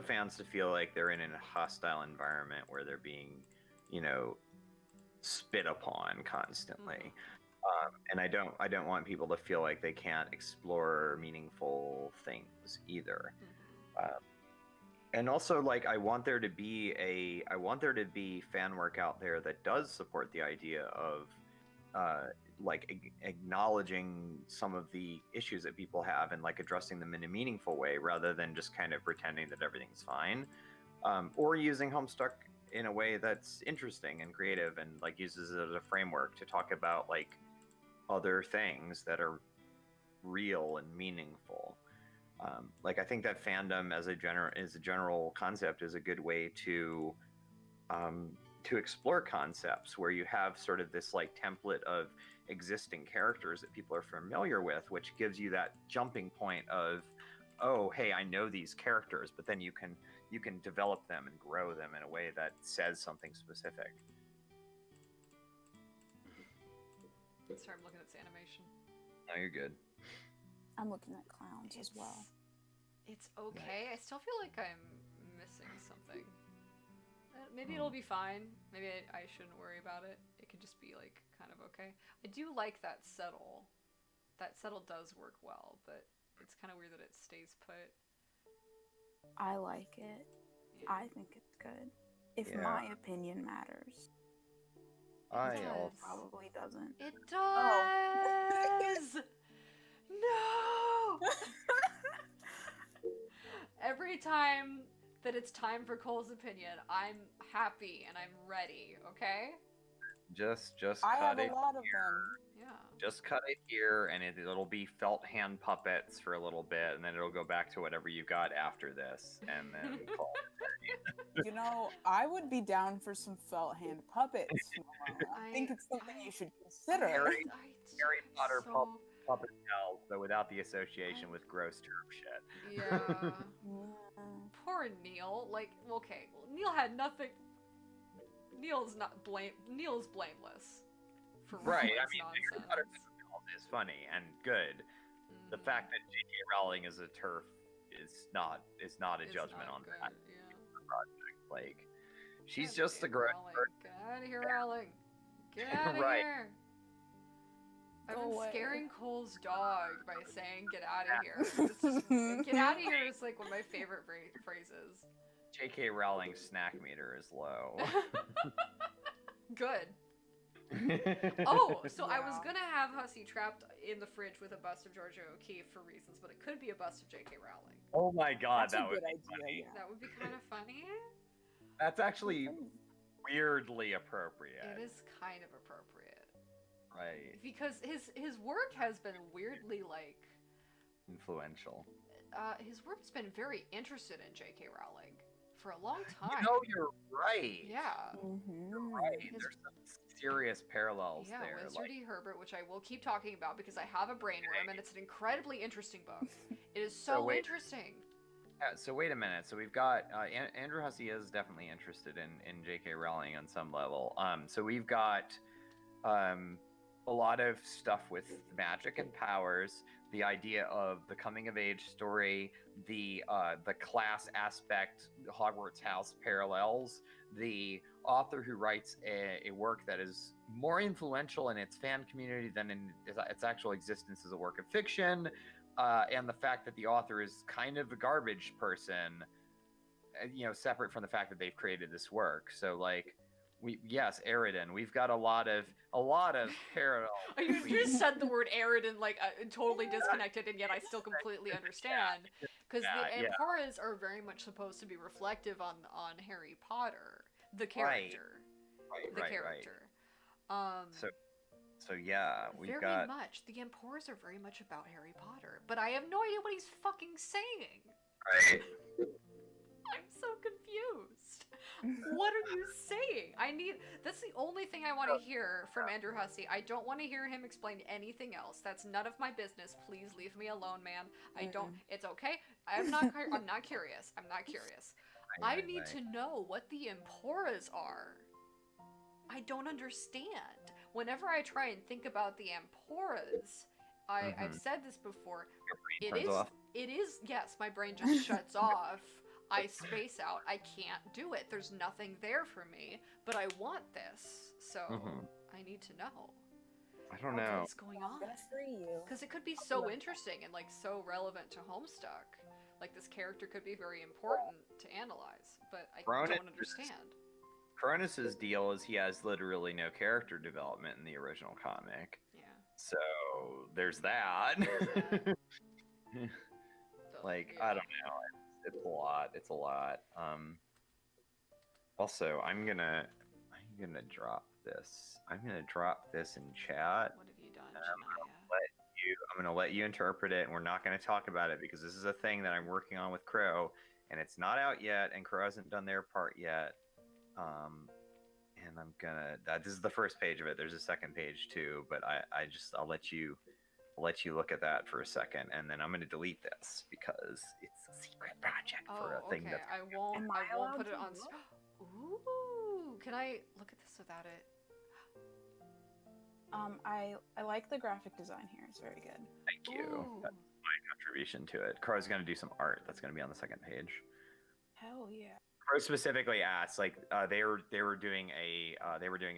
fans to feel like they're in a hostile environment where they're being, spit upon constantly. And I don't want people to feel like they can't explore meaningful things either. And also, like, I want there to be fan work out there that does support the idea of, acknowledging some of the issues that people have and like addressing them in a meaningful way, rather than just kind of pretending that everything's fine, or using Homestuck in a way that's interesting and creative and like uses it as a framework to talk about like other things that are real and meaningful. Like I think that fandom as a general concept is a good way to explore concepts where you have sort of this like template of existing characters that people are familiar with, which gives you that jumping point of, oh, hey, I know these characters, but then you can develop them and grow them in a way that says something specific. Sorry, I'm looking at this animation. No, you're good. I'm looking at clowns as well. It's okay. I still feel like I'm missing something. Maybe it'll be fine. Maybe I shouldn't worry about it. It could just be like kind of okay. I do like that settle. That settle does work well, but it's kind of weird that it stays put. I like it. Yeah. I think it's good. If my opinion matters. It It does. probably doesn't. It does! No! Every time that it's time for Cole's opinion, I'm happy and I'm ready, okay? Just I cut have it a lot of here. them. Yeah. Just cut it here, and it'll be felt hand puppets for a little bit, and then it'll go back to whatever you got after this, and then call it. You know, I would be down for some felt hand puppets. I think it's something you should consider. Harry Potter so... puppet tells, but without the association with gross term shit. Yeah. Yeah. Poor Neil. Like, okay, well, Neil had nothing. Neil's blameless. For Right, I Rowling's mean, Harry Potter nonsense. is funny and good. The Mm, fact that J.K. Rowling is a turf is not a it's judgment not on good, that Yeah. project. Like, she's God just a damn, gross Rowling. person. Get out of here, Rowling. Get out of Right. here. I've Go been away. scaring Cole's dog by saying "get out of here." It's just, "Get out of here" is like one of my favorite phrases. J.K. Rowling's snack meter is low. Good. Oh, so I was Yeah. gonna have Hussey trapped in the fridge with a bust of Georgia O'Keeffe for reasons, but it could be a bust of J.K. Rowling. Oh my god, That's a that would good be idea, funny. yeah. That would be kind of funny. That's actually weirdly appropriate. It is kind of appropriate Right. because his work has been weirdly like Influential. his work's been very interested in J.K. Rowling for a long time. You know, you're right. Yeah. Mm-hmm. Right. His- There's some serious parallels Yeah, there. Winsor D. Herbert, which I will keep talking about because I have a brainworm and it's an incredibly interesting book. It is so wait. interesting. So wait a minute. So we've got Andrew Hussey is definitely interested in J.K. Rowling on some level. So we've got a lot of stuff with magic and powers, the idea of the coming of age story, the class aspect, Hogwarts house parallels, the author who writes a work that is more influential in its fan community than in its actual existence as a work of fiction, and the fact that the author is kind of a garbage person, separate from the fact that they've created this work. So like, Eridan, we've got a lot of parallels. You just said the word Eridan like totally disconnected, and yet I still completely understand because the Amporas are very much supposed to be reflective on Harry Potter, the character, Right. character. So yeah, we've very got much. The Amporas are very much about Harry Potter, but I have no idea what he's fucking saying. right. I'm so confused. What are you saying? That's the only thing I want to hear from Andrew Hussey. I don't want to hear him explain anything else. That's none of my business. Please leave me alone, man. It's okay. I'm not curious. I'm not curious. I need to know what the Amporas are. I don't understand. Whenever I try and think about the Amporas, I've said this before. Your brain turns off. It is, yes, my brain just shuts off. I space out. I can't do it. There's nothing there for me, but I want this, so I need to know. I don't know. What's going on? Good for you. Because it could be so interesting and like so relevant to Homestuck. Like, this character could be very important to analyze, but I Cronus don't understand. Cronus's deal is he has literally no character development in the original comic. Yeah. So there's that. Like, Yeah. I don't know. It's a lot. It's a lot. Also, I'm gonna drop this. I'm gonna drop this in chat. What have you done, I'm gonna let you interpret it, and we're not gonna talk about it because this is a thing that I'm working on with Crow, and it's not out yet, and Crow hasn't done their part yet. And I'm gonna. This is the first page of it. There's a second page too, but I'll let you look at that for a second, and then I'm gonna delete this because it's a secret project for a thing that's. I won't put it on. look? Ooh, can I look at this without it? I like the graphic design here. It's very good. Thank you. Ooh. That's my contribution to it. Crow's gonna do some art. That's gonna be on the second page. Hell yeah. Crow specifically asked, like, they were doing a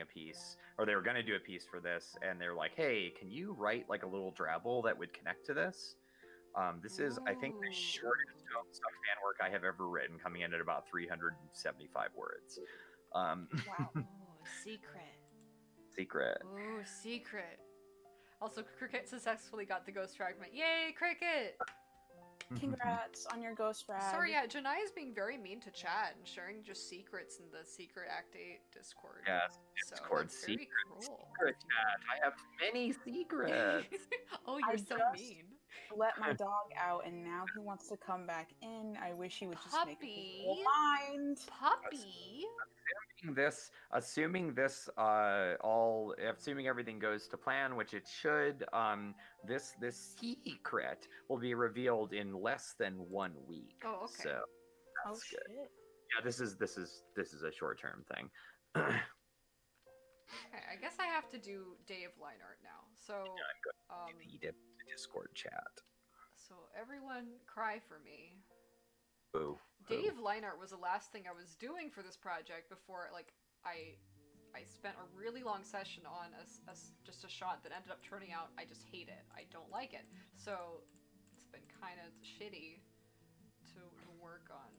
piece, or they were gonna do a piece for this, and they're like, hey, can you write like a little drabble that would connect to this? This is, I think, the Ooh. shortest Homestuck fan work I have ever written, coming in at about 375 words. Wow. Ooh, secret. Secret. Ooh, secret. Also, Cricket successfully got the ghost fragment. Yay, Cricket! Congrats on your ghost frag. Sorry, yeah, Janai is being very mean to chat and sharing just secrets in the secret Act 8 Discord. Yes, So Discord that's very secret. cruel. Secret chat. I have many secrets. Oh, you're I so just- mean. Let my dog out, and now he wants to come back in. I wish he would just make a Puppy. little mind. Puppy. Assuming everything goes to plan, which it should, this secret will be revealed in less than 1 week. Oh, okay. So Oh that's good. shit. Yeah, this is a short term thing. Okay, I guess I have to do Day of Line Art now. So, Delete it in the Discord chat. so everyone cry for me. Boo. Day of Line Art was the last thing I was doing for this project before, like, I spent a really long session on just a shot that ended up turning out, I just hate it. I don't like it. So, it's been kind of shitty to work on.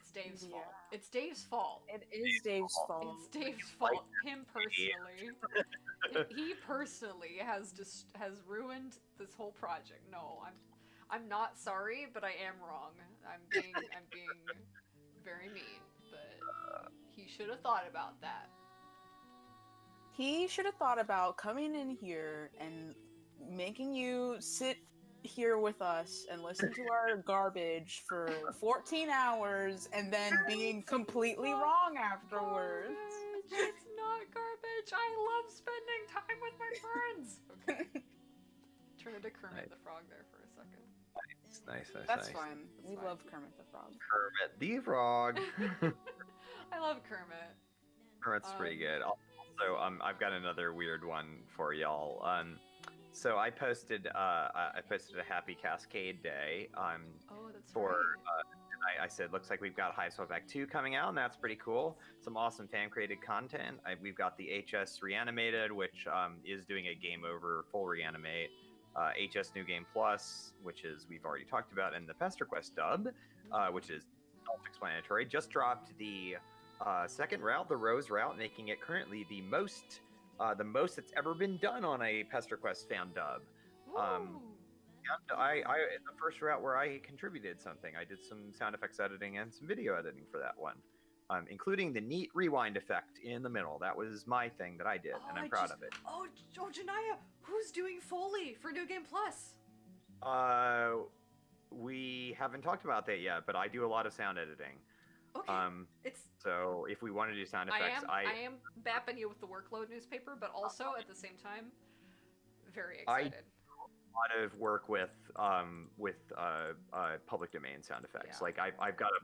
It's Dave's fault. Yeah. It's Dave's fault. It is Dave's fault. It's Dave's fault. Him personally. He personally has ruined this whole project. No, I'm not sorry, but I am wrong. I'm being very mean, but he should have thought about that. He should have thought about coming in here and making you sit here with us and listen to our garbage for 14 hours and then being completely wrong afterwards. Garbage. It's not garbage. I love spending time with my friends. Okay. Turn into Kermit the Frog there for a second. Nice. That's nice. fine. That's We fine. love Kermit the Frog. Kermit the Frog. I love Kermit. Kermit's pretty good. Also, I've got another weird one for y'all. So I posted a Happy Cascade Day. Oh, that's For right. I said, looks like we've got Hive Swap Act 2 coming out, and that's pretty cool. Some awesome fan created content. We've got the HS Reanimated, which is doing a game over full reanimate. HS New Game Plus, which is we've already talked about, and the Pester Quest dub, which is self-explanatory. Just dropped the second route, the Rose route, making it currently the most that's ever been done on a Pester Quest fan dub. Woo. And I the first route where I contributed something. I did some sound effects editing and some video editing for that one, including the neat rewind effect in the middle. That was my thing that I did, and I'm proud of it. Oh, Janaya, who's doing Foley for New Game Plus? We haven't talked about that yet, but I do a lot of sound editing. Okay, it's. So if we want to do sound effects, I am bapping you with the workload newspaper, but also at the same time, very excited. lot of work with public domain sound effects. Yeah. Like I've got a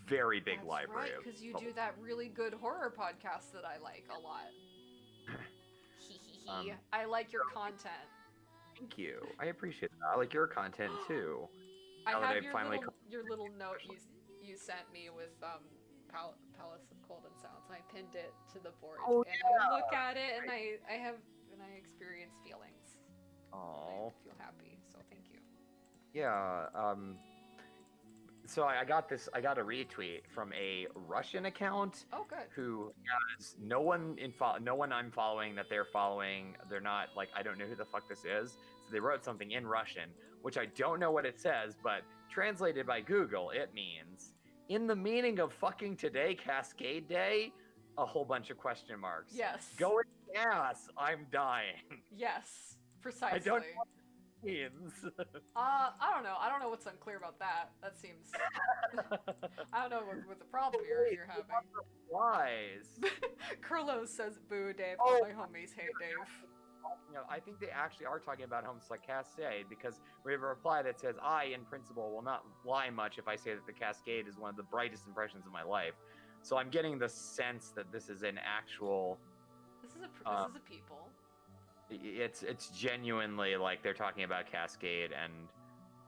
very big That's library right, of because you do that really good horror podcast that I like a lot. I like your content. Thank you. I appreciate that. I like your content too. I Now that have I finally your little note you sent me with Palace of Cold and Sounds. And I pinned it to the board, Oh, and yeah. I look at it, and I experience feelings. Oh I feel happy, so thank you. yeah. so I got a retweet from a Russian account Oh, good. who has no one I'm following that they're following. They're not like, I don't know who the fuck this is. So they wrote something in Russian, which I don't know what it says, but translated by Google, it means, in the meaning of fucking today, Cascade Day, a whole bunch of question marks. Yes. Go in gas, I'm dying. Yes, precisely. I don't know what it means. I don't know. I don't know what's unclear about that. That seems. I don't know what the problem you're having. Wise. Kurlos says, "Boo, Dave. Oh, All my homies hate Dave." No, I think they actually are talking about Homestuck Cascade because we have a reply that says, I, in principle, will not lie much if I say that the Cascade is one of the brightest impressions of my life. So I'm getting the sense that this is an actual... This is a people. It's genuinely like they're talking about Cascade, and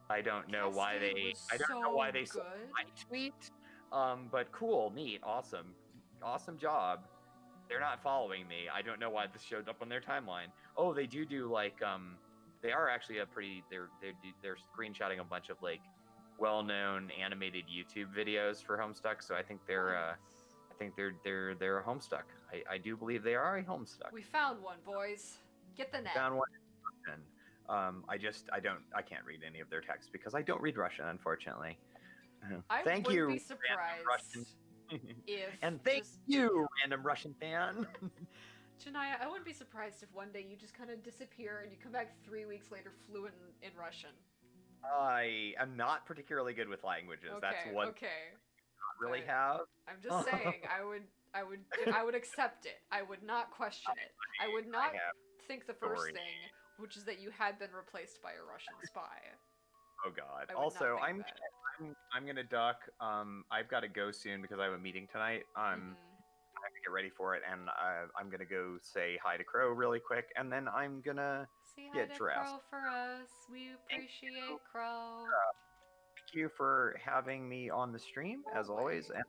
I don't know why they... I don't know why they saw my tweet. But cool, neat, awesome. Awesome job. They're not following me. I don't know why this showed up on their timeline. Oh, they do like they are actually a pretty they're screenshotting a bunch of like well-known animated YouTube videos for Homestuck. So I think they're they're a Homestuck. I do believe they are a Homestuck. We found one, boys. Get the net. Found one. I can't read any of their text because I don't read Russian, unfortunately. I Thank wouldn't you, be surprised if and thank you, random Russian fan. Janaya, I wouldn't be surprised if one day you just kind of disappear and you come back 3 weeks later fluent in Russian. I am not particularly good with languages. Okay, That's what okay. I really have. I'm just saying, I would accept it. I would not question it. I would not think the first thing, which is that you had been replaced by a Russian spy. Oh God. Also, I'm gonna duck. I've got to go soon because I have a meeting tonight. I have to get ready for it, and I'm gonna go say hi to Crow really quick, and then I'm gonna get dressed. Crow for us. We appreciate Crow. Thank you for having me on the stream as always, and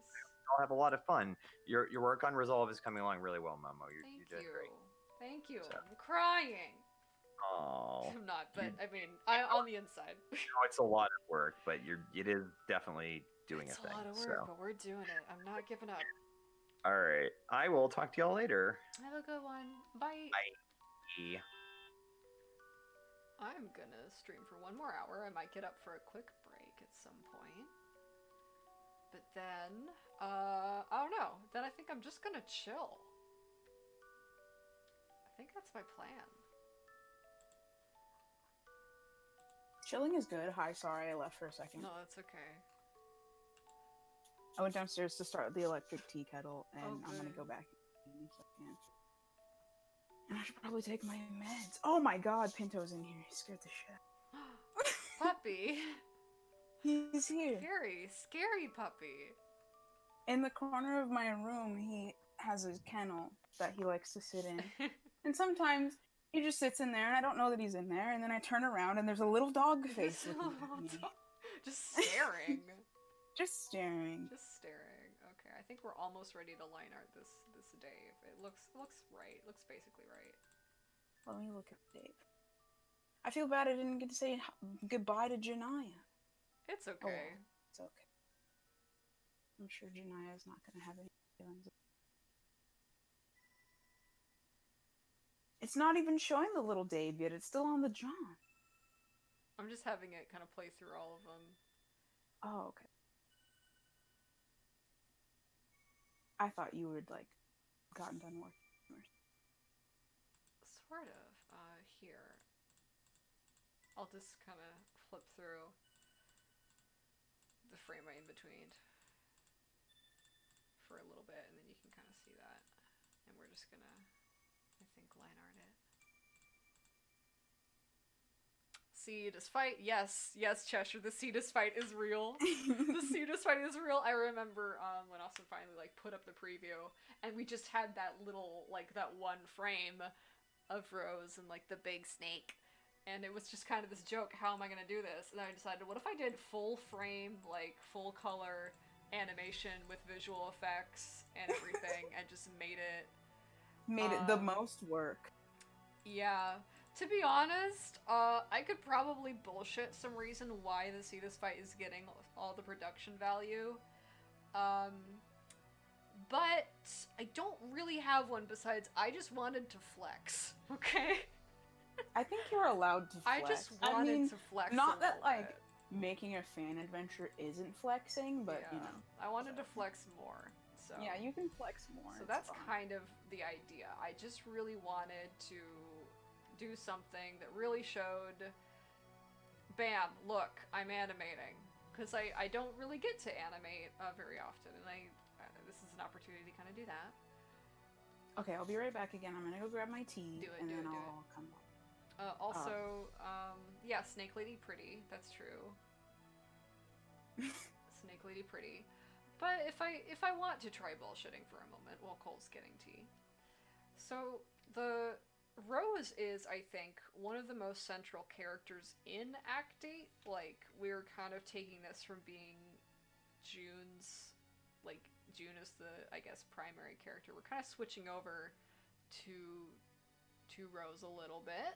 I'll have a lot of fun. Your work on Resolve is coming along really well, Momo. You did great. Thank you. So. I'm crying. Oh. I'm not, but I mean, I'm on the inside. It's a lot of work, but it is definitely doing a thing. It's a lot of work, but we're doing it. I'm not giving up. All right. I will talk to y'all later. Have a good one. Bye. Bye. I'm gonna stream for 1 more hour. I might get up for a quick break at some point. But then, I don't know. Then I think I'm just gonna chill. I think that's my plan. Chilling is good. Hi, sorry I left for a second. No, that's okay. I went downstairs to start the electric tea kettle, and I'm gonna good. go back in a second. And I should probably take my meds. Oh my God, Pinto's in here. He scared the shit out. Puppy. He's here. Scary puppy. In the corner of my room, he has a kennel that he likes to sit in. And sometimes he just sits in there, and I don't know that he's in there. And then I turn around, and there's a little dog face looking at me. Just staring. Just staring. Just staring. Okay, I think we're almost ready to line art this Dave. It looks right. Looks basically right. Let me look at Dave. I feel bad I didn't get to say goodbye to Janaya. It's okay. Oh, well, it's okay. I'm sure Janaya's not gonna have any feelings. It's not even showing the little Dave yet. It's still on the John. I'm just having it kind of play through all of them. Oh, okay. I thought you would, like, gotten done working. Sort of. Here. I'll just kind of flip through the frame right in between for a little bit, and then you can kind of see that. And we're just gonna, I think, line art it. Cetus fight, yes, Cheshire, the Cetus fight is real. The Cetus fight is real. I remember when Austin finally like put up the preview, and we just had that little, like, that one frame of Rose and like the big snake, and it was just kind of this joke, how am I gonna do this? And I decided, what if I did full frame, like full color animation with visual effects and everything, and just made it the most work. Yeah. To be honest, I could probably bullshit some reason why the Cetus fight is getting all the production value. But I don't really have one besides I just wanted to flex, okay? I think you're allowed to flex. I just wanted to flex. Not that, little like, bit. making a fan adventure isn't flexing, but, Yeah, you know. I wanted to flex more, so. Yeah, you can flex more. So it's that's fine. kind of the idea. I just really wanted to do something that really showed, bam, look, I'm animating. Because I don't really get to animate very often, and this is an opportunity to kind of do that. Okay, I'll be right back again. I'm gonna go grab my tea, Do it, and do then it, do I'll come back. Also, yeah, Snake Lady pretty. That's true. Snake Lady pretty. But if I want to try bullshitting for a moment while Cole's getting tea. So the Rose is, I think, one of the most central characters in Act 8. Like, we're kind of taking this from being June's, like, June is the, I guess, primary character. We're kind of switching over to Rose a little bit.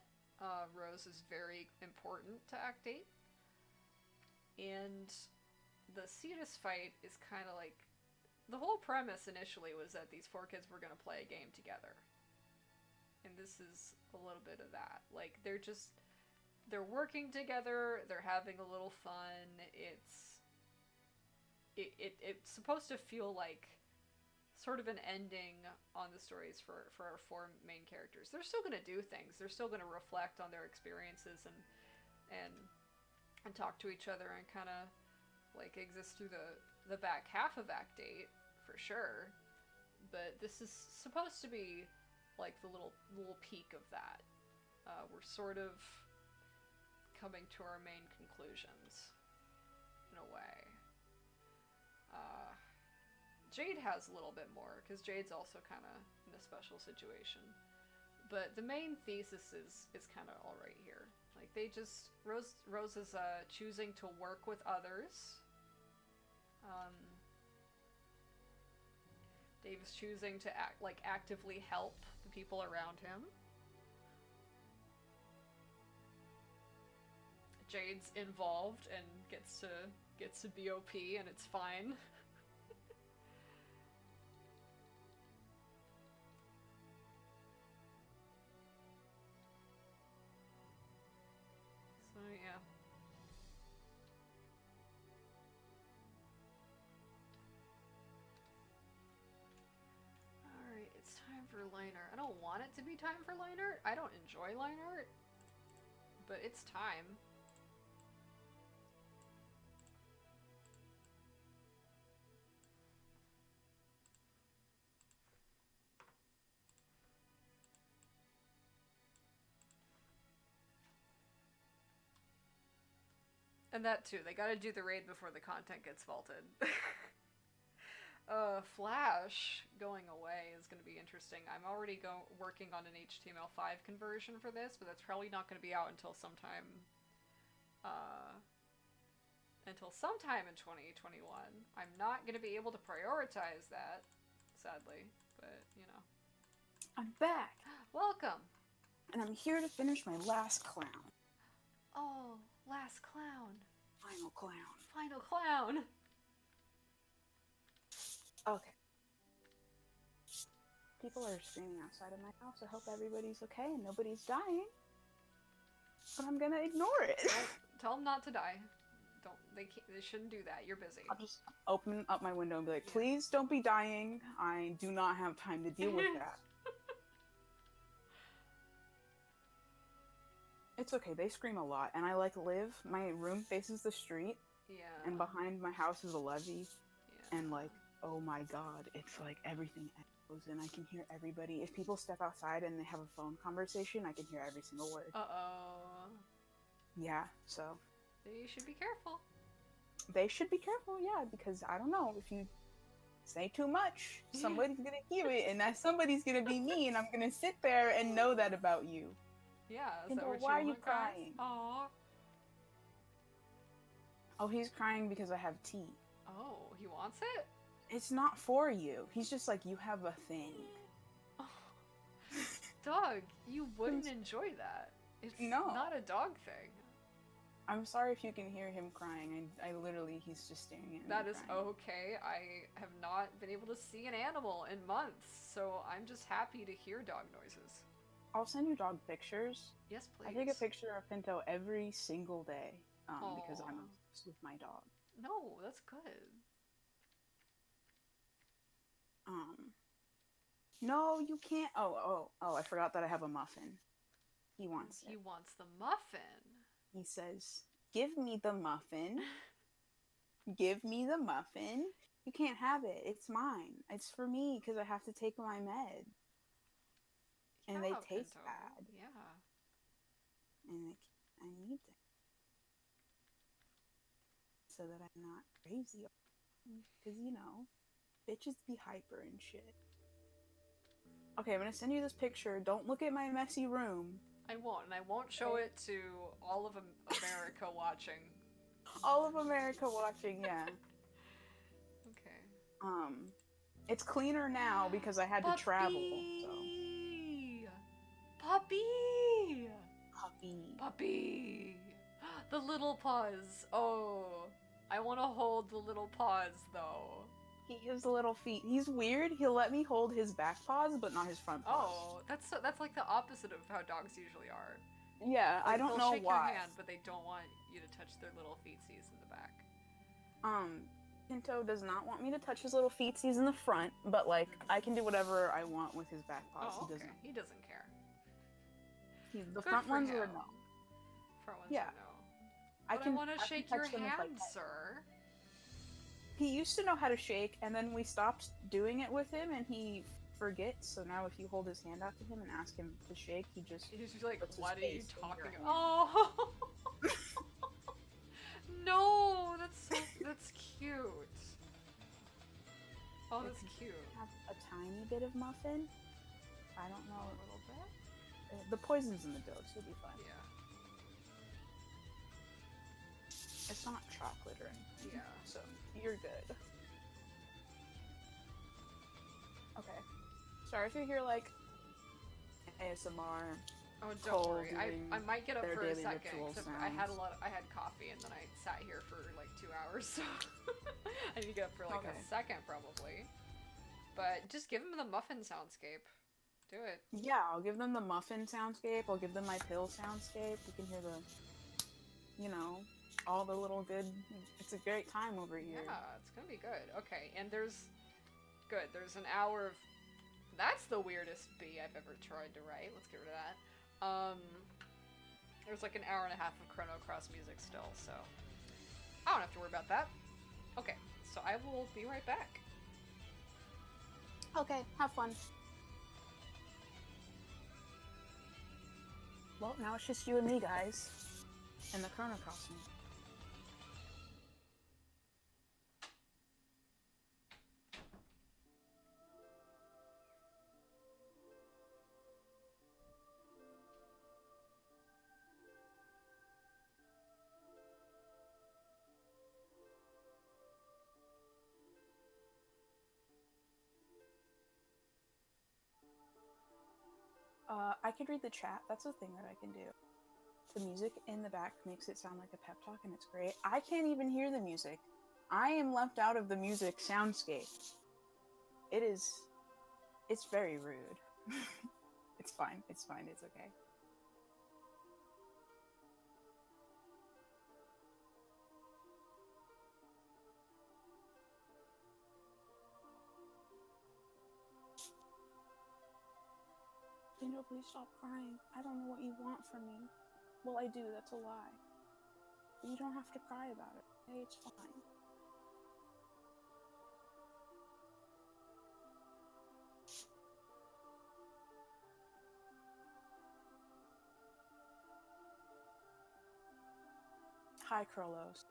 Rose is very important to Act 8. And the Cetus fight is kind of like, the whole premise initially was that these four kids were going to play a game together. And this is a little bit of that. Like, they're working together, they're having a little fun. It's supposed to feel like sort of an ending on the stories for our four main characters. They're still going to do things. They're still going to reflect on their experiences and talk to each other and kind of like exist through the back half of Act 8 for sure. But this is supposed to be like the little peak of that. We're sort of coming to our main conclusions in a way. Jade has a little bit more, because Jade's also kind of in a special situation. But the main thesis is kind of all right here. Like, they just... Rose is choosing to work with others. Dave is choosing to actively help the people around him. Jade's involved and gets to BOP, and it's fine. So yeah. Alright, it's time for line art. I don't want it to be time for line art. I don't enjoy line art. But it's time. And that too, they gotta do the raid before the content gets vaulted. Flash going away is gonna be interesting. I'm already working on an HTML5 conversion for this, but that's probably not gonna be out until sometime in 2021. I'm not gonna be able to prioritize that, sadly, but you know. I'm back! Welcome! And I'm here to finish my last clown. Oh, last clown. Final clown. Final clown. Okay. People are screaming outside of my house. I hope everybody's okay and nobody's dying. But I'm gonna ignore it. Tell them not to die. They shouldn't do that. You're busy. I'll just open up my window and be like, please don't be dying. I do not have time to deal with that. It's okay, they scream a lot, and I live, my room faces the street, Yeah. and behind my house is a levee, Yeah. and oh my god, it's like everything echoes, and I can hear everybody. If people step outside and they have a phone conversation, I can hear every single word. Uh-oh. Yeah, so. You should be careful. They should be careful, yeah, because I don't know, if you say too much, somebody's gonna hear it, and that somebody's gonna be me, and I'm gonna sit there and know that about you. Yeah, is Kendall, that what why are you you want, guys? crying? Aww. Oh, he's crying because I have tea. Oh, he wants it? It's not for you. He's just like, you have a thing. Oh. Doug, you wouldn't enjoy that. It's No. not a dog thing. I'm sorry if you can hear him crying. I literally, he's just staring at me. That is crying. okay. I have not been able to see an animal in months, so I'm just happy to hear dog noises. I'll send you dog pictures. Yes, please. I take a picture of Pinto every single day because I'm Aw. obsessed with my dog. No, that's good. No, you can't. Oh, I forgot that I have a muffin. He wants He it. wants the muffin. He says, "Give me the muffin. Give me the muffin. You can't have it. It's mine. It's for me because I have to take my med. And they Yeah, taste Pinto. bad. Yeah. And I need them. So that I'm not crazy. Because, you know, bitches be hyper and shit. Okay, I'm gonna send you this picture. Don't look at my messy room. I won't, and I won't show it to all of America watching. All of America watching, yeah. Okay. It's cleaner now because I had to travel, so. Puppy! Puppy. Puppy! The little paws. Oh, I want to hold the little paws though. He gives little feet. He's weird. He'll let me hold his back paws, but not his front paws. Oh, that's like the opposite of how dogs usually are. Yeah, Like, I don't they'll know shake why. your hand, but they don't want you to touch their little feetsies in the back. Pinto does not want me to touch his little feetsies in the front, but like I can do whatever I want with his back paws. Oh, He okay. doesn't. He doesn't care. The Good front for ones him. are no. Front ones Yeah. are no. But I want to shake your touch them if I hand, can. sir. He used to know how to shake, and then we stopped doing it with him, and he forgets. So now, if you hold his hand out to him and ask him to shake, he just He's just like, puts his what are you face in your talking hand. about? Oh! No, that's cute. Oh, that's cute. have a tiny bit of muffin. I don't know. A little bit? The poison's in the dough, so it'll be fine. Yeah. It's not chocolate or anything. Yeah. So you're good. Okay. Sorry if you hear like ASMR. Oh, don't Cole worry. doing I might get up their for a daily second. ritual Except I had sounds. I had coffee and then I sat here for like 2 hours, so I need to get up for like Okay. a second probably. But just give him the muffin soundscape. Do it. Yeah, I'll give them the muffin soundscape. I'll give them my pill soundscape. You can hear the, you know, all the little good. It's a great time over here. Yeah, it's gonna be good. Okay, and there's an hour of. That's the weirdest B I've ever tried to write. Let's get rid of that. There's like an hour and a half of Chrono Cross music still, so I don't have to worry about that. Okay, so I will be right back. Okay, have fun. Well, now it's just you and me, guys, and the Chrono Cross music. I could read the chat. That's a thing that I can do. The music in the back makes it sound like a pep talk, and it's great. I can't even hear the music. I am left out of the music soundscape. It's very rude. It's fine. It's fine. It's okay. Daniel, please stop crying. I don't know what you want from me. Well, I do. That's a lie. But you don't have to cry about it. Okay, it's fine. Hi, Krolos.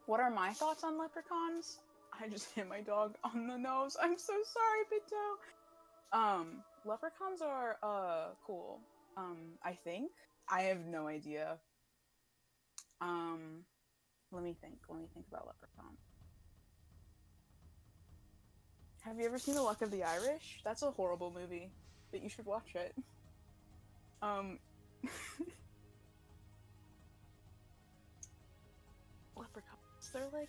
What are my thoughts on leprechauns? I just hit my dog on the nose. I'm so sorry, Pinto. Leprechauns are cool. I think. I have no idea. Let me think about leprechaun. Have you ever seen The Luck of the Irish? That's a horrible movie. but you should watch it. Leprechauns, they're like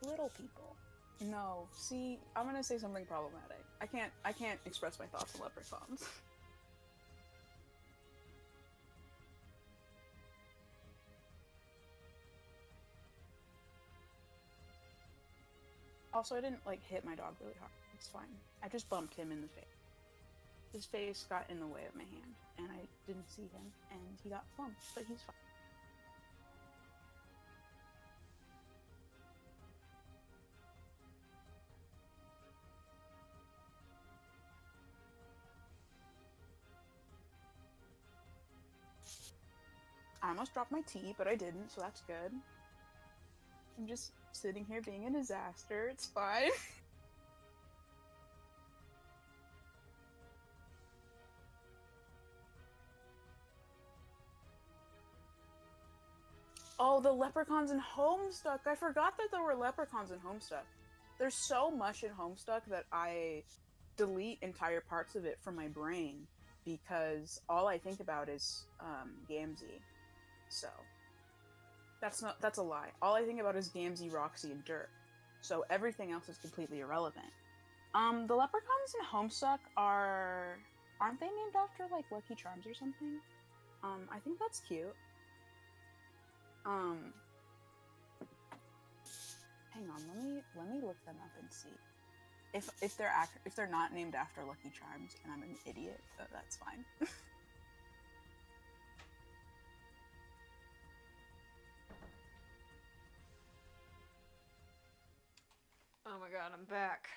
little people. No, see, I'm gonna say something problematic. I can't express my thoughts on leprechauns. Also, I didn't like hit my dog really hard. It's fine. I just bumped him in the face. His face got in the way of my hand, and I didn't see him, and he got bumped, but he's fine. I almost dropped my tea, but I didn't, so that's good. I'm just sitting here being a disaster. It's fine. Oh, the leprechauns in Homestuck! I forgot that there were leprechauns in Homestuck. There's so much in Homestuck that I delete entire parts of it from my brain because all I think about is Gamzee. So that's a lie. All I think about is Gamzee, Roxy, and Dirk. So everything else is completely irrelevant. The leprechauns in Homestuck aren't they named after like Lucky Charms or something? I think that's cute. Hang on, let me look them up and see. If they're not named after Lucky Charms and I'm an idiot, that's fine. Oh my god, I'm back.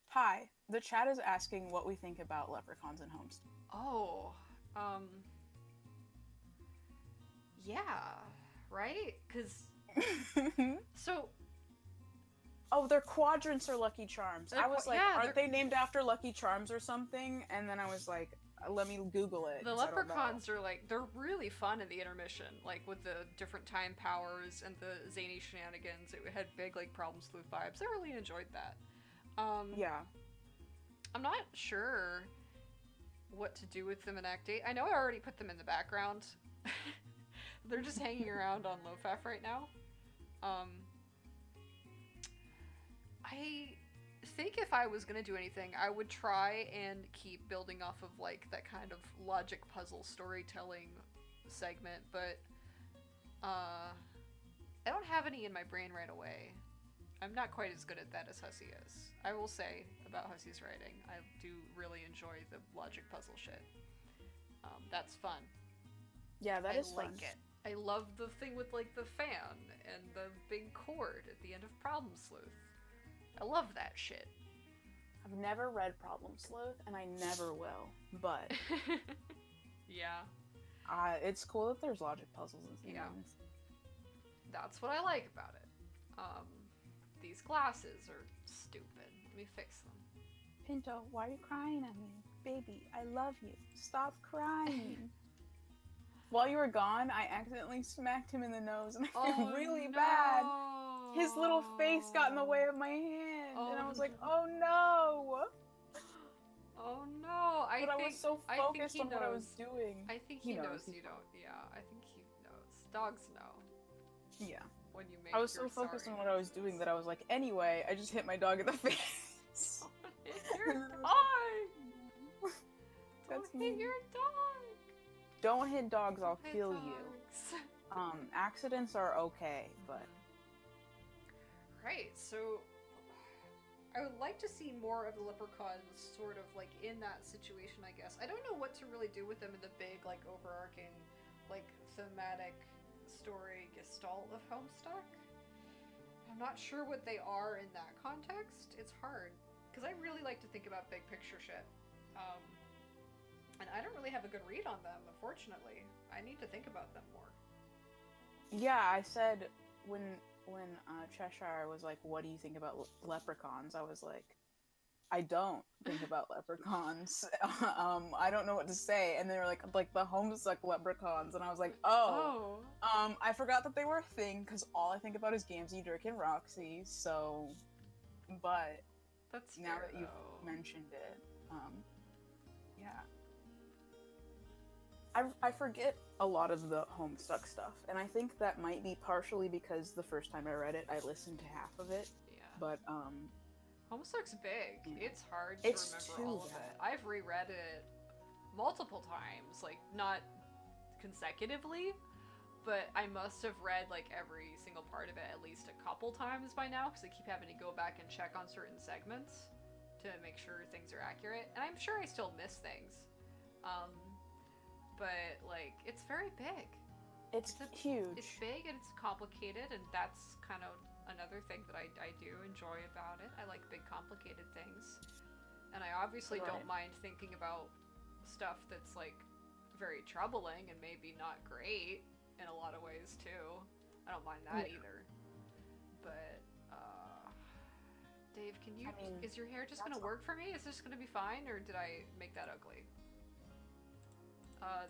Hi, the chat is asking what we think about leprechauns in Homestuck. Oh, yeah, right? Because so. Oh, their quadrants are Lucky Charms. I was like, yeah, aren't they named after Lucky Charms or something? And then I was like, let me Google it. The leprechauns are like, they're really fun in the intermission, like with the different time powers and the zany shenanigans. It had big like Problem Sleuth vibes. I really enjoyed that. Yeah. I'm not sure what to do with them in Act 8. I know I already put them in the background. They're just hanging around on Lofaf right now. I think if I was gonna do anything, I would try and keep building off of like that kind of logic puzzle storytelling segment, but I don't have any in my brain right away. I'm not quite as good at that as Hussey is. I will say about Hussey's writing, I do really enjoy the logic puzzle shit. That's fun. Yeah, that is fun. I like it. I love the thing with like the fan and the big cord at the end of Problem Sleuth. I love that shit. I've never read Problem Sleuth, and I never will, but... Yeah. It's cool that there's logic puzzles and things. Yeah. That's what I like about it. These glasses are stupid. Let me fix them. Pinto, why are you crying at me? Baby, I love you. Stop crying. While you were gone, I accidentally smacked him in the nose, and I feel really bad. His little face got in the way of my hand, and I was like, oh no! Oh no! I was so focused on what I was doing. I think he knows you don't. Yeah, I think he knows. Dogs know. Yeah. When you make I was so focused on what I was doing that I was like, anyway, I just hit my dog in the face. Hit your dog! That's Don't hit your dog! Don't hit dogs, I'll Hit kill dogs. you. Accidents are okay, but... Right, so I would like to see more of the leprechauns sort of like in that situation, I guess. I don't know what to really do with them in the big, like, overarching, like, thematic story gestalt of Homestuck. I'm not sure what they are in that context. It's hard, because I really like to think about big picture shit. And I don't really have a good read on them, unfortunately. I need to think about them more. Yeah, I said when Cheshire was like, what do you think about leprechauns? I was like, I don't think about leprechauns. I don't know what to say. And they were like the Homestuck leprechauns. And I was like, I forgot that they were a thing because all I think about is Gamzee, Dirk, and Roxy. So, but that's now fair, that you've mentioned it, yeah. Yeah. I forget a lot of the Homestuck stuff, and I think that might be partially because the first time I read it, I listened to half of it. Yeah. But Homestuck's big. Yeah. It's hard It's to remember too all of bad. it. I've reread it multiple times, like not consecutively, but I must have read like every single part of it at least a couple times by now because I keep having to go back and check on certain segments to make sure things are accurate. And I'm sure I still miss things. But like it's very big. It's huge. It's big and it's complicated, and that's kind of another thing that I do enjoy about it. I like big, complicated things. And I obviously Right. don't mind thinking about stuff that's, like, very troubling and maybe not great in a lot of ways, too. I don't mind that Yeah. either. But, Dave, can you... I mean, is your hair just that's gonna work for me? Is this gonna be fine, or did I make that ugly?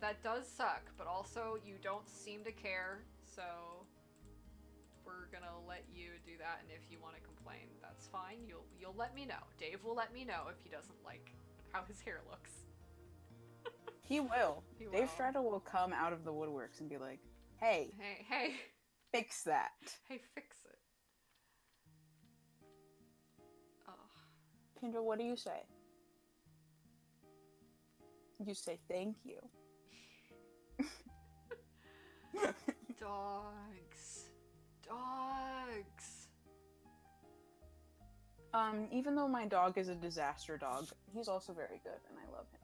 That does suck, but also you don't seem to care, so we're gonna let you do that, and if you want to complain, that's fine. You'll let me know. Dave will let me know if he doesn't like how his hair looks. He will. He Dave will. Strato will come out of the woodworks and be like, "Hey, Hey, fix that." hey, fix it. Ugh. Kendra, what do you say? You say thank you. Dogs. Dogs. Even though my dog is a disaster dog, he's also very good, and I love him.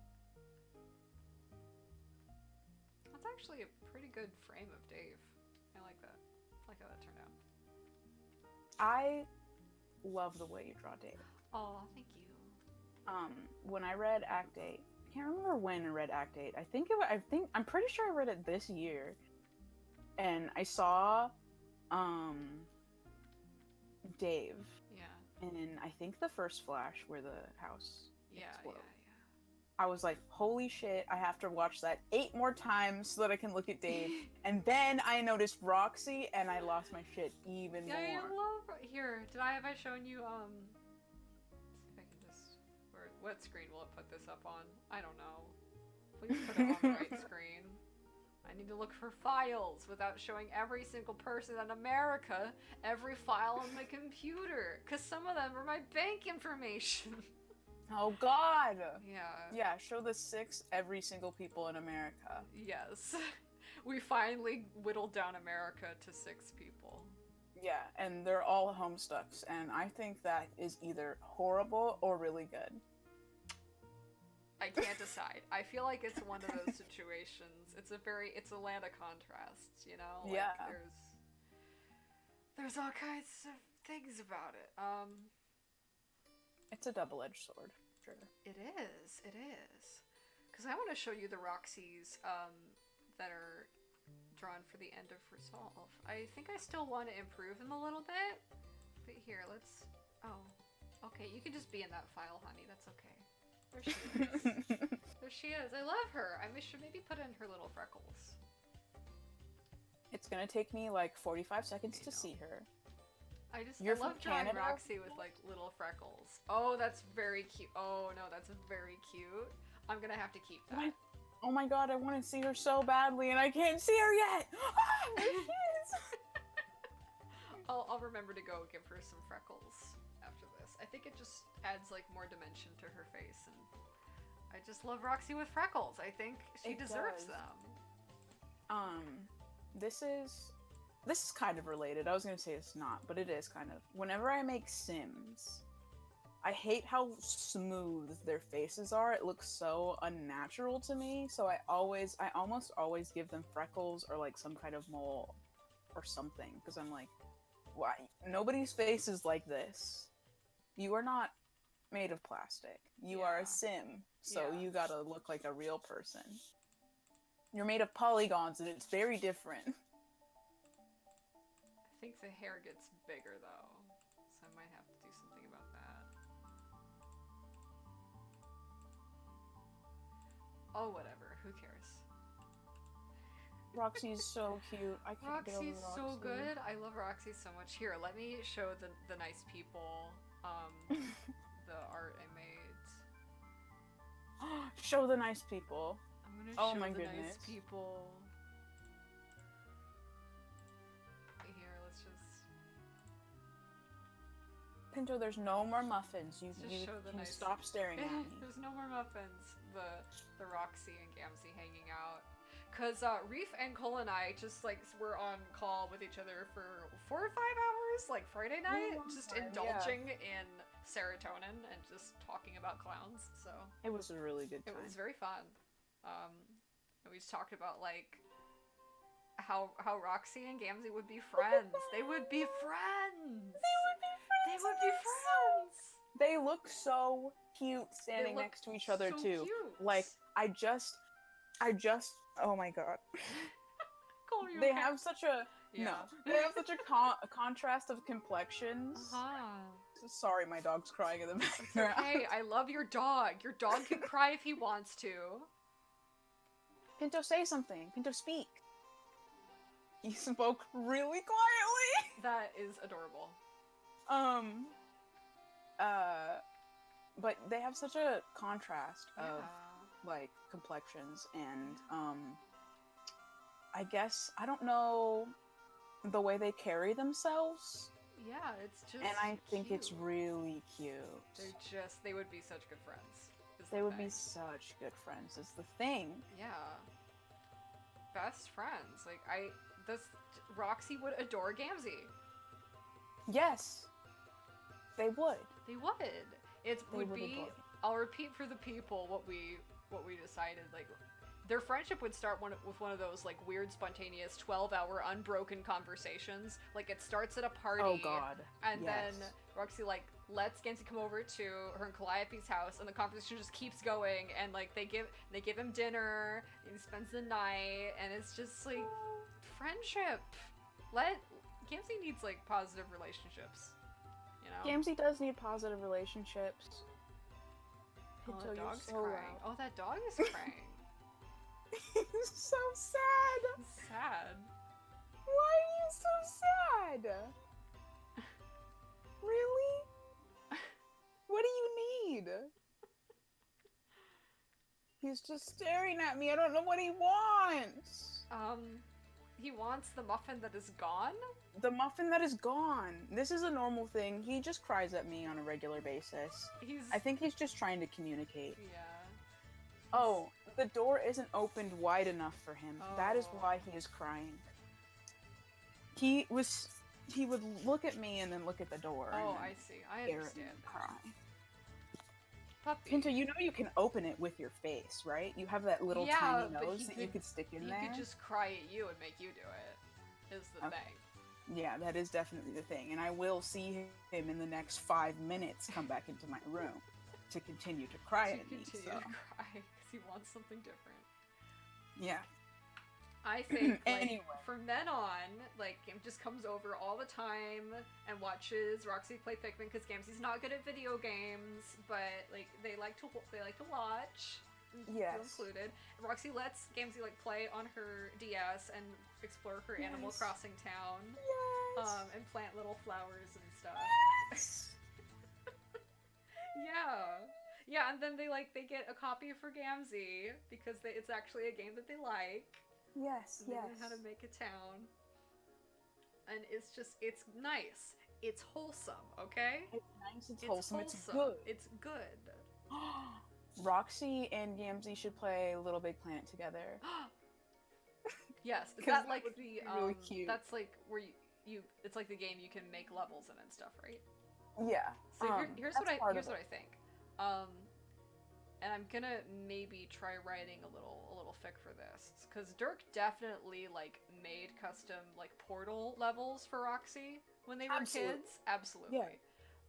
That's actually a pretty good frame of Dave. I like that. I like how that turned out. I love the way you draw Dave. Oh, thank you. When I read Act 8, I can't remember when I read Act 8. I'm pretty sure I read it this year. And I saw, Dave Yeah. in, I think, the first Flash where the house Yeah, exploded. yeah. I was like, holy shit, I have to watch that 8 more times so that I can look at Dave. And then I noticed Roxy, and I lost my shit even Yeah, I more. love. Here, have I shown you? Let's see if I can just. What screen will it put this up on? I don't know. Please put it on the right screen. I need to look for files without showing every single person in America every file on my computer, because some of them are my bank information. Oh god! Yeah. Yeah, show the 6 every single people in America. Yes. We finally whittled down America to 6 people. Yeah, and they're all Homestucks, and I think that is either horrible or really good. I can't decide. I feel like it's one of those situations. It's a land of contrasts, you know? Like, Yeah. There's all kinds of things about it. It's a double-edged sword, sure. It is. Because I want to show you the Roxys, that are drawn for the end of Resolve. I think I still want to improve them a little bit. But here, let's... Oh. Okay, you can just be in that file, honey. That's okay. There she is. There she is. I love her. I should maybe put in her little freckles. It's gonna take me like 45 seconds I to know. see her. I You're love from drawing Canada? Roxy with like little freckles. Oh, that's very cute. Oh no, that's very cute. I'm gonna have to keep that. Oh my god, I want to see her so badly, and I can't see her yet! Ah, there she is! I'll remember to go give her some freckles after this. I think it just adds like more dimension to her face, and I just love Roxy with freckles. I think she It deserves does. them. This is kind of related. I was gonna say it's not, but it is kind of. Whenever I make Sims, I hate how smooth their faces are. It looks so unnatural to me, so I almost always give them freckles or like some kind of mole or something, because I'm like, why? Nobody's face is like this. You are not made of plastic. You are Yeah. a Sim, so Yeah. you gotta look like a real person. You're made of polygons, and it's very different. I think the hair gets bigger though, so I might have to do something about that. Oh, whatever. Who cares? Roxy's so cute. I can't get over Roxy's so Roxy. good. I love Roxy so much. Here, let me show the nice people, the art I made. Show the nice people. I'm gonna Oh show my the nice goodness. people. Here, let's just Pinto, there's no more muffins. You just show the can nice. stop staring at me. There's no more muffins. The Roxy and Gamzee hanging out. Cause Reef and Cole and I just like were on call with each other for 4 or 5 hours, like Friday night, just time, indulging in serotonin and just talking about clowns. So It was a really good it time. was very fun. And we just talked about like how Roxy and Gamzee would be friends. They would be friends. They would be friends. They look so cute standing look next to each other so too. cute. Like I just oh my god. Cole, you They okay? have such a Yeah. They have such a contrast of complexions. Sorry, my dog's crying in the background. Hey, I love your dog. Your dog can cry if he wants to. Pinto, say something. Pinto, speak. He spoke really quietly. That is adorable. But they have such a contrast of Yeah. like complexions and I guess I don't know the way they carry themselves, Yeah, it's just. and I think it's cute. really cute. They would be such good friends. is the They would be thing. such good friends. Is the thing. Yeah. Best friends. Like, Roxy would adore Gamzee. Yes, they would. They would. It They would would be. adore him. I'll repeat for the people what we decided. Like, their friendship would start with one of those like weird, spontaneous 12-hour unbroken conversations. Like, it starts at a party. Oh God. And Yes. then Roxy like lets Gamzee come over to her and Calliope's house, and the conversation just keeps going. And like they give him dinner, and he spends the night, and it's just like friendship. Gamzee needs like positive relationships, you know. Gamzee does need positive relationships. Oh, Pinto, the you're dog's so crying. loud. Oh, that dog is crying. He's so sad. Sad. Why are you so sad? Really? What do you need? He's just staring at me. I don't know what he wants. He wants the muffin that is gone. The muffin that is gone. This is a normal thing. He just cries at me on a regular basis. I think he's just trying to communicate. Yeah. Oh, the door isn't opened wide enough for him. That is Oh. why he is crying. He would look at me and then look at the door. Oh, and then I see. I stare at understand. me and cry. Puppy. Pinto, you know you can open it with your face, right? You have that little Yeah, tiny but nose he that you could- could stick in He there. could just cry at you and make you do it. Is the Okay. thing. Yeah, that is definitely the thing. And I will see him in the next 5 minutes come back into my room to continue to cry To at me. continue So, to cry because he wants something different. yeah. I think like, Anyway. from then on, like Gam just comes over all the time and watches Roxy play Pikmin because Gamzee's not good at video games, but like they like to watch. Yes. Included. And Roxy lets Gamzee like play on her DS and explore her Animal Yes. Crossing town, Yes. and plant little flowers and stuff. Yes. Yeah, and then they get a copy for Gamzee because it's actually a game that they like. Yes. And they learn how to make a town. And it's nice. It's wholesome, okay? It's nice. It's wholesome. It's good. It's good. Roxy and Gamzee should play Little Big Planet together. Yes, is 'Cause that that like would the be really cute. That's like where you it's like the game you can make levels in and stuff, right? Yeah. So here's that's part what of it. I think. And I'm gonna maybe try writing a little fic for this because Dirk definitely like made custom like portal levels for Roxy when they were Absolutely. kids. Absolutely.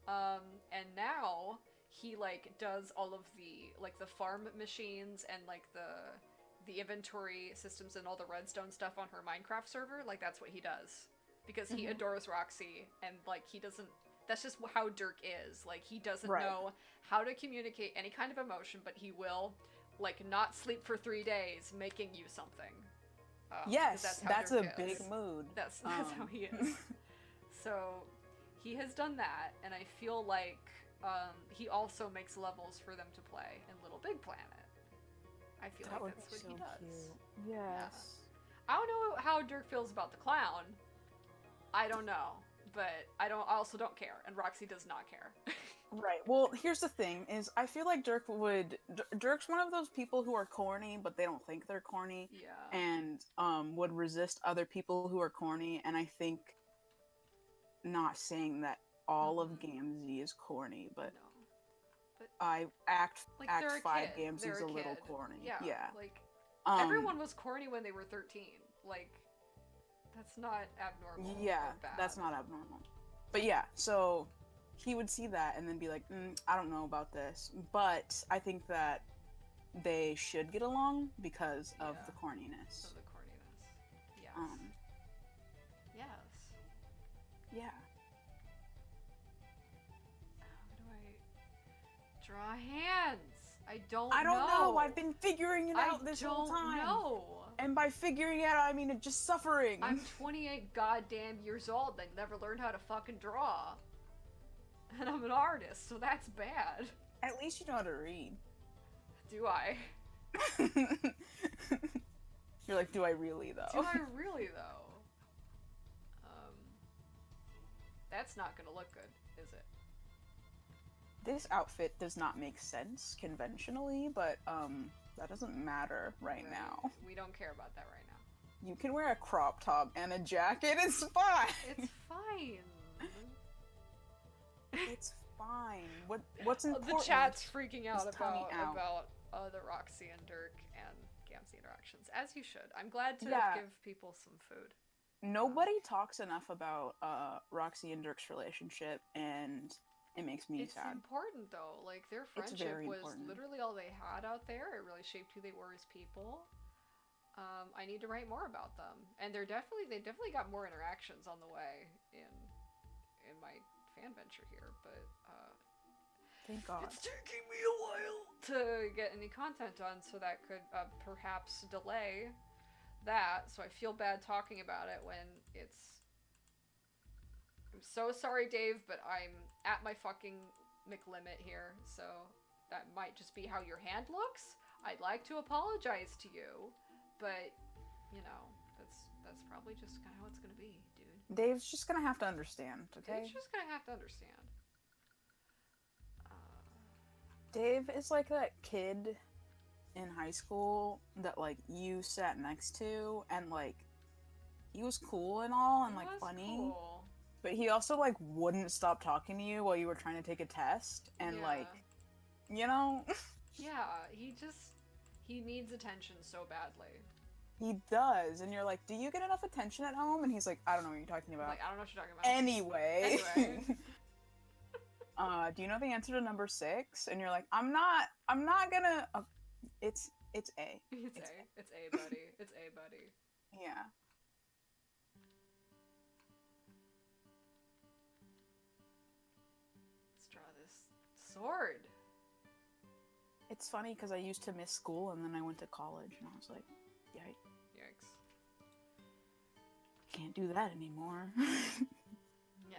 And now he like does all of the farm machines and like the inventory systems and all the redstone stuff on her Minecraft server. Like that's what he does because he Mhm. adores Roxy and like he doesn't. That's just how Dirk is. Like, he doesn't Right. know how to communicate any kind of emotion, but he will, like, not sleep for 3 days making you something. 'Cause Yes, how that's Dirk a big is. mood. That's how he is. So, he has done that, and I feel like he also makes levels for them to play in Little Big Planet. I feel That like would that's be what so he does. cute. Yes. I don't know how Dirk feels about the clown. I don't know, but I also don't care, and Roxy does not care. Right. Well, here's the thing: is I feel like Dirk's one of those people who are corny, but they don't think they're corny, Yeah. and would resist other people who are corny. And I think not saying that all of Gamzee is corny, but No. But Act like Act they're a 5 kid. They're Gamzee's a a little kid. corny. Yeah. Like everyone was corny when they were 13. Like that's not abnormal. Yeah, or bad. that's not abnormal. But yeah, so he would see that and then be like, I don't know about this. But I think that they should get along because of the corniness. Of the corniness. Yes. Yes. Yeah. How do I draw hands? I don't know. I've been figuring it out this whole time. I don't know. And by figuring it out, I mean just suffering. I'm 28 goddamn years old and never learned how to fucking draw. And I'm an artist, so that's bad. At least you know how to read. Do I? You're like, do I really though? Do I really though? That's not gonna look good, is it? This outfit does not make sense conventionally, but that doesn't matter right now. We don't care about that right now. You can wear a crop top and a jacket, it's fine. It's fine. It's fine. What's important? The chat's freaking out Tommy out. about the Roxy and Dirk and Gamzee interactions, as you should. I'm glad to give people some food. Nobody talks enough about Roxy and Dirk's relationship, and it makes me sad. It's important though. Like their friendship was literally all they had out there. It really shaped who they were as people. I need to write more about them, and they definitely got more interactions on the way in my fan venture here. But thank God, it's taking me a while to get any content done, so that could perhaps delay that. So I feel bad talking about it when it's. I'm so sorry, Dave, but I'm at my fucking McLimit here, so that might just be how your hand looks. I'd like to apologize to you, but you know, that's probably just kind of how it's gonna be, dude. Dave's just gonna have to understand, okay? Dave's just gonna have to understand. Dave is like that kid in high school that like you sat next to, and like he was cool and all and like funny. Cool. But he also like wouldn't stop talking to you while you were trying to take a test, and like, you know. Yeah, he needs attention so badly. He does, and you're like, do you get enough attention at home? And he's like, I don't know what you're talking about. Like, I don't know what you're talking about. Anyway. Do you know the answer to number 6? And you're like, I'm not gonna. It's A. It's A, buddy. It's A, buddy. Yeah. Let's draw this sword. It's funny because I used to miss school and then I went to college and I was like, Yikes. Can't do that anymore. Yeah.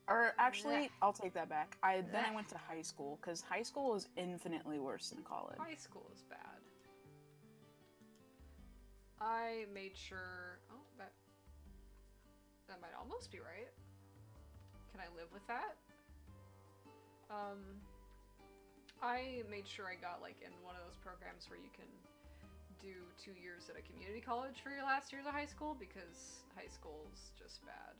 Or actually, I'll take that back. Then I went to high school because high school is infinitely worse than college. High school is bad. I made sure. Oh, that might almost be right. Can I live with that? I made sure I got like in one of those programs where you can do 2 years at a community college for your last years of high school, because high school's just bad.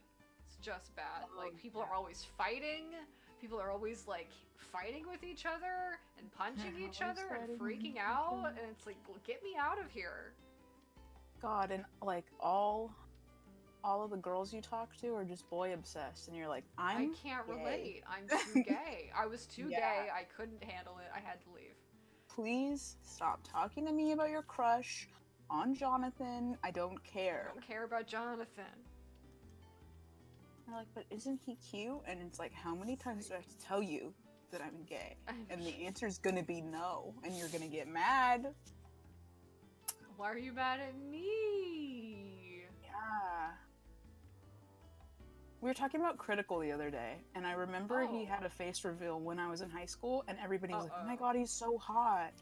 It's just bad. Like people are always fighting. People are always like fighting with each other and punching each other and freaking out, and it's like, get me out of here. God, and like all of the girls you talk to are just boy obsessed, and you're like, I can't gay. relate. I'm too gay. I was too gay. I couldn't handle it. I had to leave. Please stop talking to me about your crush on Jonathan. I don't care. I don't care about Jonathan. They're like, but isn't he cute? And it's like, how many times do I have to tell you that I'm gay? And the answer's gonna be no, and you're gonna get mad. Why are you mad at me? Yeah. We were talking about Critical the other day, and I remember he had a face reveal when I was in high school, and everybody was like, oh my god, he's so hot.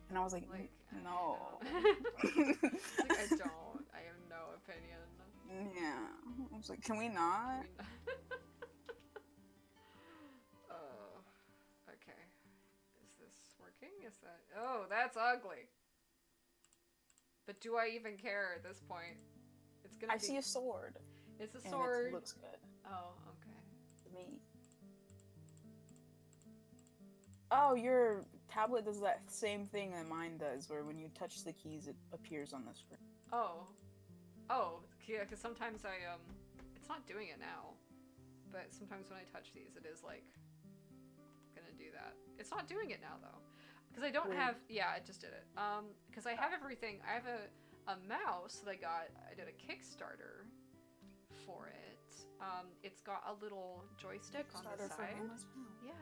And I was like, Like, no. It's like, I don't. I have no opinion. Yeah. I was like, can we not? I mean, oh, okay. Is this working? Is that? Oh, that's ugly. But do I even care at this point? It's gonna I be. see a sword. It's a And sword. it looks good Oh, okay. to me. Oh, your tablet does that same thing that mine does, where when you touch the keys, it appears on the screen. Oh. Oh, yeah, because sometimes it's not doing it now. But sometimes when I touch these, it is, like, gonna do that. It's not doing it now, though. Because I don't Weird. have, yeah, it just did it. Because I have everything, I have a mouse that I did a Kickstarter for it. It's got a little joystick on the Kickstarter for side. Amazon. Yeah.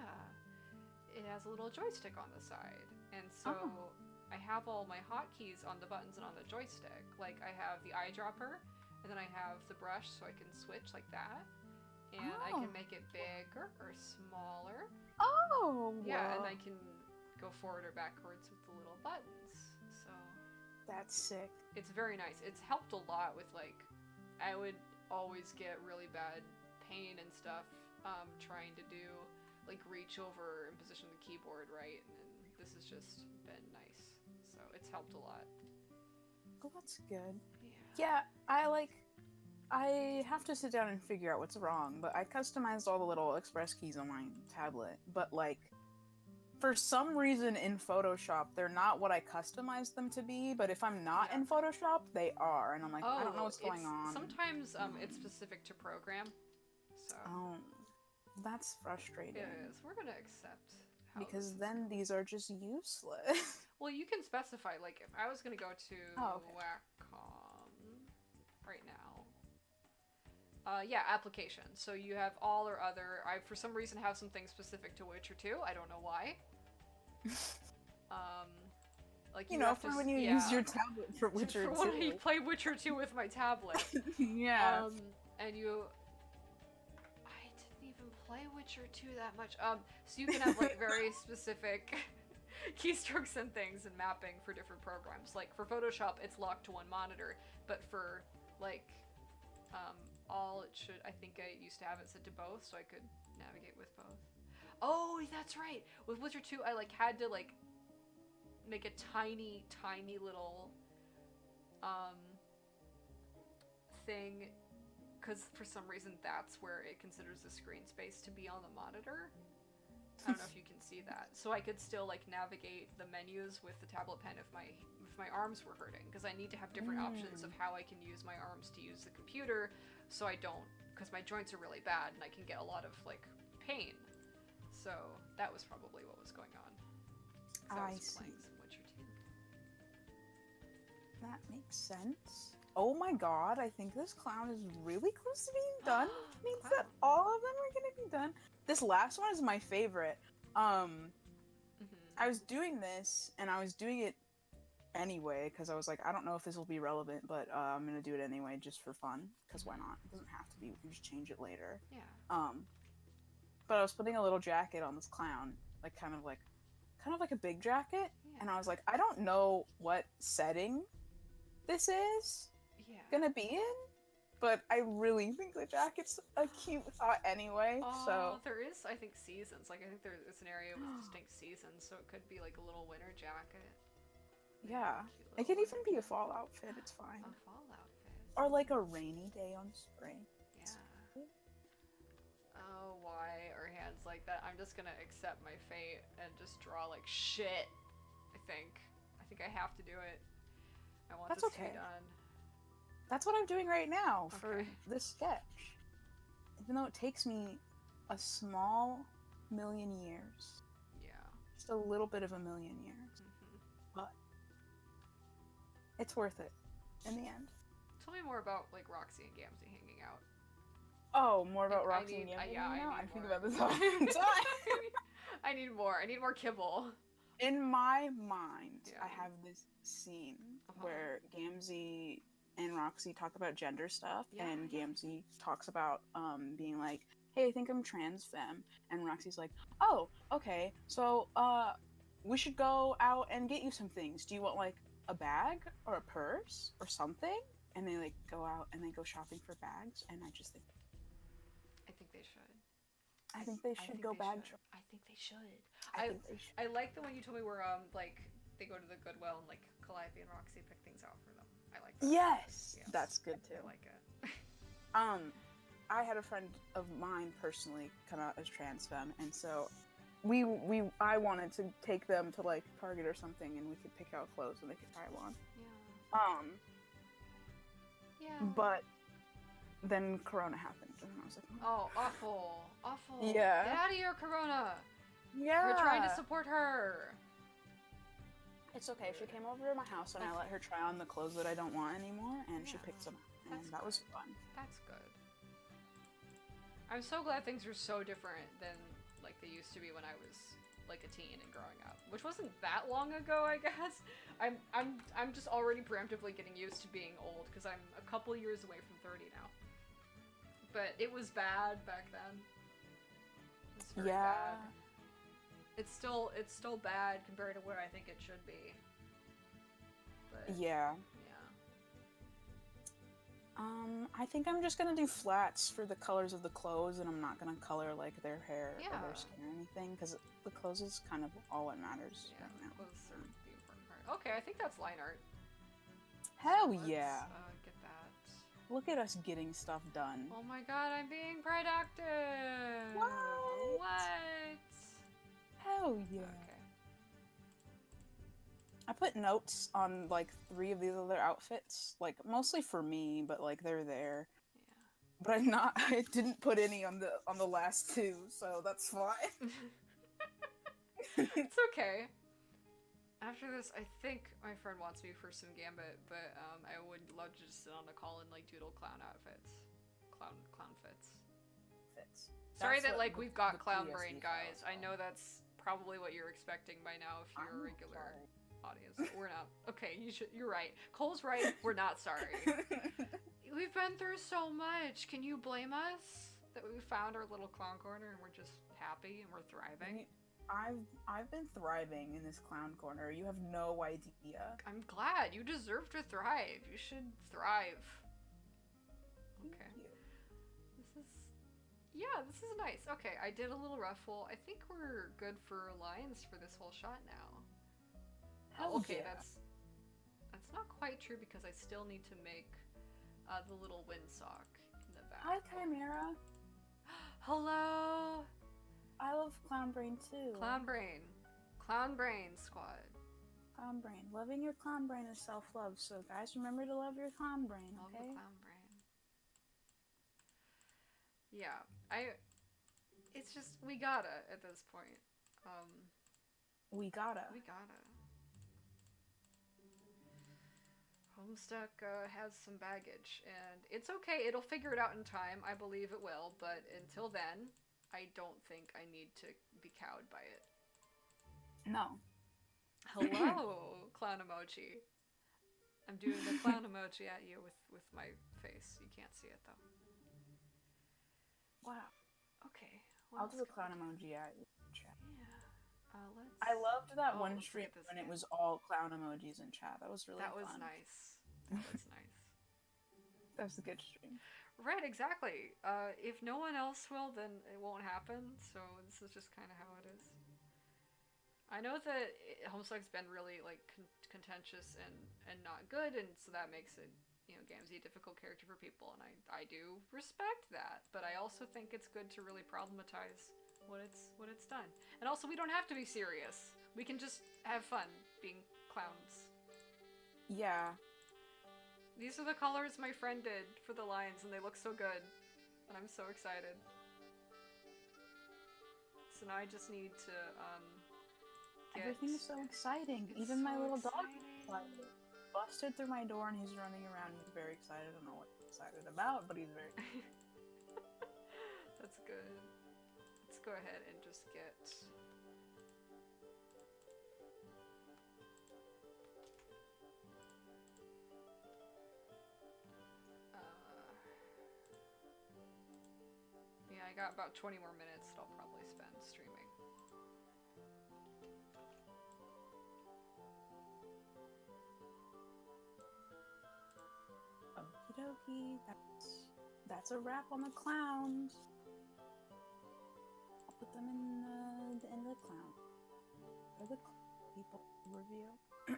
It has a little joystick on the side. And so Oh. I have all my hotkeys on the buttons and on the joystick. Like, I have the eyedropper, and then I have the brush so I can switch like that. And I Oh. can make it bigger or smaller. Oh. Yeah, and whoa. I can go forward or backwards with the little buttons. So That's sick. it's very nice. It's helped a lot with, like, I would always get really bad pain and stuff trying to do, like, reach over and position the keyboard right, and this has just been nice. So it's helped a lot. Oh, that's good. Yeah. Yeah, I have to sit down and figure out what's wrong, but I customized all the little express keys on my tablet. But, like, for some reason in Photoshop, they're not what I customized them to be, but if I'm not Yeah. in Photoshop, they are. And I'm like, I don't know what's going it's, on. Sometimes it's specific to program. So Oh, that's frustrating. it is. We're gonna accept how Because this is then going. these are just useless. Well, you can specify, like, if I was gonna go to Oh, okay. Wacom right now. Yeah, application. So you have all or other. I, for some reason, have something specific to Witcher 2. I don't know why. Like, You know, have for to, when you yeah, use your tablet for Witcher for when I 2. play Witcher 2 with my tablet. Yeah. And you. I didn't even play Witcher 2 that much. So you can have, like, very specific keystrokes and things and mapping for different programs. Like, for Photoshop, it's locked to one monitor, but for, like, all it should, I think I used to have it set to both, so I could navigate with both. Oh, that's right! With Witcher 2, I, like, had to, like, make a tiny, tiny little, thing, because for some reason that's where it considers the screen space to be on the monitor. I don't know if you can see that. So I could still, like, navigate the menus with the tablet pen if my arms were hurting, because I need to have different options of how I can use my arms to use the computer, so I don't, because my joints are really bad and I can get a lot of, like, pain. So that was probably what was going on. 'Cause I was playing some Witcher 2. That makes sense. Oh my god, I think this clown is really close to being done. Which means that all of them are gonna be done. This last one is my favorite. I was doing this, and I was doing it anyway, because I was like, I don't know if this will be relevant, but I'm gonna do it anyway just for fun, because why not? It doesn't have to be, we can just change it later. Yeah. But I was putting a little jacket on this clown, like kind of like a big jacket, and I was like, I don't know what setting this is Yeah. gonna be in, but I really think the jacket's a cute thought anyway. So there is, I think, seasons. Like, I think there's an area with distinct seasons, so it could be like a little winter jacket. yeah, Cute it could little even be a winter fall outfit. It's jacket. fine. A fall outfit. Or like a rainy day on spring. Yeah. Oh, why are hands like that? I'm just gonna accept my fate and just draw like shit. I think I have to do it. I want That's this to okay. be done. That's what I'm doing right now for Okay. this sketch. Even though it takes me a small million years. Yeah. Just a little bit of a million years. But it's worth it in the end. Tell me more about, like, Roxy and Gamzee hanging out. Oh, more about I Roxy need- and Yami yeah, I now? need I think more. about this all the time. I need more. I need more kibble. In my mind, Yeah. I have this scene Uh-huh. where Gamzee and Roxy talk about gender stuff, Yeah, and yeah. Gamzee talks about being like, "Hey, I think I'm trans femme," and Roxy's like, "Oh, okay. So, we should go out and get you some things. Do you want like a bag or a purse or something? And they like go out and they go shopping for bags, and I just think I think they should. I think they should go bag shopping. I think they should. I think they should. I like the one you told me where like they go to the Goodwill and like Calliope and Roxy pick things out for them. I like that. Yes, that's good too. I like it. I had a friend of mine personally come out as trans femme, and so I wanted to take them to like Target or something, and we could pick out clothes and they could try them on. Yeah. Yeah. But then Corona happened, and I was like, oh, awful, awful. Yeah. Get out of here, Corona. yeah. We're trying to support her. It's okay. She came over to my house, and I let her try on the clothes that I don't want anymore, and she Yeah. picked some, and That's that was good. fun. That's good. I'm so glad things are so different than like they used to be when I was like a teen and growing up, which wasn't that long ago, I guess. I'm just already preemptively getting used to being old because I'm a couple years away from 30 now. But it was bad back then. It's very bad. It's still bad compared to where I think it should be. But Yeah. I think I'm just gonna do flats for the colors of the clothes, and I'm not gonna color like their hair or Yeah. their skin or anything, because the clothes is kind of all that matters Yeah, right now. clothes are the important part. Okay, I think that's line art. Hell So let's, yeah! get that. Look at us getting stuff done. Oh my god, I'm being productive! What? What? Hell yeah! Okay. I put notes on like 3 of these other outfits, like mostly for me, but like they're there. Yeah. But I didn't put any on the last 2, so that's fine. It's okay. After this, I think my friend wants me for some Gambit, but I would love to just sit on a call and like doodle clown outfits. Clown fits. Fits. Sorry That's that what like the- we've got the clown PSD brain, file guys. is I know called. that's probably what you're expecting by now if you're a I'm regular sorry. audience. We're not. Okay, you're right. Cole's right. We're not sorry. We've been through so much. Can you blame us that we found our little clown corner and we're just happy and we're thriving? I've been thriving in this clown corner. You have no idea. I'm glad. You deserve to thrive. You should thrive. Okay. Thank you. This is nice. Okay, I did a little ruffle. I think we're good for lines for this whole shot now. Hell Okay, yeah. that's not quite true because I still need to make the little windsock in the back. Hi, Chimera. Hello, I love Clown Brain too. Clown Brain Squad. Clown Brain. Loving your Clown Brain is self-love, so guys, remember to love your Clown Brain, Love okay? the Clown Brain. Yeah, it's just we gotta at this point. We gotta. Homestuck has some baggage, and it's okay. It'll figure it out in time. I believe it will, but until then, I don't think I need to be cowed by it. No. Hello, clown emoji. I'm doing the clown emoji at you with my face. You can't see it though. Wow. Okay. I'll do a clown emoji at you. Chat. Yeah. Let's. I loved that one let's stream look at this when it game. was all clown emojis in chat. That was really That was fun. nice. That was nice. That was a good stream. Right, exactly. If no one else will, then it won't happen. So this is just kind of how it is. I know that Homestuck's been really like contentious and not good, and so that makes it, Gamzee a difficult character for people, and I do respect that. But I also think it's good to really problematize what it's done. And also, we don't have to be serious. We can just have fun being clowns. Yeah. These are the colors my friend did for the lines, and they look so good. And I'm so excited. So now I just need to, get... Everything is so exciting. It's Even my so little dog exciting. busted through my door and he's running around. He's very excited. I don't know what he's excited about, but he's very That's good. Let's go ahead and just get... Yeah, I got about 20 more minutes that I'll probably spend streaming. dokie. That's a wrap on the clowns. I'll put them in the end of the clown. For the people review. I'm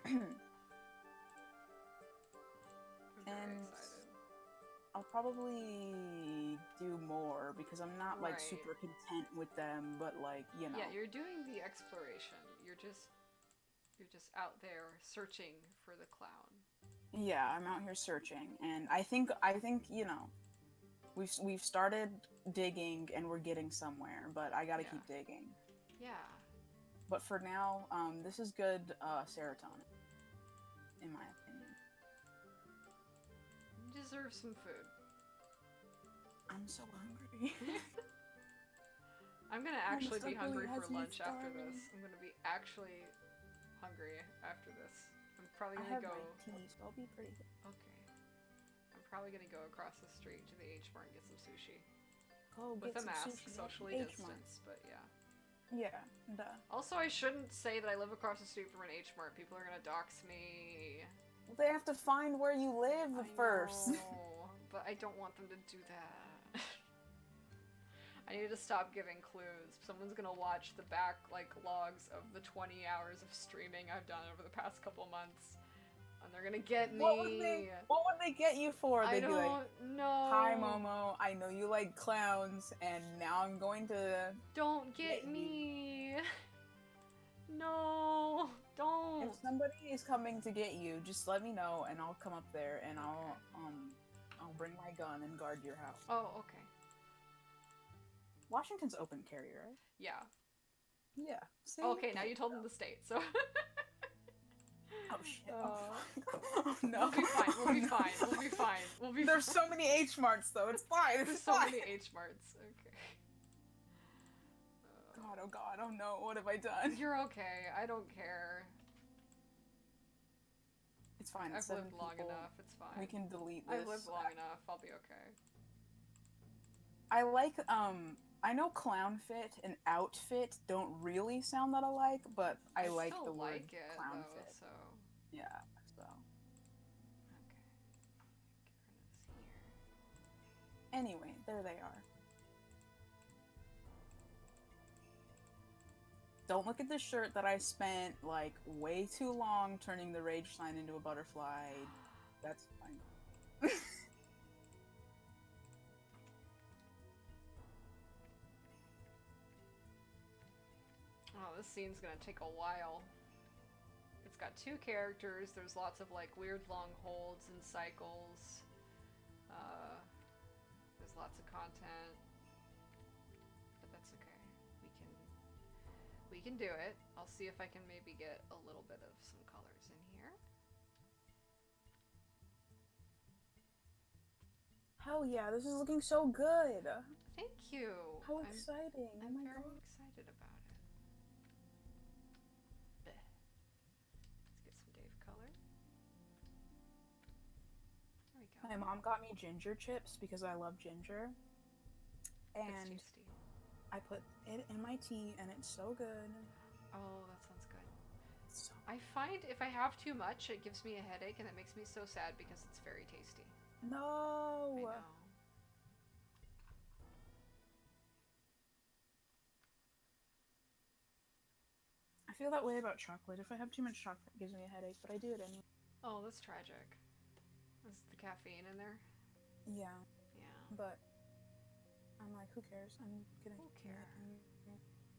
very And excited. I'll probably do more because I'm not like Right. super content with them, but like, you know. Yeah, you're doing the exploration. You're just out there searching for the clown. Yeah, I'm out here searching, and I think you know, we've started digging and we're getting somewhere, but I gotta Yeah. keep digging. Yeah. But for now, this is good serotonin, in my opinion. You deserve some food. I'm so hungry. I'm gonna actually Almost be hungry ugly for has me lunch after starving. this. I'm gonna be actually hungry after this. I'm probably I gonna have go. my tea, so I'll be pretty good. Okay. I'm probably gonna go across the street to the H Mart and get some sushi. Go With get a some mask, sushi at socially H Mart. distanced, but yeah. Yeah, duh. Also, I shouldn't say that I live across the street from an H Mart. People are gonna dox me. They have to find where you live I first. know, but I don't want them to do that. I need to stop giving clues. Someone's gonna watch the back logs of the 20 hours of streaming I've done over the past couple months, and they're gonna get me. What would they get you for? I They'd be like, don't know. "Hi, Momo. I know you like clowns, and now I'm going to." Don't get Get you. me. No, don't. If somebody is coming to get you, just let me know, and I'll come up there, and I'll bring my gun and guard your house. Oh, okay. Washington's open carry, right? Yeah. Yeah. See? Okay, now you told them the state, so. Oh shit. Uh, Oh no. We'll be fine. We'll be Oh, no. fine. We'll be fine. We'll be. There's fine. so many H Marts though. It's fine. It's There's so fine. many H Marts. Okay. God, oh god, oh no. What have I done? You're okay. I don't care. It's fine. I've It's 7 lived long people. enough. It's fine. We can delete this. I've lived long enough. I'll be okay. I like I know clown fit and outfit don't really sound that alike, but I like still the word like it, clown though, fit. so. Yeah, so Okay. Get rid of this here. anyway, there they are. Don't look at the shirt that I spent like way too long turning the rage sign into a butterfly. That's fine. Oh, this scene's gonna take a while. It's got 2 characters. There's lots of weird long holds and cycles. There's lots of content, but that's okay. We can do it. I'll see if I can maybe get a little bit of some colors in here. Hell yeah, this is looking so good. Thank you. How exciting. Oh I'm my very god. excited about it. Let's get some Dave color. There we go. My mom got me ginger chips because I love ginger. It's And tasty. I put it in my tea and it's so good. Oh, that sounds good. It's so I find if I have too much, it gives me a headache, and it makes me so sad because it's very tasty. No. I know. I feel that way about chocolate. If I have too much chocolate, it gives me a headache, but I do it anyway. Oh, that's tragic. Is the caffeine in there? Yeah, Yeah. but I'm like, who cares? I'm gonna Who do it care? anyway.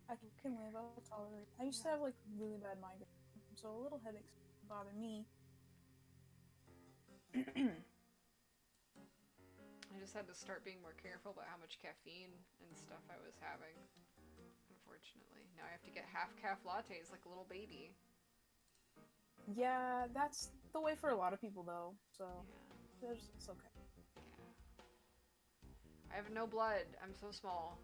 I can live. I'll tolerate. I used to have like really bad migraine, so a little headaches bother me. I just had to start being more careful about how much caffeine and stuff I was having. Unfortunately, now I have to get half-calf lattes like a little baby. Yeah, that's the way for a lot of people though. So Yeah. it's okay. I have no blood. I'm so small.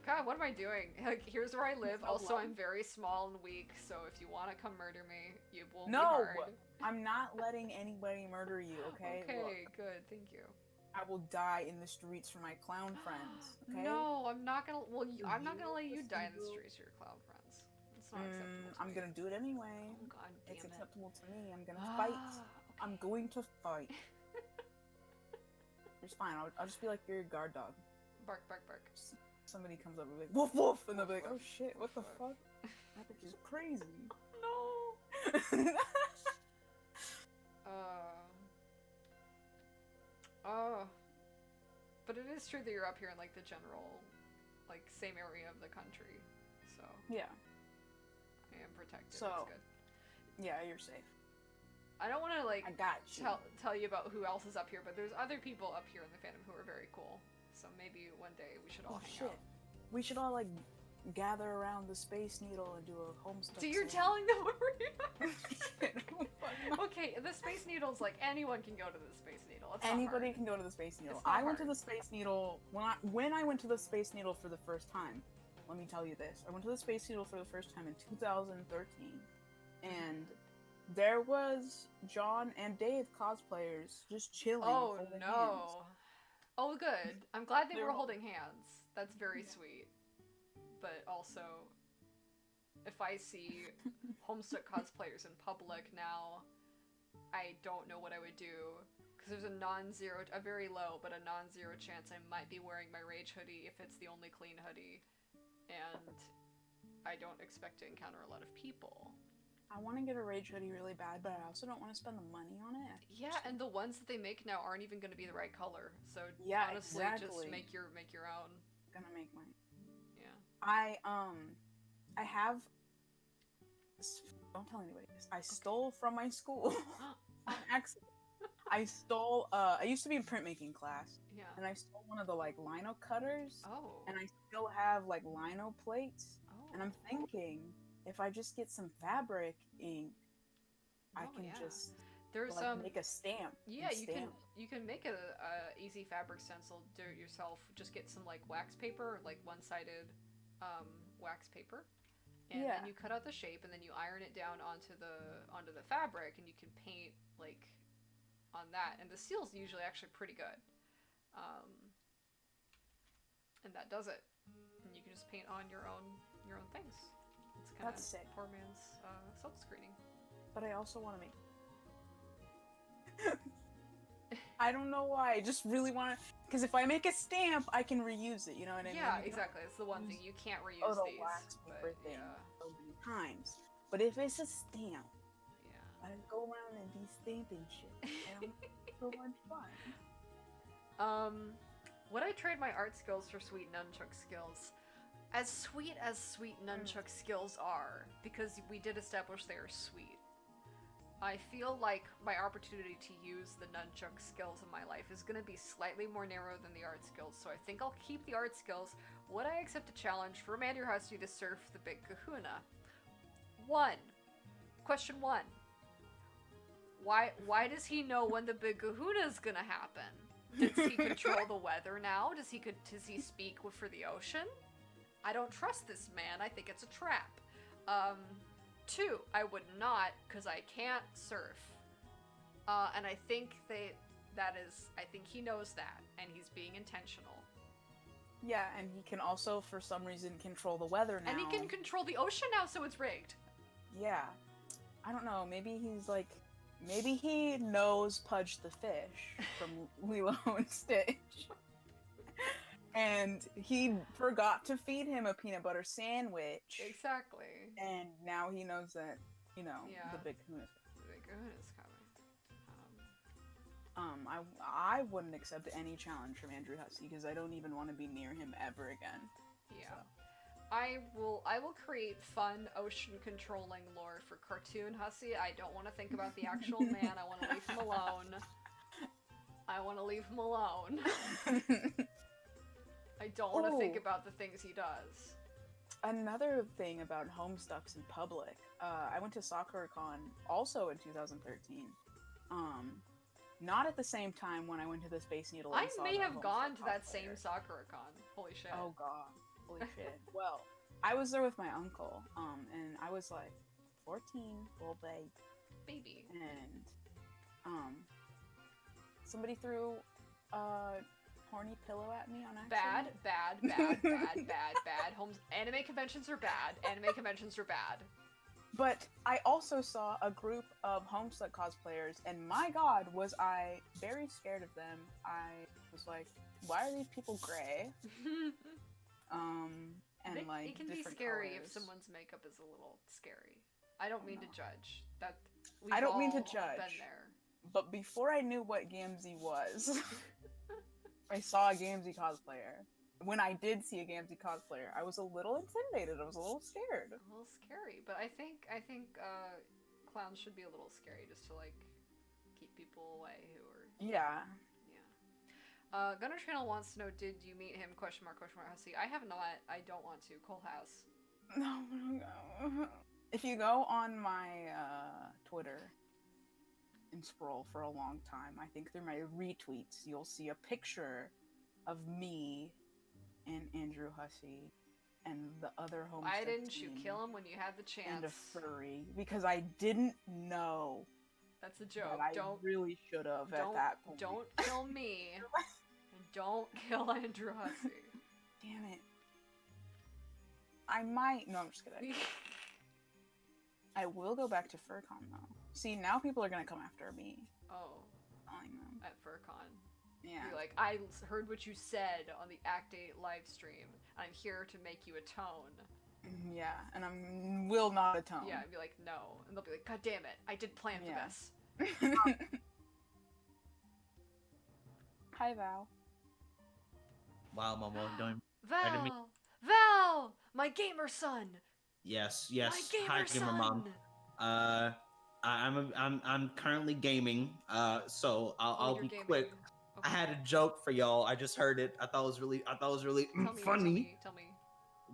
God, what am I doing? Like, here's where I live. No Also, blood. I'm very small and weak, so if you want to come murder me, you will be No! hard. I'm not letting anybody murder you. Okay. Okay, Look, good. Thank you. I will die in the streets for my clown friends. Okay. No, I'm not gonna. Well, I'm not You gonna let you die in the single- streets for your clown friends. It's not acceptable. To I'm me. gonna do it anyway. Oh God damn It's it. acceptable to me. I'm gonna fight. Ah, I'm going to fight. It's fine. I'll just be like your guard dog. Bark, bark, bark. Somebody comes up and be like, woof woof, and they'll be like, oh shit, what the fuck? That bitch is crazy. No. Oh. But it is true that you're up here in like the general, like same area of the country, so Yeah. I am protected. So- That's good. Yeah, you're safe. I don't want to like I got you. tell you about who else is up here, but there's other people up here in the fandom who are very cool. So maybe one day we should all Oh hang shit. out. We should all like gather around the Space Needle and do a Homestuck. So you're sale. telling them where we are? Shit, oh, fuck. Okay, the Space Needle's like anyone can go to the Space Needle. It's not Anybody hard. can go to the Space Needle. It's not I went to hard. the Space Needle when I went to the Space Needle for the first time. Let me tell you this: I went to the Space Needle for the first time in 2013, and there was John and Dave cosplayers just chilling. Oh holding no. hands. Oh good. I'm glad they They're were all- holding hands. That's very sweet. But also, if I see Homestuck cosplayers in public now, I don't know what I would do. Because there's a very low, but a non-zero chance I might be wearing my Rage hoodie if it's the only clean hoodie. And I don't expect to encounter a lot of people. I want to get a Rage hoodie really bad, but I also don't want to spend the money on it. Yeah, and the ones that they make now aren't even going to be the right color. So Yeah, honestly, exactly. just make your own. Gonna make mine. Yeah. I have. Don't tell anybody this. I stole from my school on accident. I stole. I used to be in printmaking class, Yeah. and I stole one of the like lino cutters, Oh. and I still have like lino plates. Oh. And I'm thinking, if I just get some fabric ink, I Oh, can yeah. just There's like make a stamp. yeah, and you can stamp. make a easy fabric stencil, do it yourself. Just get some like wax paper, like one-sided wax paper, and Yeah. then you cut out the shape, and then you iron it down onto the fabric, and you can paint like on that. And the seal's usually actually pretty good, and that does it. And you can just paint on your own things. It's kind of That's sick. poor man's silk screening. But I also want to make. I don't know why. I just really want to, because if I make a stamp, I can reuse it. You know what I mean? Yeah, You can exactly. It's the one thing use you can't reuse the these. wax but paper thing yeah, so many times. But if it's a stamp, yeah. I go around and be stamping shit. And it's so much fun. Would I trade my art skills for sweet nunchuck skills? As sweet nunchuck skills are, because we did establish they are sweet, I feel like my opportunity to use the nunchuck skills in my life is going to be slightly more narrow than the art skills, so I think I'll keep the art skills. Would I accept a challenge for Andrew Husty to surf the Big Kahuna? Question 1. Why does he know when the Big Kahuna is going to happen? Does he control the weather now? Does he speak for the ocean? I don't trust this man. I think it's a trap. 2, I would not, because I can't surf. And I think I think he knows that, and he's being intentional. Yeah, and he can also, for some reason, control the weather now. And he can control the ocean now, so it's rigged. Yeah. I don't know. Maybe he's like. Maybe he knows Pudge the fish from Lilo and Stitch. And he forgot to feed him a peanut butter sandwich. Exactly. And now he knows that, Yeah. the Big Kahuna. The Big Kahuna is coming. I wouldn't accept any challenge from Andrew Husty because I don't even want to be near him ever again. Yeah. So. I will create fun ocean controlling lore for cartoon Hussy. I don't want to think about the actual man. I want to leave him alone. I don't want to think Ooh. about the things he does. Another thing about Homestucks in public, I went to SakuraCon also in 2013. Not at the same time when I went to the Space Needle. I and saw may the have gone Homestuck to that cosplayer. same SakuraCon. Holy shit. Oh god, holy shit. Well, I was there with my uncle, and I was like 14, little Baby. and somebody threw a horny pillow at me on accident. Bad. Anime conventions are bad. But I also saw a group of Homestuck cosplayers, and my god, was I very scared of them. I was like, why are these people gray? And like it can be different scary colors. if someone's makeup is a little scary. I don't mean to judge. That I don't mean to all judge. Been there. But before I knew what Gamzee was, I saw a Gamzee cosplayer. When I did see a Gamzee cosplayer, I was a little intimidated. I was a little scared. A little scary, but I think clowns should be a little scary just to like keep people away who are Yeah. Gunner Channel wants to know, did you meet him? Question mark, Hussy. I have not. I don't want to. Cole has. No. If you go on my Twitter and scroll for a long time, I think through my retweets, you'll see a picture of me and Andrew Hussey and the other Homestuck Why didn't team you kill him when you had the chance? and a furry, because I didn't know. That's a joke. That I really should have at that point. Don't kill me. And don't kill Andrew Hussey. Damn it. I might. No, I'm just kidding. I will go back to FurCon though. See, now people are gonna come after me. Oh. Calling them. At FurCon. Yeah. Be like, I heard what you said on the Act 8 live stream. I'm here to make you atone. Yeah, and I will not atone. Yeah, I'd be like, no. And they'll be like, God damn it, I did plan for this. Hi, Val. Wow, Momo, doing Val! Val! My gamer son! yes. My Hi, gamer gamer son! mom. I'm currently gaming. So I'll You're be gaming. quick. I Okay. had a joke for y'all. I just heard it. I thought it was really funny. Tell me.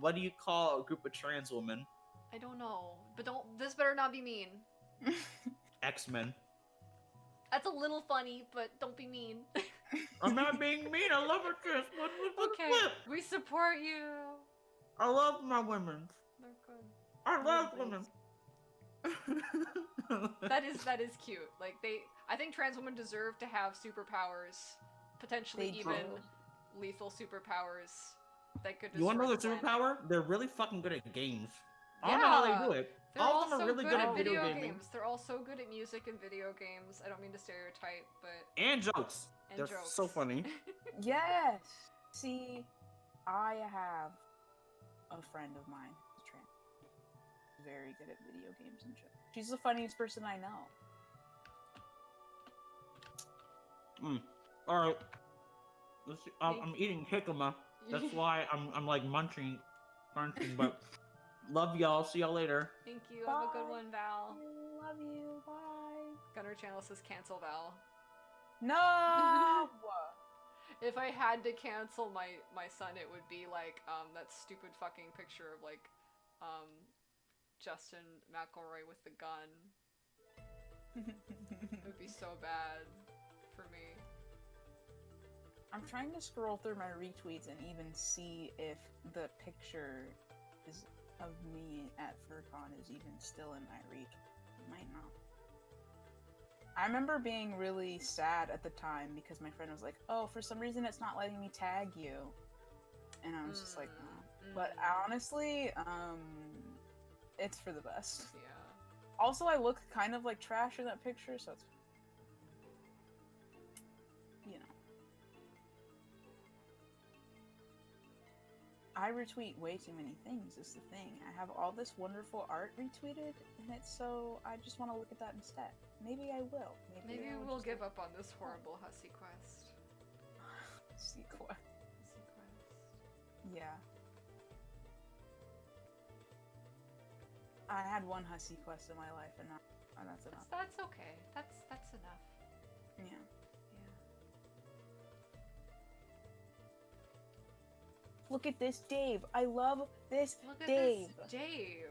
What do you call a group of trans women? I don't know. But this better not be mean. X-Men. That's a little funny, but don't be mean. I'm not being mean. I love her kiss. What Okay, flip? we support you. I love my women. They're good. I love Please. women. That is cute. Like I think trans women deserve to have superpowers, potentially They even do. lethal superpowers. That could. You want to know their destroy the planet. superpower? They're really fucking good at games. I don't know how they do it. They're All of them also are really good good at at video video gaming. games. They're also good at music and video games. I don't mean to stereotype, but And jokes. and They're jokes. so funny. Yes. See, I have a friend of mine who's trans. Very good at video games and shit. She's the funniest person I know. All right. Let's see. I'm eating jicama. That's why I'm like munching, crunching. But love y'all. See y'all later. Thank you. Have a good Bye. one, Val. Love you. Bye. Gunner Channel says cancel Val. No. If I had to cancel my son, it would be like that stupid fucking picture of like Justin McElroy with the gun. It would be so bad for me. I'm trying to scroll through my retweets and even see if the picture is of me at FurCon is even still in my reach. It might not. I remember being really sad at the time because my friend was like, "Oh, for some reason it's not letting me tag you," and I was just like, "No." But honestly, it's for the best. Yeah. Also, I look kind of like trash in that picture, so it's, you know. I retweet way too many things, is the thing. I have all this wonderful art retweeted, and it's so, I just want to look at that instead. Maybe I will. Maybe I'll we'll just give look- up on this horrible hussy quest. Sequel. Hussy quest. Yeah. I had one hussy quest in my life, and that's enough. That's okay. That's enough. Yeah. Yeah. Look at this Dave. I love this Look at Dave. this Dave.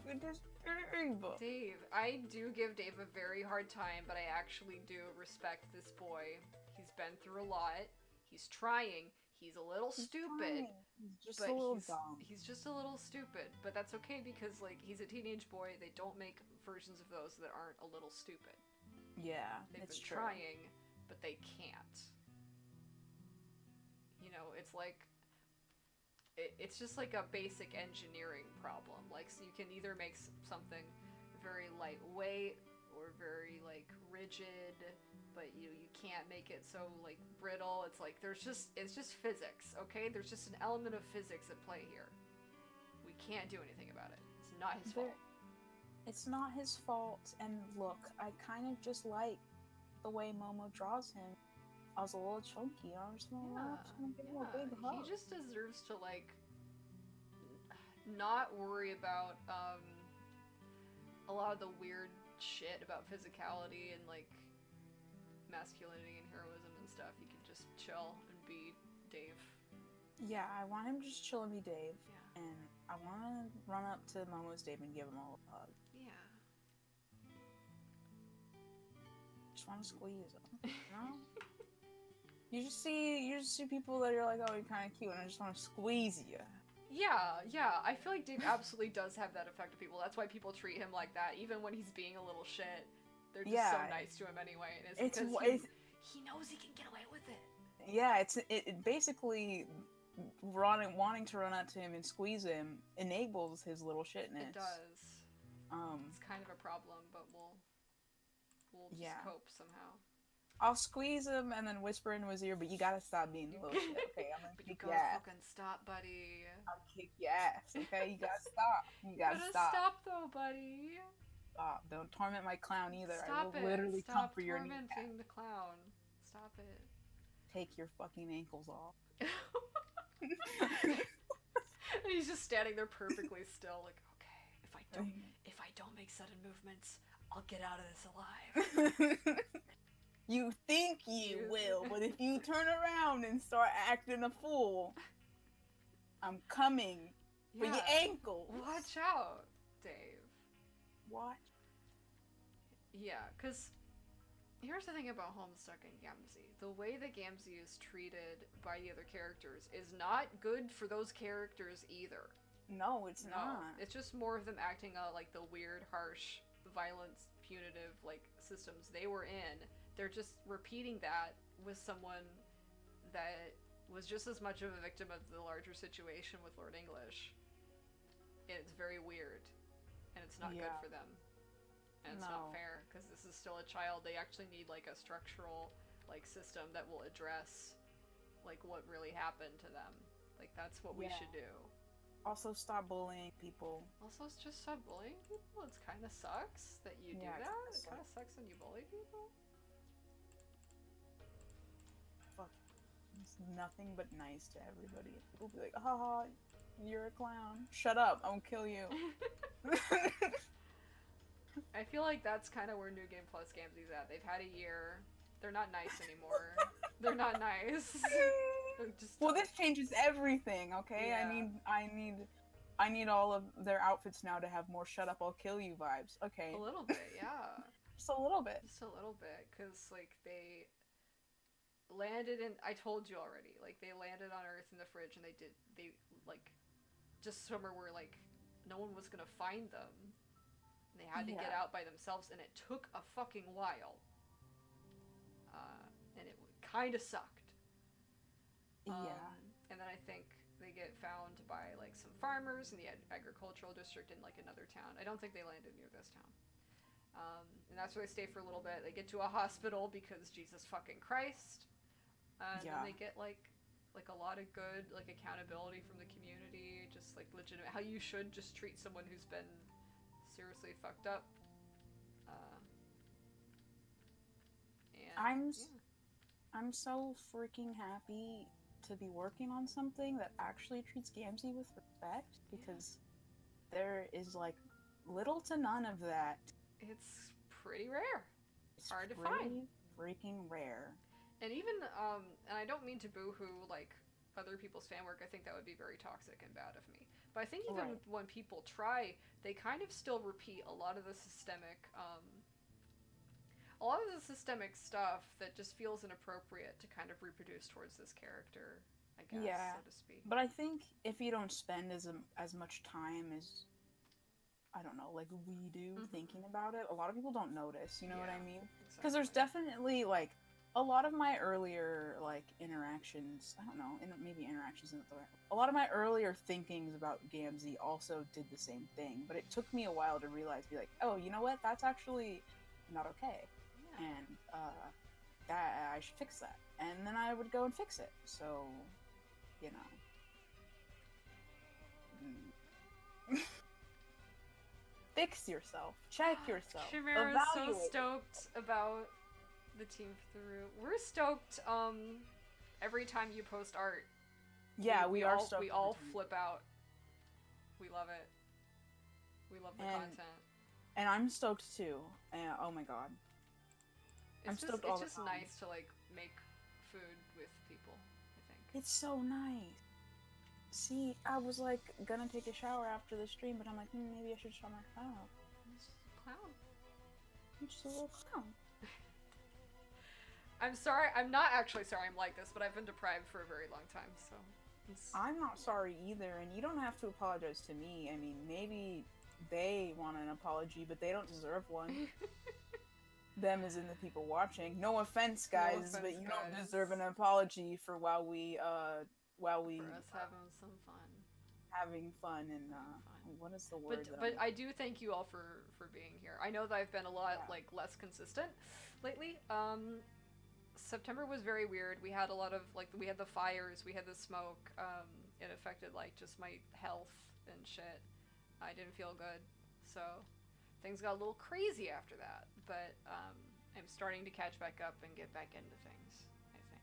Look at this Dave. Dave. I do give Dave a very hard time, but I actually do respect this boy. He's been through a lot. He's trying. He's a little stupid. He's just But a little dumb. he's just a little stupid. But that's okay because like he's a teenage boy. They don't make versions of those that aren't a little stupid. Yeah, They've it's been true. trying, but they can't. You know, it's like it's just like a basic engineering problem. Like, so you can either make something very lightweight or very like rigid, but you can't make it so like brittle. It's like it's just physics, okay? There's just an element of physics at play here. We can't do anything about it. It's not his fault. It's not his fault, and look, I kind of just like the way Momo draws him. I was a little chunky. I was give him a big hug. He just deserves to like not worry about a lot of the weird shit about physicality and like masculinity and heroism and stuff. He can just chill and be Dave. Yeah, I want him to just chill and be Dave. Yeah. And I want to run up to Momo's Dave and give him a hug. Yeah. Just want to squeeze him. You know? You just see people that are like, oh, you're kind of cute, and I just want to squeeze you. Yeah. I feel like Dave absolutely does have that effect on people. That's why people treat him like that, even when he's being a little shit. They're just so nice to him anyway, and it's because he knows he can get away with it. Yeah, it basically wanting to run up to him and squeeze him enables his little shitness. It does. It's kind of a problem, but we'll just cope somehow. I'll squeeze him and then whisper into his ear, but you gotta stop being a little shit, okay? I'm gonna kick your ass. Fucking stop, buddy. I'll kick your ass, okay? You gotta stop. You gotta stop. Stop though, buddy. Stop. Don't torment my clown either. Stop I will literally come for your kneecap. Stop tormenting the clown. Stop it. Take your fucking ankles off. And he's just standing there perfectly still, like, okay, if I don't make sudden movements, I'll get out of this alive. You think you will, but if you turn around and start acting a fool, I'm coming for your ankles. Watch out, Dave. What? Yeah, because here's the thing about Homestuck and Gamzee. The way that Gamzee is treated by the other characters is not good for those characters either. No, it's not. It's just more of them acting out like the weird, harsh, violent, punitive, like, systems they were in. They're just repeating that with someone that was just as much of a victim of the larger situation with Lord English. And it's very weird. And it's not good for them. And it's not fair, because this is still a child. They actually need, like, a structural, like, system that will address, like, what really happened to them. Like, that's what we should do. Also, stop bullying people. Also, just stop bullying people. It kind of sucks that you do that. It kind of sucks when you bully people. Fuck. It's nothing but nice to everybody. People be like, haha, you're a clown. Shut up, I won't kill you. I feel like that's kind of where New Game Plus Gamzee's at. They've had a year. They're not nice anymore. They're not nice. Well, this changes everything, okay? Yeah. I need all of their outfits now to have more "shut up, I'll kill you" vibes. Okay. A little bit, yeah. Just a little bit. Just a little bit, because like they landed in. I told you already. Like they landed on Earth in the fridge, and they like just somewhere where like no one was gonna find them. And they had to get out by themselves, and it took a fucking while. And it kind of sucked. And then I think they get found by like some farmers in the agricultural district in like another town. I don't think they landed near this town. And that's where they stay for a little bit. They get to a hospital because Jesus fucking Christ. And then they get like a lot of good like accountability from the community, just like legitimate how you should just treat someone who's been seriously fucked up. And I'm so freaking happy to be working on something that actually treats Gamzee with respect, because there is like little to none of that. It's pretty rare. It's hard to find. Freaking rare. And even and I don't mean to boo-hoo like other people's fan work. I think that would be very toxic and bad of me. But I think even when people try, they kind of still repeat a lot of the systemic stuff that just feels inappropriate to kind of reproduce towards this character, I guess, so to speak. But I think if you don't spend as much time as, I don't know, like we do thinking about it, a lot of people don't notice, you know what I mean? Because there's definitely, like, a lot of my earlier like interactions, I don't know, maybe interactions isn't the right. A lot of my earlier thinkings about Gamzee also did the same thing, but it took me a while to realize, be like, oh, you know what? That's actually not okay, Yeah. and that I should fix that. And then I would go and fix it. So, you know, fix yourself, check yourself, Chimera's so evaluate. stoked about the team through. We're stoked every time you post art. Yeah, we are all, stoked. we all flip out. We love it. We love the And- content. And I'm stoked too. Oh my god. I'm stoked all It's the just time. nice to like make food with people, I think. It's so nice. See, I was like gonna take a shower after the stream, but I'm like, maybe I should show my clown. It's just a clown. I'm just a little clown. I'm sorry. I'm not actually sorry I'm like this, but I've been deprived for a very long time, so. I'm not sorry either, and you don't have to apologize to me. I mean, maybe they want an apology, but they don't deserve one. Them as in the people watching. No offense, guys, but offense, you don't guys. deserve an apology for while we For us having some fun. having fun and Fun. what is the word? But I do thank you all for being here. I know that I've been a lot Yeah. like less consistent lately. September was very weird. We had a lot of like we had the fires, we had the smoke. It affected like just my health and shit. I didn't feel good, so things got a little crazy after that. But I'm starting to catch back up and get back into things. I think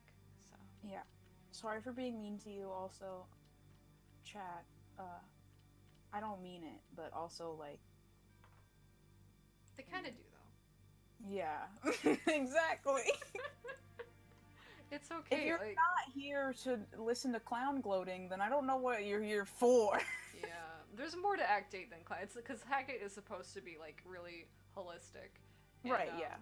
so. Yeah. Sorry for being mean to you. Also, chat. I don't mean it, but also like. They kind of do though. Yeah. Exactly. It's okay. If you're like, not here to listen to clown gloating, then I don't know what you're here for. yeah, there's more to Act 8 than clown. It's because Act 8 is supposed to be like really holistic. And, Right, yeah.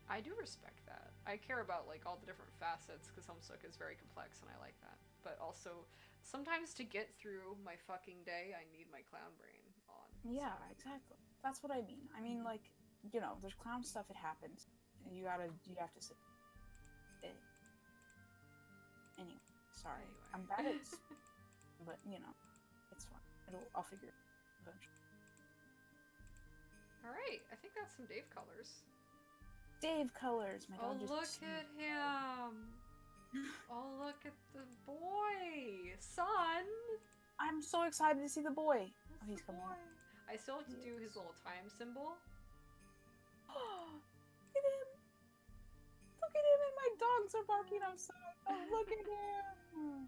I do respect that. I care about like all the different facets because Homestuck is very complex and I like that. But also, sometimes to get through my fucking day, I need my clown brain on. Yeah, so. exactly. That's what I mean. I mean, like, you know, there's clown stuff. It happens. And you have to sit. Anyway, sorry. Anyway. I'm bad at, but you know, it's fine. I'll figure it out eventually. All right, I think that's some Dave colors. Dave colors. My Oh, dog just. look at him! Oh, look at the boy, son. I'm so excited to see the boy. That's Oh, he's the coming boy. out. I still have to do his little time symbol. Look at him! Look at him! And my dogs are barking outside. Oh, look at him!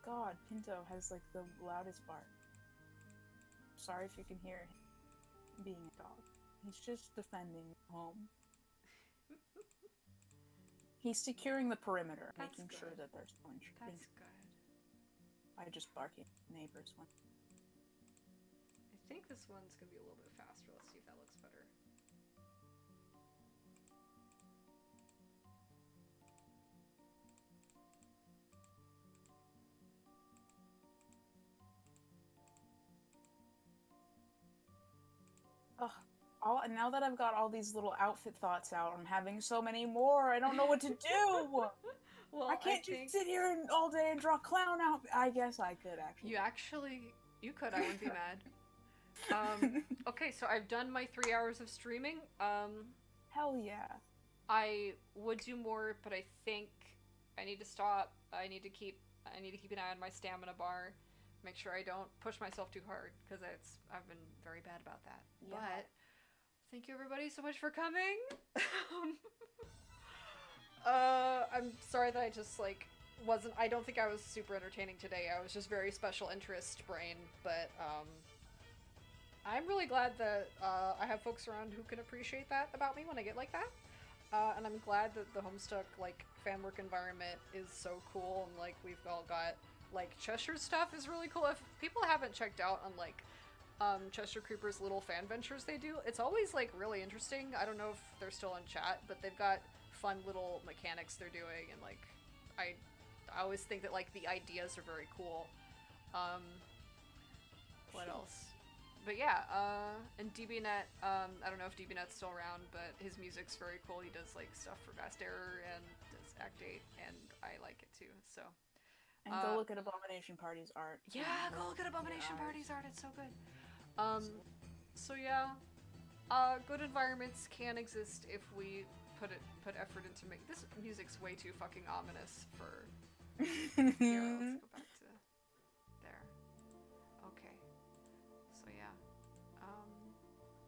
God, Pinto has like the loudest bark. Sorry if you can hear him being a dog. He's just defending home. He's securing the perimeter, That's making sure good. that there's no intrusion That's good. by just barking at neighbors. When I think this one's gonna be a little bit faster. Let's see if that looks better. now that I've got all these little outfit thoughts out, I'm having so many more. I don't know what to do. Well, I can't think just sit here all day and draw clown out. I guess I could actually. you could. I wouldn't be mad. Okay, so I've done my 3 hours of streaming. Hell yeah. I would do more, but I think I need to stop. I need to keep an eye on my stamina bar. Make sure I don't push myself too hard because I've been very bad about that. Yeah. But thank you everybody so much for coming. I'm sorry that I just like wasn't. I don't think I was super entertaining today. I was just very special interest brain, but I'm really glad that I have folks around who can appreciate that about me when I get like that. And I'm glad that the Homestuck like fan work environment is so cool and like we've all got like Cheshire stuff is really cool. If people haven't checked out on like Cheshire Creeper's little fan ventures they do, it's always like really interesting. I don't know if they're still in chat, but they've got fun little mechanics they're doing and like I always think that like the ideas are very cool. What else? But yeah, and DBNet, I don't know if DBNet's still around, but his music's very cool. He does like stuff for Vast Error and does Act 8, and I like it too. So And go look at Abomination Party's art. yeah, go look at Abomination Party's art. It's so good. So yeah, good environments can exist if we put effort into making this music's way too fucking ominous for. Here, let's go back to there. Okay. So yeah.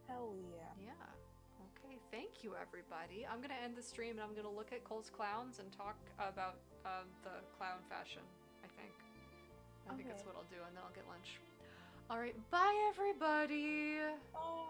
Hell yeah. Yeah. Okay. Thank you, everybody. I'm gonna end the stream and I'm gonna look at Cole's clowns and talk about the clown fashion. I think that's what I'll do, and then I'll get lunch. All right. Bye, everybody. Bye.